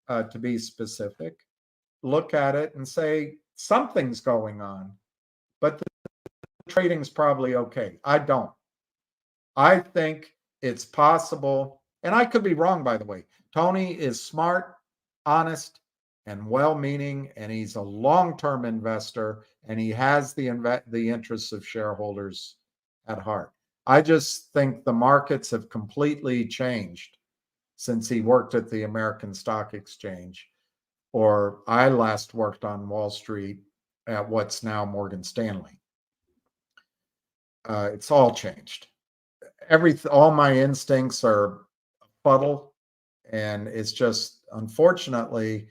Speaker 1: to be specific, look at it and say, something's going on, but the trading's probably okay. I don't. I think it's possible, and I could be wrong, by the way. Tony is smart, honest, and well-meaning, and he's a long-term investor, and he has the interests of shareholders at heart. I just think the markets have completely changed since he worked at the American Stock Exchange, or I last worked on Wall Street at what's now Morgan Stanley. It's all changed. All my instincts are fuddle, and it's just, unfortunately,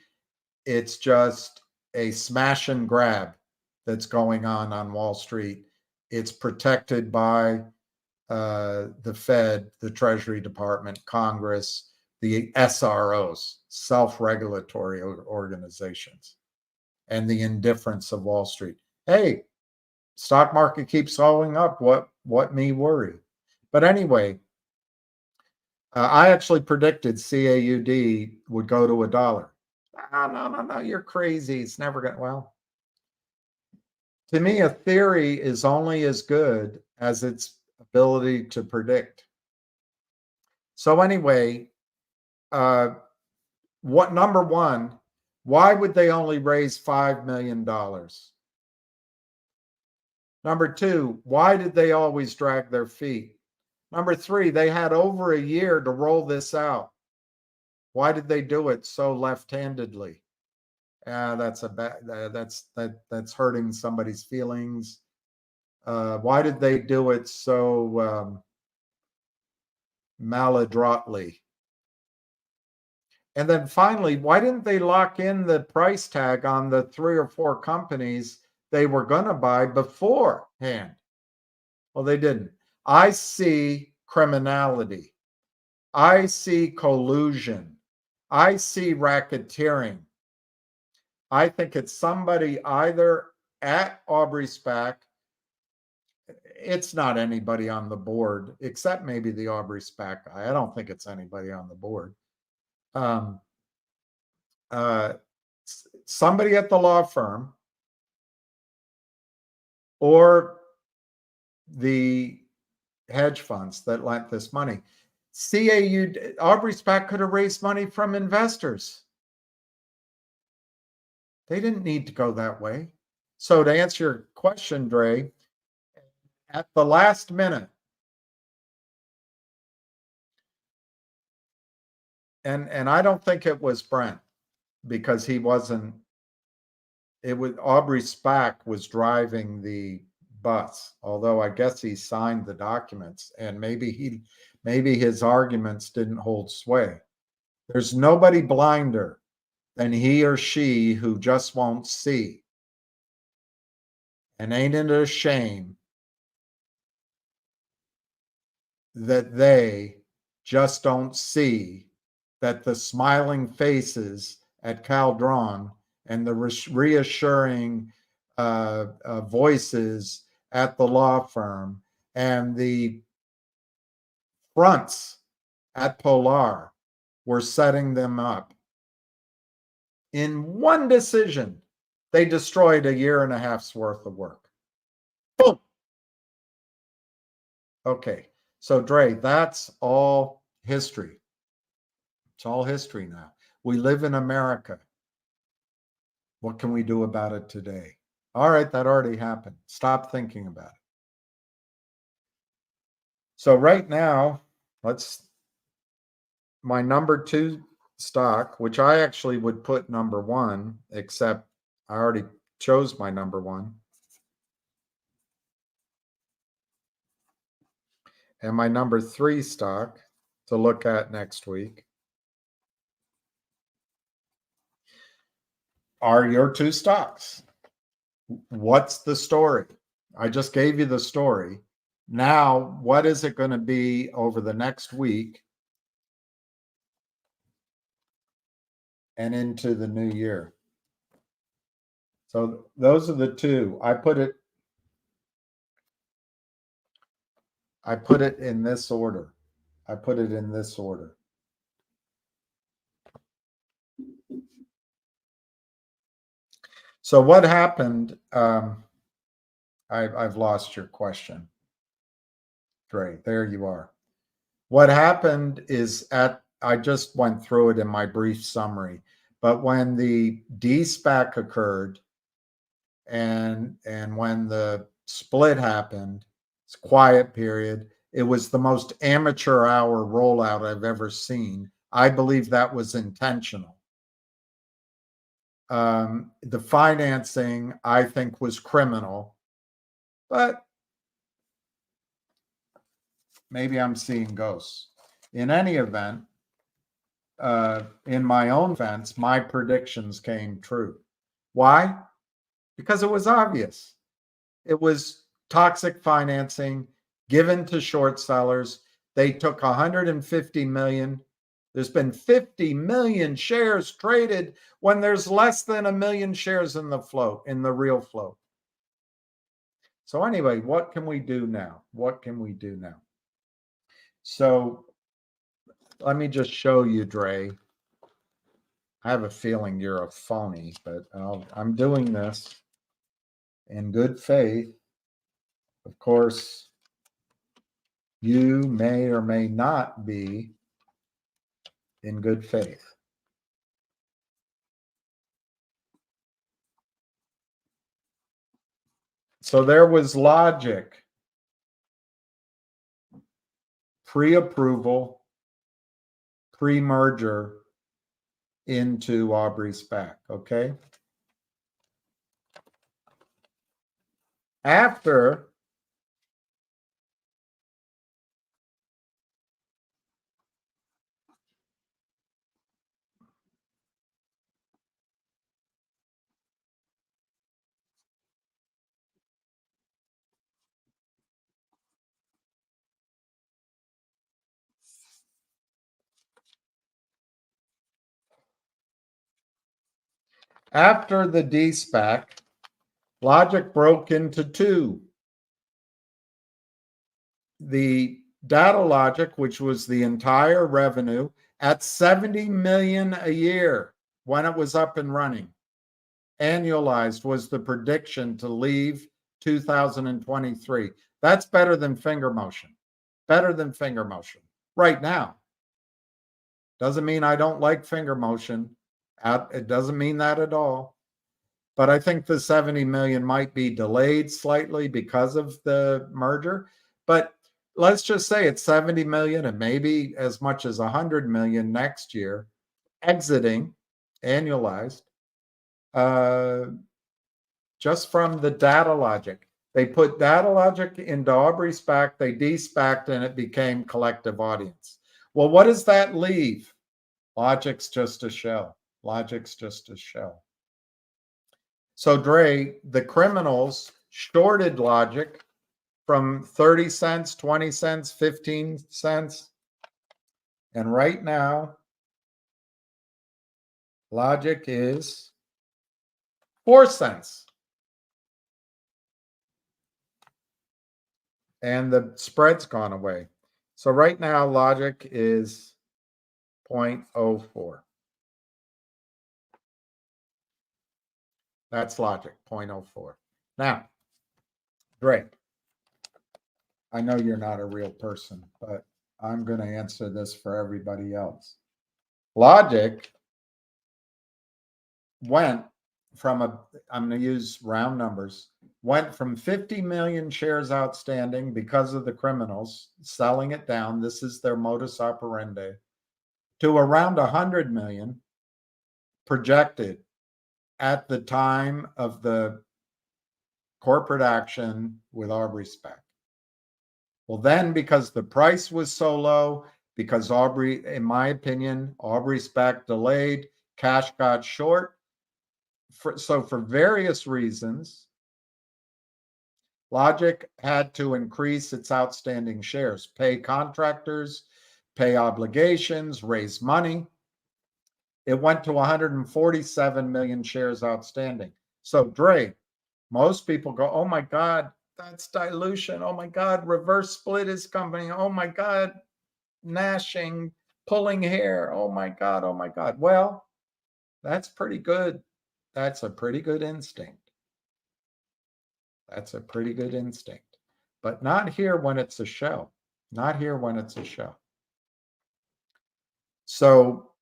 Speaker 1: it's just a smash and grab that's going on Wall Street. It's protected by the Fed, the Treasury Department, Congress, the SROs, self-regulatory organizations, and the indifference of Wall Street. Hey, stock market keeps going up. What me worry? But anyway, I actually predicted CAUD would go to $1. No, you're crazy. It's never going to, well, to me, a theory is only as good as its ability to predict. So anyway, number one, why would they only raise $5 million? Number two, why did they always drag their feet? Number three, they had over a year to roll this out. Why did they do it so left-handedly? That's hurting somebody's feelings. Why did they do it so maladroitly? And then finally, why didn't they lock in the price tag on the 3 or 4 companies they were going to buy beforehand? Well, they didn't. I see criminality. I see collusion. I see racketeering. I think it's somebody either at Aubrey SPAC. It's not anybody on the board, except maybe the Aubrey SPAC guy. I don't think it's anybody on the board. Somebody at the law firm or the hedge funds that lent this money. Aubrey SPAC could have raised money from investors. They didn't need to go that way. So to answer your question, Dre, at the last minute, and I don't think it was Brent, because he wasn't, it was Aubrey SPAC was driving the bus, although I guess he signed the documents, and maybe his arguments didn't hold sway. There's nobody blinder than he or she who just won't see. And ain't it a shame that they just don't see that the smiling faces at Caldron and the reassuring voices at the law firm and the fronts at Polar were setting them up. In one decision, they destroyed a year and a half's worth of work. Boom. Okay, so Dre, that's all history. It's all history now. We live in America. What can we do about it today? All right, that already happened. Stop thinking about it. So right now, my number 2 stock, which I actually would put number 1, except I already chose my number 1. And my number 3 stock to look at next week are your 2 stocks. What's the story? I just gave you the story. Now, what is it going to be over the next week and into the new year? So those are the 2. I put it in this order. So what happened? I've lost your question. Great, there you are. What happened is I just went through it in my brief summary, but when the de-SPAC occurred and when the split happened, it's a quiet period. It was the most amateur hour rollout I've ever seen. I believe that was intentional. The financing, I think, was criminal, but maybe I'm seeing ghosts. In any event, in my own defense, my predictions came true. Why? Because it was obvious. It was toxic financing given to short sellers. They took 150 million. There's been 50 million shares traded when there's less than 1 million shares in the float, in the real float. So anyway, what can we do now? So let me just show you, Dre. I have a feeling you're a phony, but I'm doing this in good faith. Of course, you may or may not be in good faith. So there was logic, pre-approval, pre-merger into Aubrey SPAC, okay? After the de-SPAC, logic broke into 2. The data logic, which was the entire revenue at 70 million a year when it was up and running, annualized, was the prediction to leave 2023. That's better than finger motion. Right now. Doesn't mean I don't like finger motion. It doesn't mean that at all. But I think the 70 million might be delayed slightly because of the merger. But let's just say it's 70 million and maybe as much as 100 million next year, exiting, annualized, just from the data logic. They put data logic into Aubrey SPAC, they de-SPAC'd, and it became collective audience. Well, what does that leave? Logic's just a shell. So Dre, the criminals shorted logic from 30 cents, 20 cents, 15 cents. And right now, logic is 4 cents. and the spread's gone away. So right now, logic is 0.04. That's logic, 0.04. Now, Drake, I know you're not a real person, but I'm going to answer this for everybody else. Logic went from I'm going to use round numbers, went from 50 million shares outstanding because of the criminals selling it down. This is their modus operandi, to around 100 million projected at the time of the corporate action with Aubrey SPAC. Well, then, because the price was so low, because Aubrey, in my opinion, Aubrey SPAC delayed, cash got short. So for various reasons, Logic had to increase its outstanding shares, pay contractors, pay obligations, raise money. It went to 147 million shares outstanding. So Dre, most people go, oh my God, that's dilution. Oh my God, reverse split is coming. Oh my God, gnashing, pulling hair. Oh my God, oh my God. Well, that's pretty good. That's a pretty good instinct. That's a pretty good instinct. But not here when it's a shell. Not here when it's a shell. So,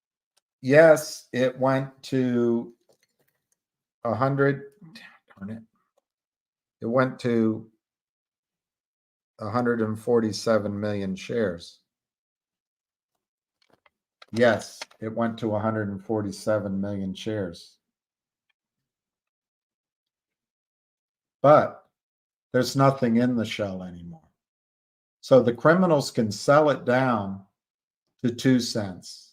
Speaker 1: yes, it went to 100. Darn it. It went to 147 million shares. Yes, it went to 147 million shares. But there's nothing in the shell anymore. So the criminals can sell it down to 2 cents.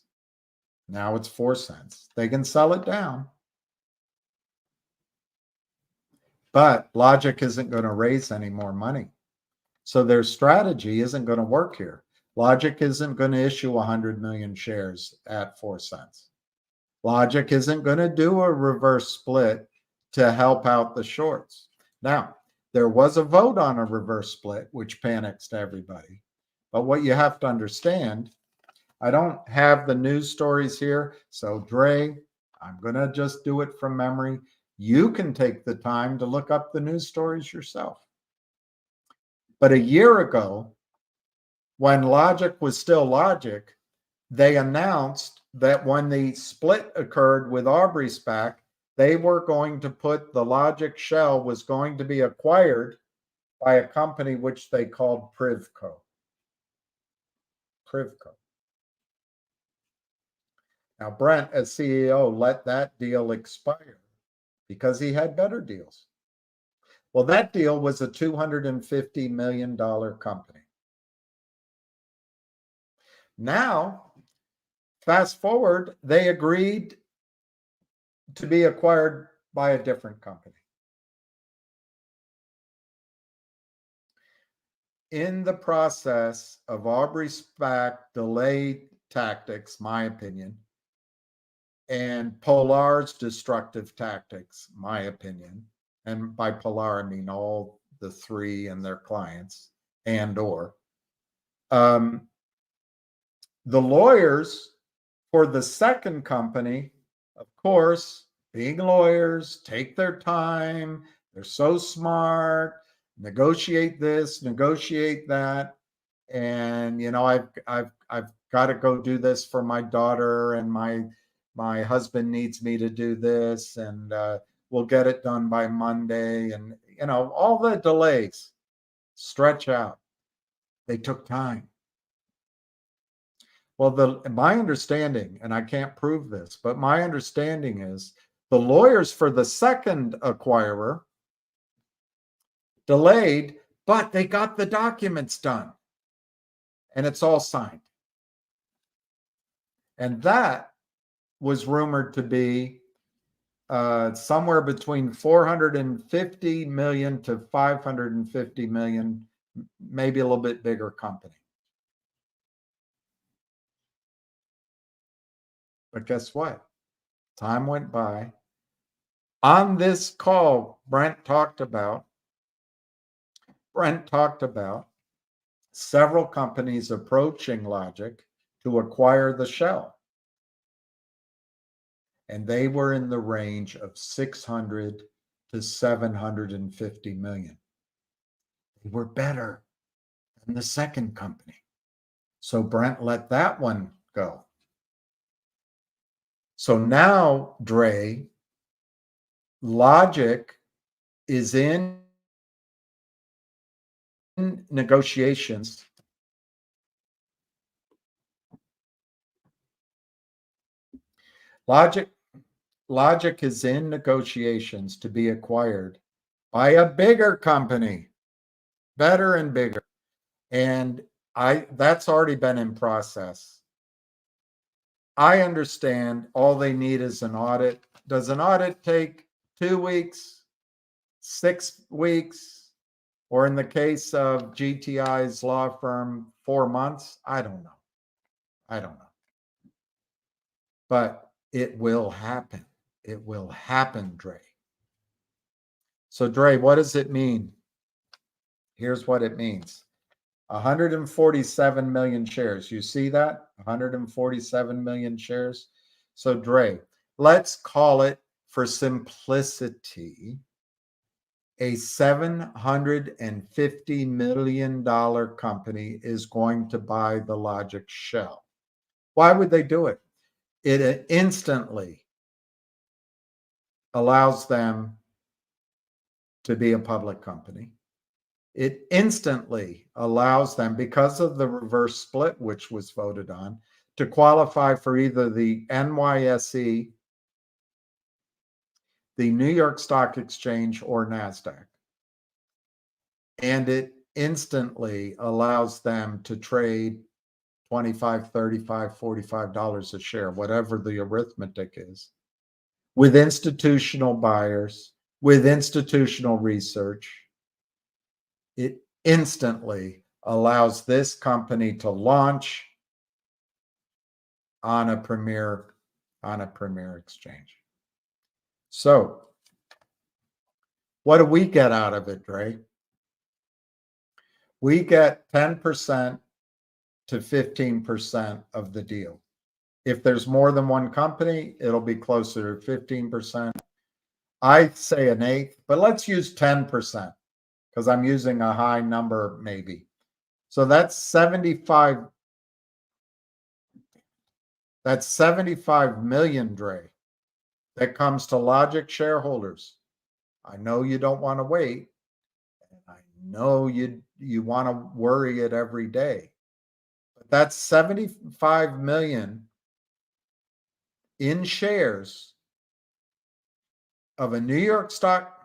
Speaker 1: Now it's 4 cents. They can sell it down. But Logic isn't going to raise any more money. So their strategy isn't going to work here. Logic isn't going to issue 100 million shares at 4 cents. Logic isn't going to do a reverse split to help out the shorts. Now, there was a vote on a reverse split, which panics everybody. But what you have to understand, I don't have the news stories here. So Dre, I'm going to just do it from memory. You can take the time to look up the news stories yourself. But a year ago, when Logic was still Logic, they announced that when the split occurred with Aubrey SPAC, they were going to put the Logic shell was going to be acquired by a company which they called Privco. Privco. Now, Brent, as CEO, let that deal expire because he had better deals. Well, that deal was a $250 million company. Now, fast forward, they agreed to be acquired by a different company. In the process of Aubrey SPAC delayed tactics, my opinion, and Polar's destructive tactics, my opinion, and by Polar, I mean all the three and their clients and or, the lawyers for the second company, of course, being lawyers, take their time. They're so smart. Negotiate this, negotiate that, and you know, I've got to go do this for my daughter, and my husband needs me to do this, and we'll get it done by Monday, and you know, all the delays stretch out. They took time. Well, my understanding, and I can't prove this, but my understanding is the lawyers for the second acquirer delayed, but they got the documents done and it's all signed. And that was rumored to be somewhere between 450 million to 550 million, maybe a little bit bigger company. But guess what? Time went by. On this call, Brent talked about several companies approaching Logic to acquire the shell. And they were in the range of 600 to 750 million. They were better than the second company. So Brent let that one go. So now, Dre, Logic is in negotiations. Logic is in negotiations to be acquired by a bigger company, better and bigger. And that's already been in process. I understand all they need is an audit. Does an audit take 2 weeks, 6 weeks, or in the case of GTI's law firm, 4 months? I don't know. But it will happen. It will happen, Dre. So, Dre, what does it mean? Here's what it means. 147 million shares. You see that? 147 million shares. So, Dre, let's call it, for simplicity, a $750 million company is going to buy the Logic shell. Why would they do it? It instantly allows them to be a public company. It instantly allows them, because of the reverse split, which was voted on, to qualify for either the NYSE, the New York Stock Exchange, or NASDAQ. And it instantly allows them to trade $25, $35, $45 a share, whatever the arithmetic is, with institutional buyers, with institutional research. It instantly allows this company to launch on a premier exchange. So, what do we get out of it, Dre? We get 10% to 15% of the deal. If there's more than one company, it'll be closer to 15%. I'd say an eighth, but let's use 10%. Because I'm using a high number, maybe. So that's 75 million, Dre, that comes to Logic shareholders. I know you don't want to wait. And I know you want to worry it every day. But that's 75 million in shares of a New York Stock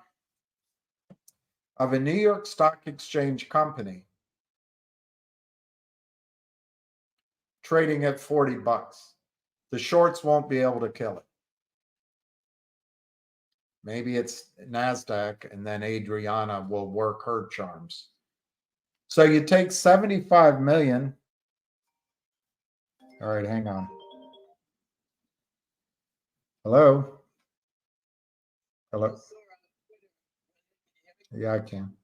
Speaker 1: Exchange company trading at $40. The shorts won't be able to kill it. Maybe it's NASDAQ, and then Adriana will work her charms. So you take 75 million. All right, hang on. Hello? Hello? Yeah, I can.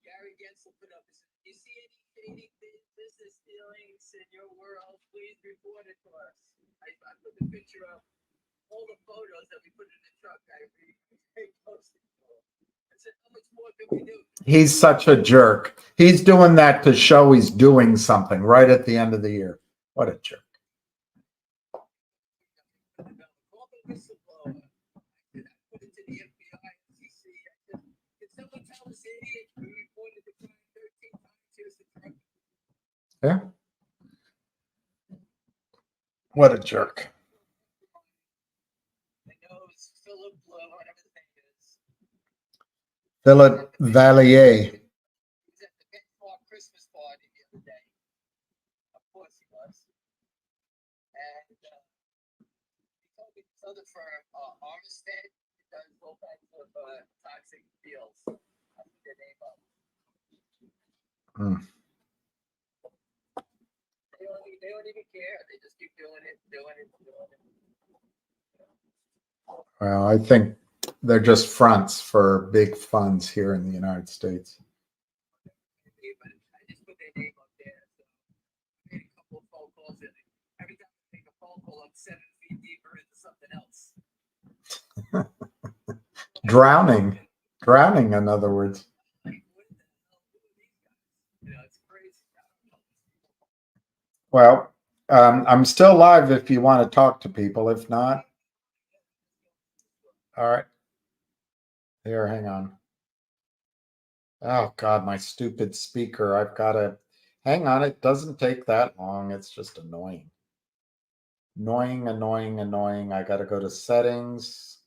Speaker 7: Gary Gensel put up, you see any shady business dealings in your world, please report it to us. I put the picture up, all the photos that we put in the truck. I very closely. I said, how much more can we do?
Speaker 1: He's such a jerk. He's doing that to show he's doing something right at the end of the year. What a jerk.
Speaker 7: Call the whistleblower. I put it to the FBI, SEC. I said, can someone tell this idiot who reported the crime 13 times? Here's the truck.
Speaker 1: Yeah. What a jerk.
Speaker 7: I know it's Philip, whatever the name is.
Speaker 1: Philip Valier.
Speaker 7: He was at the benchmark Christmas party the other day. Of course he was. And he told me this other firm, Armistead, does all kinds of toxic deals. I put their name up. They don't even care. They just keep doing it.
Speaker 1: Well, I think they're just fronts for big funds here in the United States.
Speaker 7: But I just
Speaker 1: Drowning. Drowning, in other words.
Speaker 7: Like, what the hell? Who are these guys? You know, it's crazy. I don't know.
Speaker 1: Well, I'm still live if you want to talk to people. If not, all right. Here, hang on. Oh God, my stupid speaker. I've got to hang on. It doesn't take that long. It's just annoying. Annoying. I got to go to settings,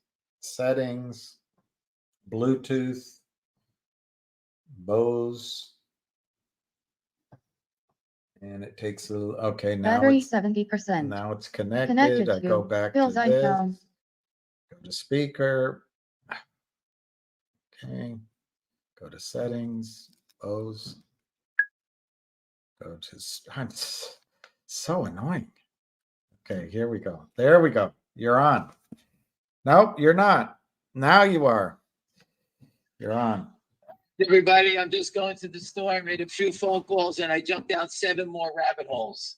Speaker 1: Bluetooth, Bose. And it takes a little, okay,
Speaker 3: Battery 70%.
Speaker 1: now it's connected.
Speaker 3: Connected
Speaker 1: I go
Speaker 3: to
Speaker 1: back to
Speaker 3: Bill's
Speaker 1: this.
Speaker 3: iPhone.
Speaker 1: Go to speaker. Okay. Go to settings. Bose. Go to it's so annoying. Okay, here we go. There we go. You're on. Nope, you're not. Now you are. You're on.
Speaker 5: Everybody, I'm just going to the store. I made a few phone calls and I jumped down 7 more rabbit holes.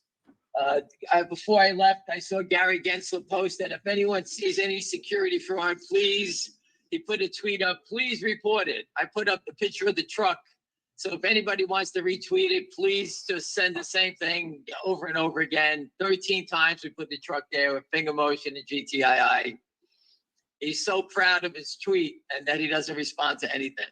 Speaker 5: Before I left, I saw Gary Gensler post that if anyone sees any security fraud, please, he put a tweet up, please report it. I put up the picture of the truck. So if anybody wants to retweet it, please just send the same thing over and over again. 13 times we put the truck there with finger motion and GTII. He's so proud of his tweet and that he doesn't respond to anything.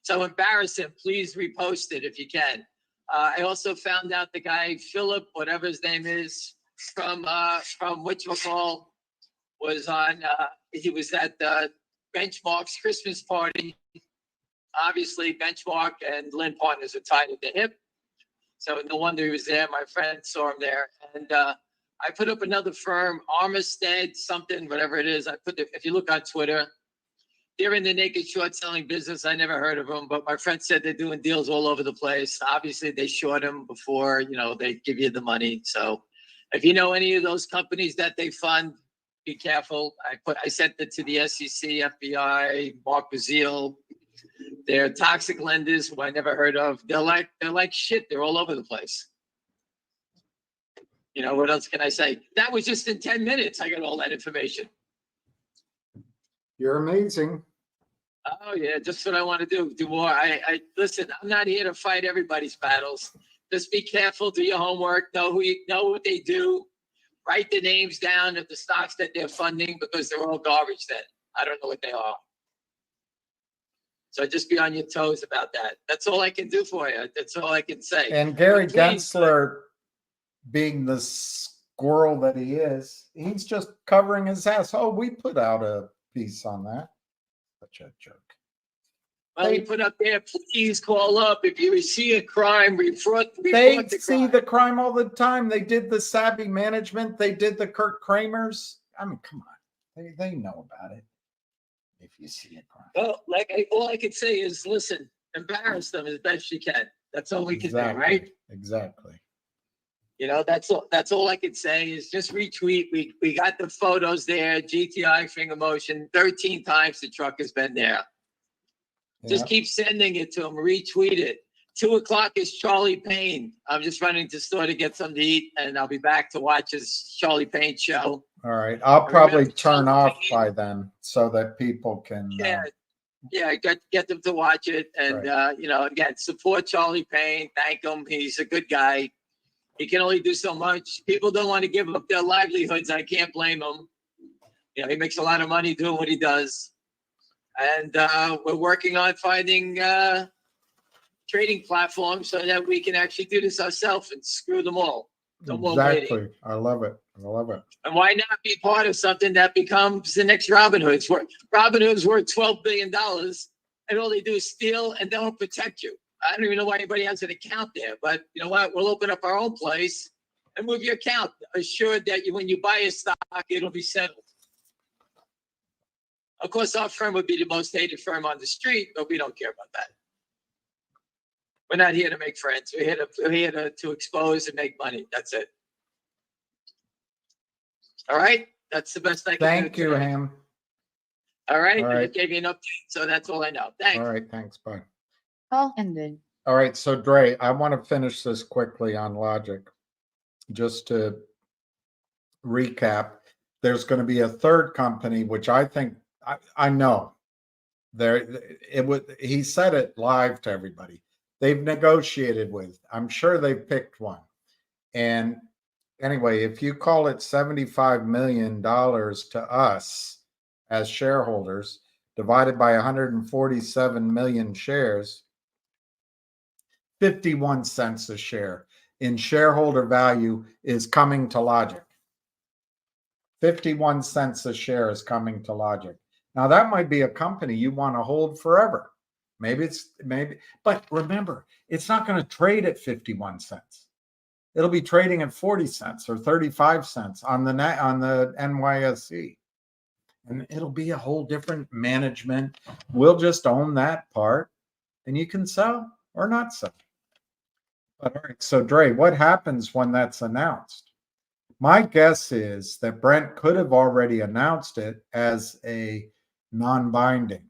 Speaker 5: So embarrass him. Please repost it if you can. I also found out the guy, Philip, whatever his name is, from whatchamacall, was on, he was at Benchmark's Christmas party. Obviously, Benchmark and Lynn Partners are tied at the hip. So no wonder he was there. My friend saw him there. And I put up another firm, Armistead, something, whatever it is. If you look on Twitter, they're in the naked short selling business. I never heard of them, but my friend said they're doing deals all over the place. Obviously, they short them before, they give you the money. So if you know any of those companies that they fund, be careful. I sent it to the SEC, FBI, Mark Bazile. They're toxic lenders who I never heard of. They're like shit. They're all over the place. What else can I say? That was just in 10 minutes. I got all that information.
Speaker 1: You're amazing.
Speaker 5: Oh yeah, just what I want to do. Do more. I listen. I'm not here to fight everybody's battles. Just be careful. Do your homework. Know what they do. Write the names down of the stocks that they're funding because they're all garbage. Then I don't know what they are. So just be on your toes about that. That's all I can do for you. That's all I can say.
Speaker 1: And Gary
Speaker 5: But please,
Speaker 1: Gensler, being the squirrel that he is, he's just covering his ass. Oh, we put out a piece on that. Such a jerk.
Speaker 5: well, you put up there, please call up if you see a crime. Report
Speaker 1: They
Speaker 5: the
Speaker 1: see
Speaker 5: crime.
Speaker 1: the crime all the time. They did the Savvy Management. They did the Kurt Kramers. I mean, come on. They know about it. If you see a crime.
Speaker 5: Well, all I can say is, listen, embarrass them as best you can. That's all we can do, right?
Speaker 1: Exactly.
Speaker 5: That's all I can say is just retweet. We got the photos there. GTI finger motion. 13 times the truck has been there. Just keep sending it to them. Retweet it. 2:00 is Charlie Payne. I'm just running to the store to get something to eat, and I'll be back to watch his Charlie Payne show.
Speaker 1: All right. I'll probably turn off by then so that people can.
Speaker 5: Get them to watch it, and again, support Charlie Payne. Thank him. He's a good guy. He can only do so much. People don't want to give up their livelihoods. I can't blame him. He makes a lot of money doing what he does. And we're working on finding trading platforms so that we can actually do this ourselves and screw them all. No more waiting.
Speaker 1: Exactly. I love it.
Speaker 5: And why not be part of something that becomes the next Robin Hood? Robin Hood's worth $12 billion, and all they do is steal and don't protect you. I don't even know why anybody has an account there, but you know what? We'll open up our own place and move your account, assured that when you buy a stock, it'll be settled. Of course, our firm would be the most hated firm on the street, but we don't care about that. We're not here to make friends. We're here to expose and make money. That's it. All right? That's the best I can do.
Speaker 1: Thank you,
Speaker 5: today.
Speaker 1: Ham.
Speaker 5: All right?
Speaker 1: All
Speaker 5: I
Speaker 1: right.
Speaker 5: just gave you an update, so that's all I know. Thanks.
Speaker 1: All right. Thanks. Bye.
Speaker 3: Call ended.
Speaker 1: All right. So, Dre, I want to finish this quickly on logic. Just to recap, there's going to be a third company, which I think I know he said it live to everybody. They've negotiated with, I'm sure they've picked one. And anyway, if you call it $75 million to us as shareholders, divided by 147 million shares, 51 cents a share in shareholder value is coming to Logic. 51 cents a share is coming to Logic. Now that might be a company you want to hold forever. Maybe, but remember, it's not going to trade at 51 cents. It'll be trading at 40 cents or 35 cents on the NYSE. And it'll be a whole different management. We'll just own that part and you can sell or not sell. But all right, so Dre, what happens when that's announced? My guess is that Brent could have already announced it as a non-binding.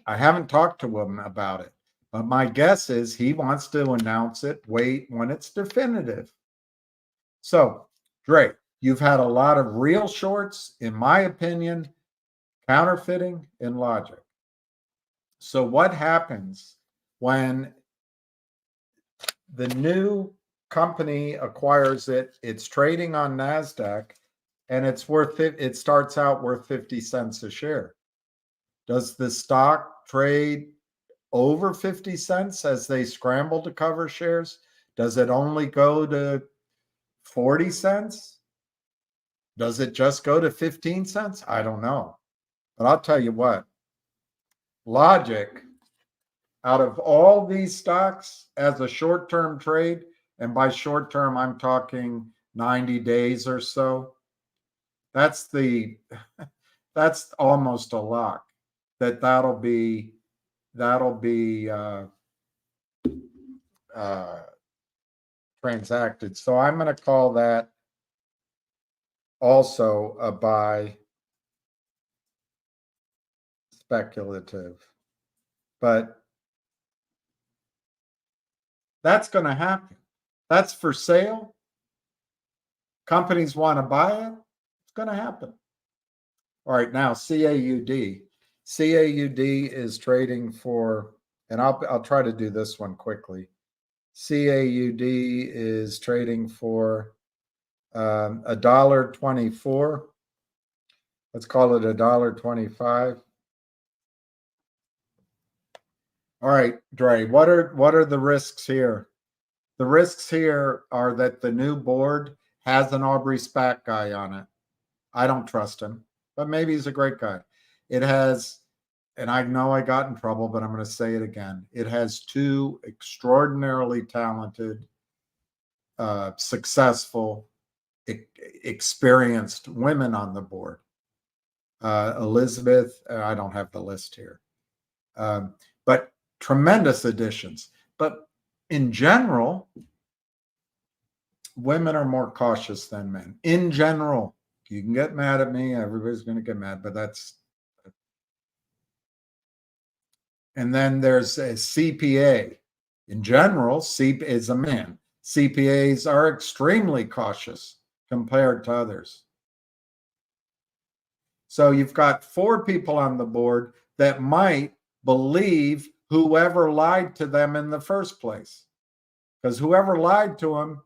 Speaker 1: I haven't talked to him about it, but my guess is he wants to announce it, wait when it's definitive. So, Dre, you've had a lot of real shorts, in my opinion, counterfeiting in Logic. So what happens when the new company acquires it, it's trading on NASDAQ, and it starts out worth 50 cents a share? Does the stock trade over 50 cents as they scramble to cover shares? Does it only go to 40 cents? Does it just go to 15 cents? I don't know. But I'll tell you what, Logic, out of all these stocks as a short-term trade, and by short-term, I'm talking 90 days or so, that's almost a lock that'll be transacted. So I'm going to call that also a buy speculative, but that's going to happen. That's for sale. Companies want to buy it. It's going to happen. All right, now CAUD. CAUD is trading for, and I'll try to do this one quickly. CAUD is trading for $1.24. Let's call it $1.25. All right, Dre, what are the risks here? The risks here are that the new board has an Aubrey SPAC guy on it. I don't trust him, but maybe he's a great guy. It has, and I know I got in trouble, but I'm going to say it again. It has two extraordinarily talented, successful, experienced women on the board. Elizabeth, I don't have the list here, but tremendous additions. But in general, women are more cautious than men. In general, you can get mad at me. Everybody's going to get mad, but that's. And then there's a CPA. In general, CPA is a man. CPAs are extremely cautious compared to others. So you've got 4 people on the board that might believe whoever lied to them in the first place. Because whoever lied to them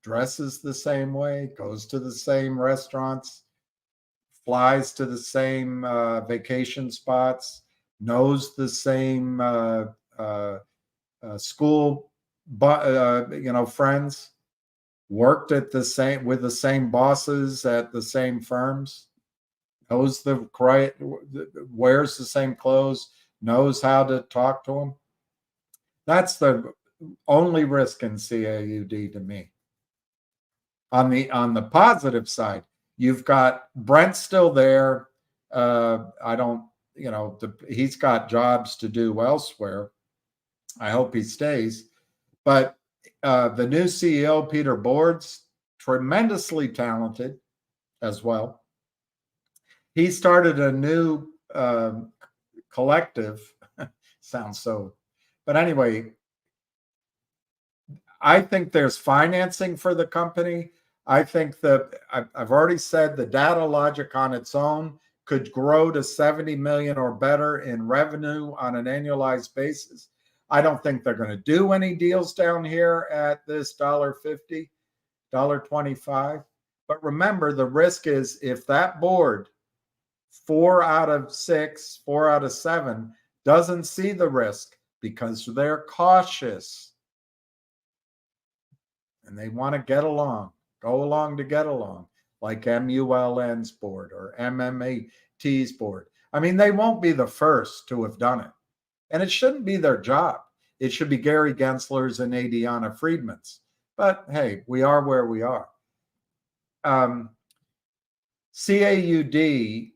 Speaker 1: dresses the same way, goes to the same restaurants, flies to the same vacation spots, knows the same school, friends, worked at with the same bosses at the same firms, knows wears the same clothes, knows how to talk to them. That's the only risk in CAUD to me. On the positive side, you've got Brent still there. He's got jobs to do elsewhere. I hope he stays. But the new CEO, Peter Board's tremendously talented as well. He started a new collective. Sounds so, but anyway, I think there's financing for the company. I think that I've already said the data logic on its own could grow to 70 million or better in revenue on an annualized basis. I don't think they're going to do any deals down here at this $1.50, $1.25. But remember, the risk is if that board, 4 out of 6, 4 out of 7, doesn't see the risk because they're cautious and they want to get along, go along to get along, like MULN's board or MMAT's board. I mean, they won't be the first to have done it. And it shouldn't be their job. It should be Gary Gensler's and Adiana Friedman's. But hey, we are where we are. CAUD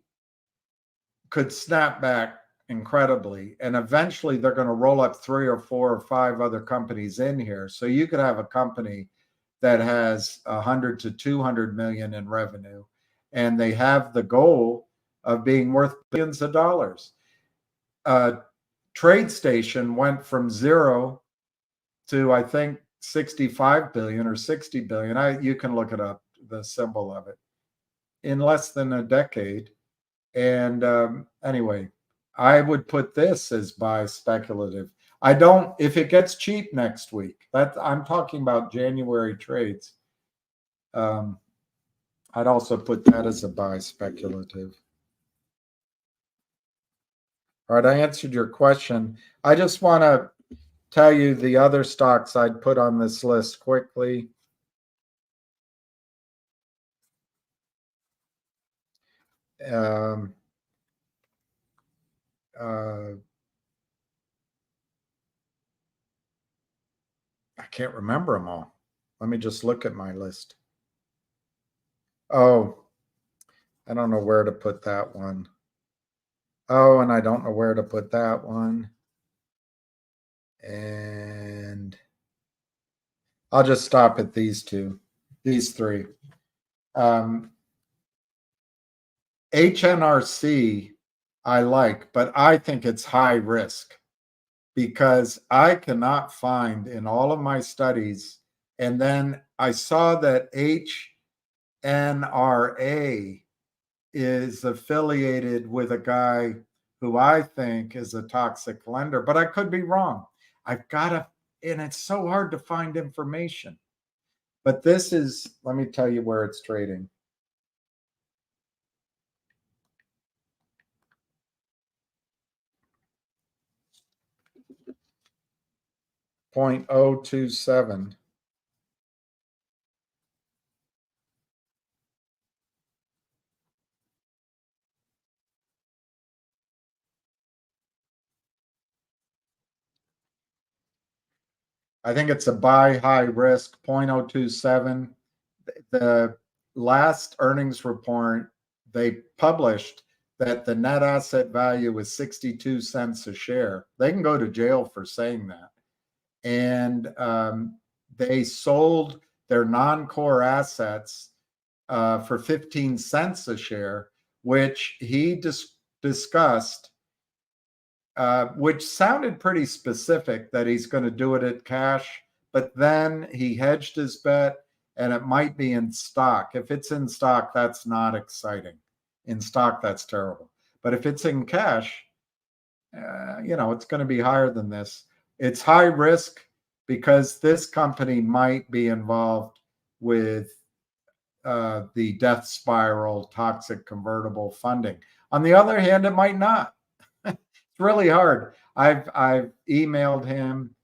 Speaker 1: could snap back incredibly, and eventually they're going to roll up 3 or 4 or 5 other companies in here. So you could have a company that has 100 to 200 million in revenue, and they have the goal of being worth billions of dollars. TradeStation went from 0 to, I think, 65 billion or 60 billion. You can look it up, the symbol of it, in less than a decade. And anyway, I would put this as buy speculative. I don't, if it gets cheap next week, that I'm talking about January trades. I'd also put that as a buy speculative. All right, I answered your question. I just want to tell you the other stocks I'd put on this list quickly. I can't remember them all. Let me just look at my list. Oh, I don't know where to put that one. Oh, and I don't know where to put that one. And I'll just stop at these 3. HNRC I like, but I think it's high risk because I cannot find in all of my studies, and then I saw that HNRA is affiliated with a guy who I think is a toxic lender, but I could be wrong. I've got to, and it's so hard to find information. But this is, let me tell you where it's trading. .027. I think it's a buy high risk, 0.027. The last earnings report they published that the net asset value was 62 cents a share. They can go to jail for saying that. And they sold their non-core assets for 15 cents a share, which he discussed, which sounded pretty specific that he's going to do it at cash, but then he hedged his bet and it might be in stock. If it's in stock, that's not exciting. In stock, that's terrible. But if it's in cash, it's going to be higher than this. It's high risk because this company might be involved with the death spiral, toxic convertible funding. On the other hand, it might not. It's really hard. I've emailed him.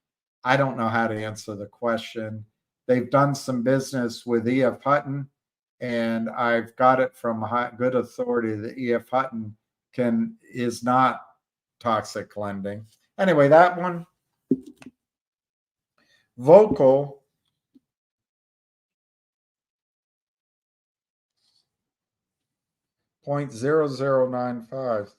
Speaker 1: I don't know how to answer the question. They've done some business with E.F. Hutton, and I've got it from good authority that E.F. Hutton is not toxic lending. Anyway, that one. Vocal. .0095.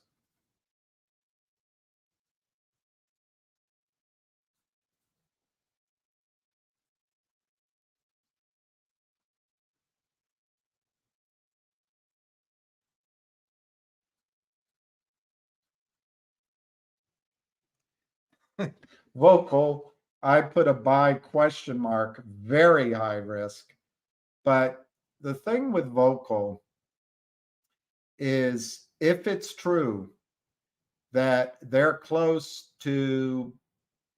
Speaker 1: Vocal, I put a buy question mark, very high risk. But the thing with Vocal is if it's true that they're close to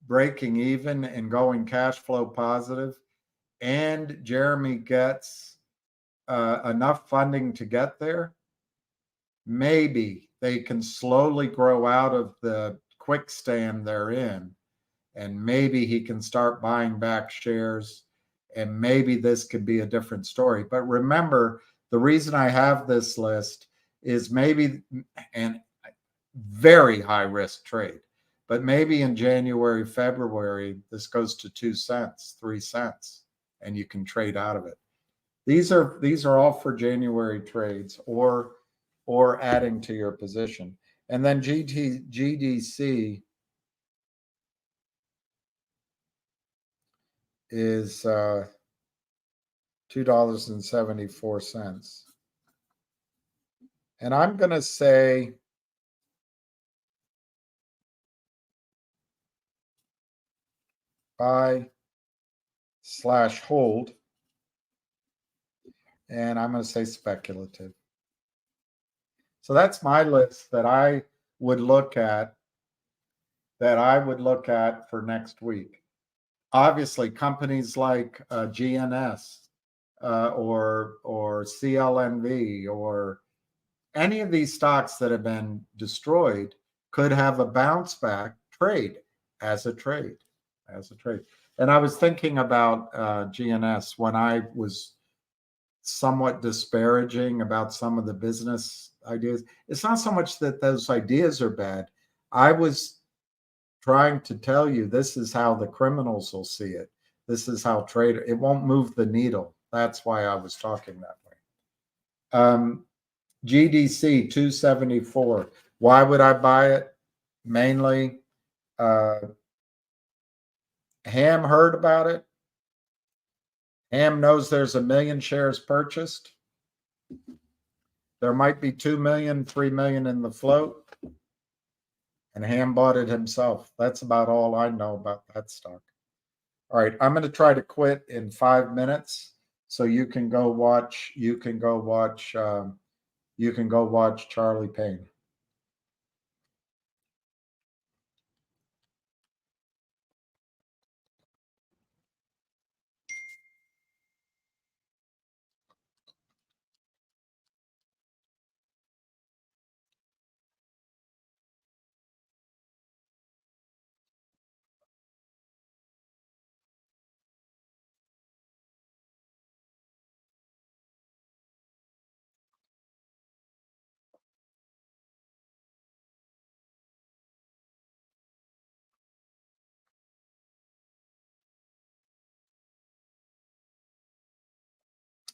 Speaker 1: breaking even and going cash flow positive, and Jeremy gets enough funding to get there, maybe they can slowly grow out of the quicksand they're in, and maybe he can start buying back shares, and maybe this could be a different story. But remember, the reason I have this list is maybe, and very high risk trade, but maybe in January, February, this goes to 2 cents, 3 cents, and you can trade out of it. These are all for January trades or adding to your position. And then GDC is $2.74. And I'm going to say buy/hold. And I'm going to say speculative. So that's my list that I would look at for next week. Obviously, companies like GNS or CLNV or any of these stocks that have been destroyed could have a bounce back trade. And I was thinking about GNS when I was somewhat disparaging about some of the business ideas. It's not so much that those ideas are bad. I was trying to tell you this is how the criminals will see it. This is how it won't move the needle. That's why I was talking that way. GDC 274. Why would I buy it? Mainly, Ham heard about it. Ham knows there's 1 million shares purchased. There might be 2 million, 3 million in the float. And Ham bought it himself. That's about all I know about that stock. All right, I'm going to try to quit in 5 minutes, so you can go watch. Charlie Payne.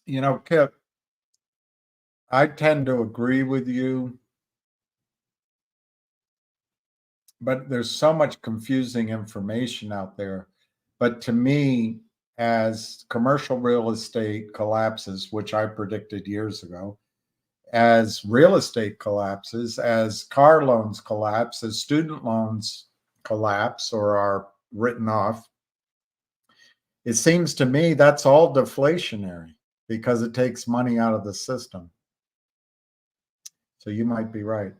Speaker 1: You know, Kip, I tend to agree with you, but there's so much confusing information out there. But to me, as commercial real estate collapses, which I predicted years ago, as real estate collapses, as car loans collapse, as student loans collapse or are written off, it seems to me that's all deflationary because it takes money out of the system. So you might be right.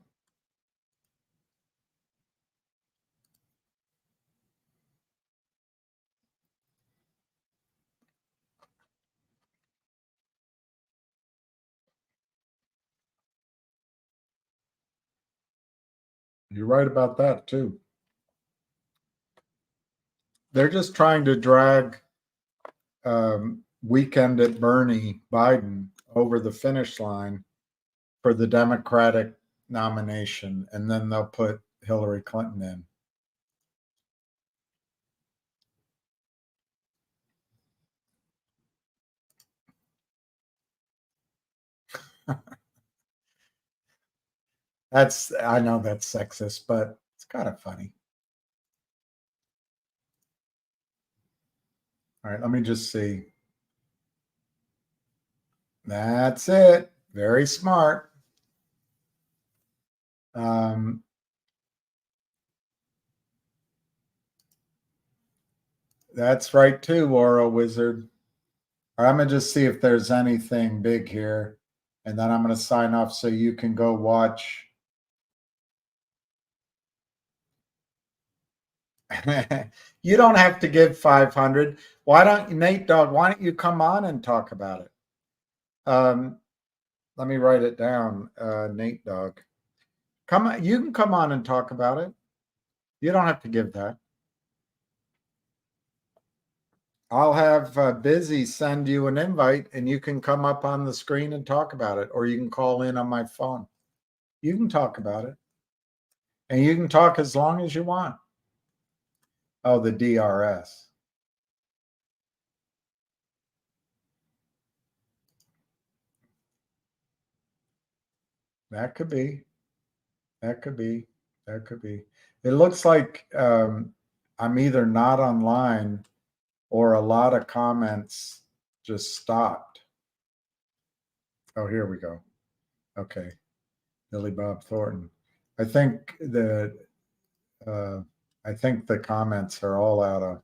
Speaker 1: You're right about that too. They're just trying to drag Weekend at Bernie Biden over the finish line for the Democratic nomination, and then they'll put Hillary Clinton in. I know that's sexist, but it's kind of funny. All right, let me just see. That's it. Very smart. That's right too, Oro Wizard. All right, I'm gonna just see if there's anything big here. And then I'm going to sign off so you can go watch. You don't have to give 500. Why don't you, Nate Dogg, why don't you come on and talk about it? Let me write it down, Nate Dogg. Come on, you can come on and talk about it. You don't have to give that. I'll have Busy send you an invite and you can come up on the screen and talk about it, or you can call in on my phone. You can talk about it. And you can talk as long as you want. Oh, the DRS. That could be. That could be. That could be. It looks like I'm either not online or a lot of comments just stopped. Oh, here we go. Okay. Billy Bob Thornton. I think the comments are all out of.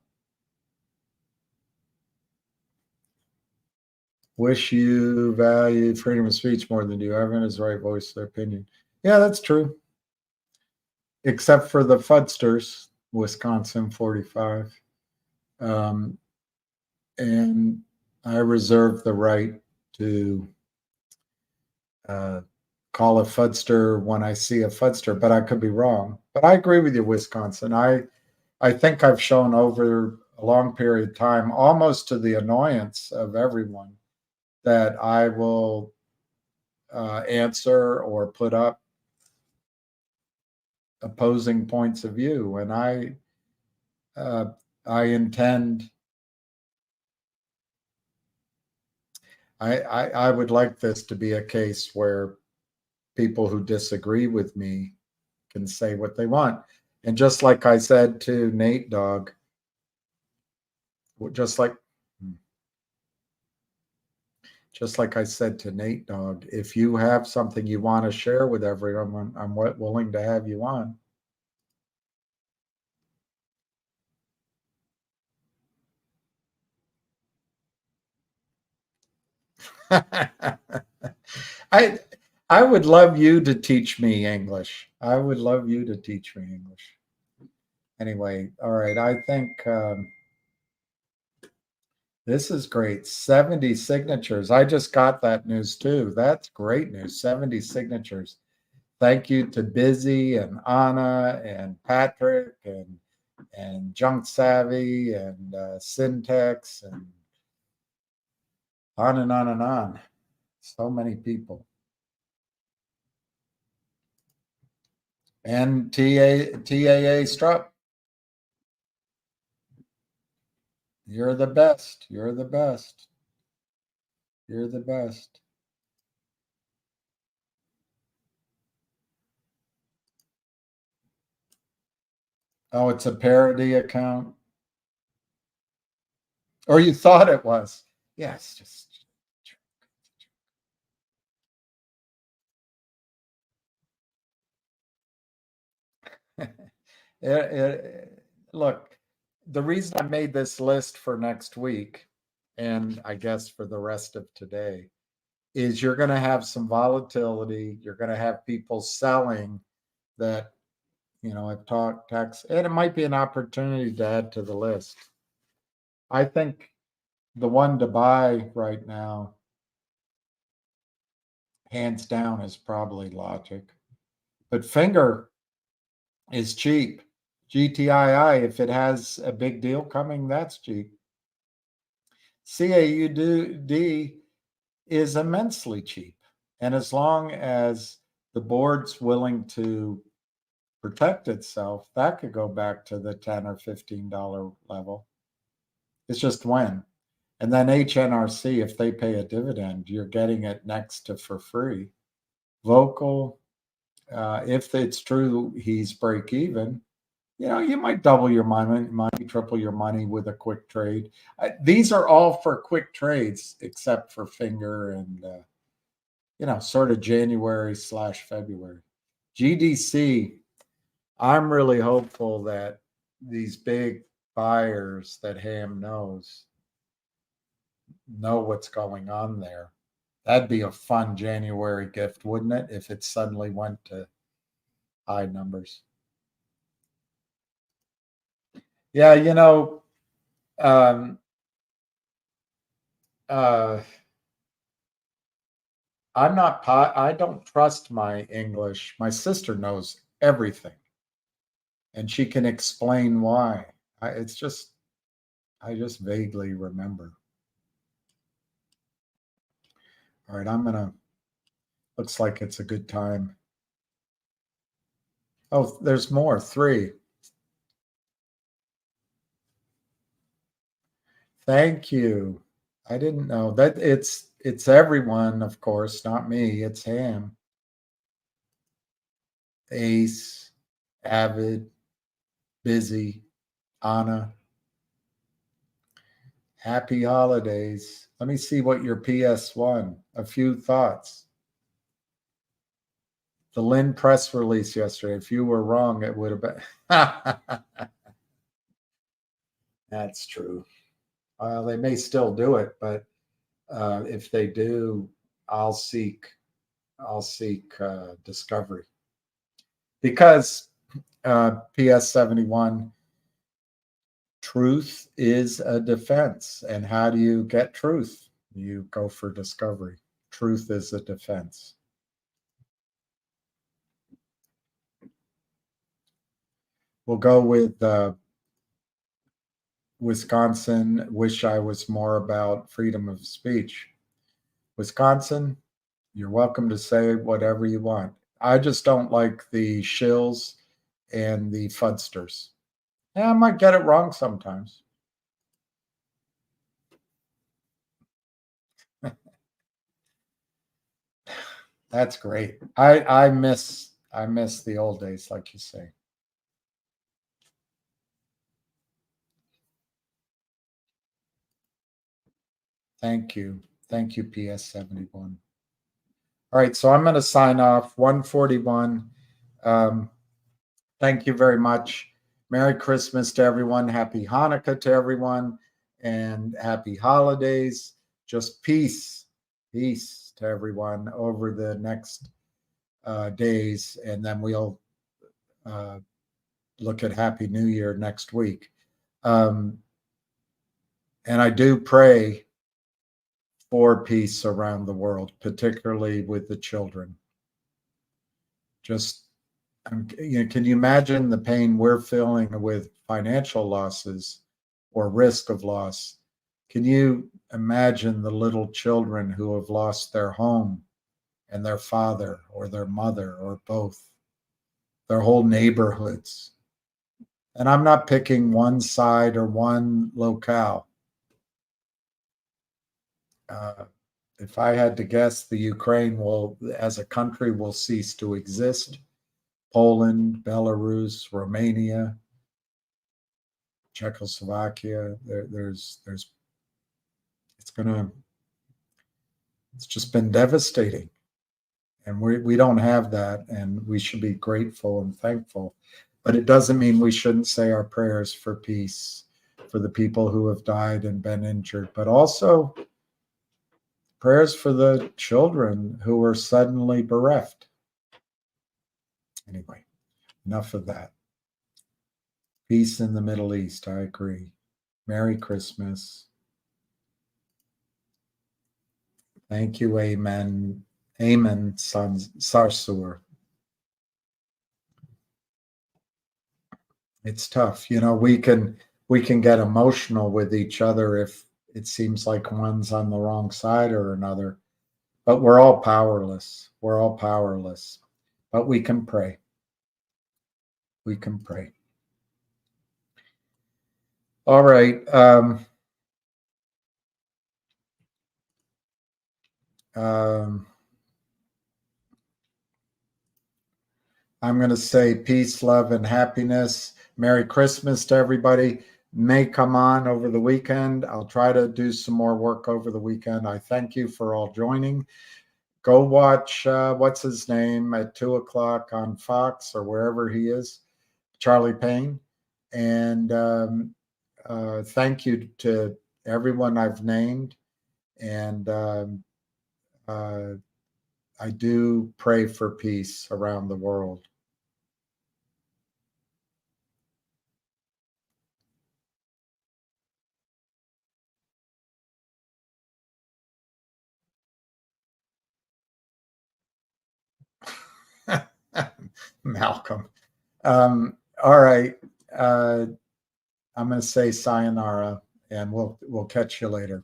Speaker 1: Wish you value freedom of speech more than you. Everyone has the right voice their opinion. Yeah, that's true. Except for the Fudsters, Wisconsin 45. And I reserve the right to call a Fudster when I see a Fudster, but I could be wrong. But I agree with you, Wisconsin. I think I've shown over a long period of time, almost to the annoyance of everyone, that I will answer or put up opposing points of view, and I intend. I would like this to be a case where people who disagree with me can say what they want, and just like I said to Nate Dogg, just like I said to Nate Dogg, if you have something you want to share with everyone, I'm willing to have you on. I would love you to teach me English. I would love you to teach me English. Anyway, all right. I think this is great. 70 signatures. I just got that news too. That's great news. 70 signatures. Thank you to Busy and Anna and Patrick and Junk Savvy and Syntax and on and on and on. So many people. And TAA Strupp. You're the best. You're the best. You're the best. Oh, it's a parody account. Or you thought it was. Yes, just look, the reason I made this list for next week, and I guess for the rest of today, is you're going to have some volatility. You're going to have people selling that, I've talked tax, and it might be an opportunity to add to the list. I think the one to buy right now, hands down, is probably Logic. But Finger is cheap. GTII, if it has a big deal coming, that's cheap. CAUD is immensely cheap. And as long as the board's willing to protect itself, that could go back to the $10 or $15 level. It's just when. And then HNRC, if they pay a dividend, you're getting it next to for free. Vocal, if it's true he's break even, you might double your money, triple your money with a quick trade. These are all for quick trades, except for Finger and, sort of January/February. GDC, I'm really hopeful that these big buyers that Ham knows know what's going on there. That'd be a fun January gift, wouldn't it? If it suddenly went to high numbers. Yeah, um, I don't trust my English. My sister knows everything and she can explain why. I just vaguely remember. All right, looks like it's a good time. Oh, there's more, 3. Thank you. I didn't know that it's everyone, of course, not me. It's Ham, Ace, Avid, Busy, Anna. Happy holidays. Let me see what your PS1. A few thoughts. The Lynn press release yesterday. If you were wrong, it would have been. That's true. Well, they may still do it, but if they do, I'll seek discovery because PS71 truth is a defense. And how do you get truth? You go for discovery. Truth is a defense. We'll go with Wisconsin. Wish I was more about freedom of speech. Wisconsin, you're welcome to say whatever you want. I just don't like the shills and the fudsters. Yeah, I might get it wrong sometimes. That's great. I miss the old days, like you say. Thank you. Thank you, PS71. All right, so I'm going to sign off. 141. Thank you very much. Merry Christmas to everyone. Happy Hanukkah to everyone. And happy holidays. Just peace. Peace to everyone over the next days. And then we'll look at Happy New Year next week. And I do pray for peace around the world, particularly with the children. Just, can you imagine the pain we're feeling with financial losses or risk of loss? Can you imagine the little children who have lost their home and their father or their mother or both, their whole neighborhoods? And I'm not picking one side or one locale. If I had to guess, the Ukraine will, as a country, will cease to exist. Poland, Belarus, Romania, Czechoslovakia. It's just been devastating, and we don't have that, and we should be grateful and thankful. But it doesn't mean we shouldn't say our prayers for peace, for the people who have died and been injured, but also prayers for the children who were suddenly bereft. Anyway, enough of that. Peace in the Middle East, I agree. Merry Christmas. Thank you, amen. Amen, Sarsur. It's tough. We can get emotional with each other if it seems like one's on the wrong side or another. But we're all powerless. We're all powerless. But we can pray. We can pray. All right. I'm going to say peace, love, and happiness. Merry Christmas to everybody. May come on over the weekend. I'll try to do some more work over the weekend. I thank you for all joining. Go watch, what's his name, at 2:00 on Fox or wherever he is, Charlie Payne. And thank you to everyone I've named. And I do pray for peace around the world. Malcolm. All right. I'm going to say sayonara, and we'll catch you later.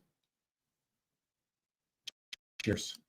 Speaker 1: Cheers.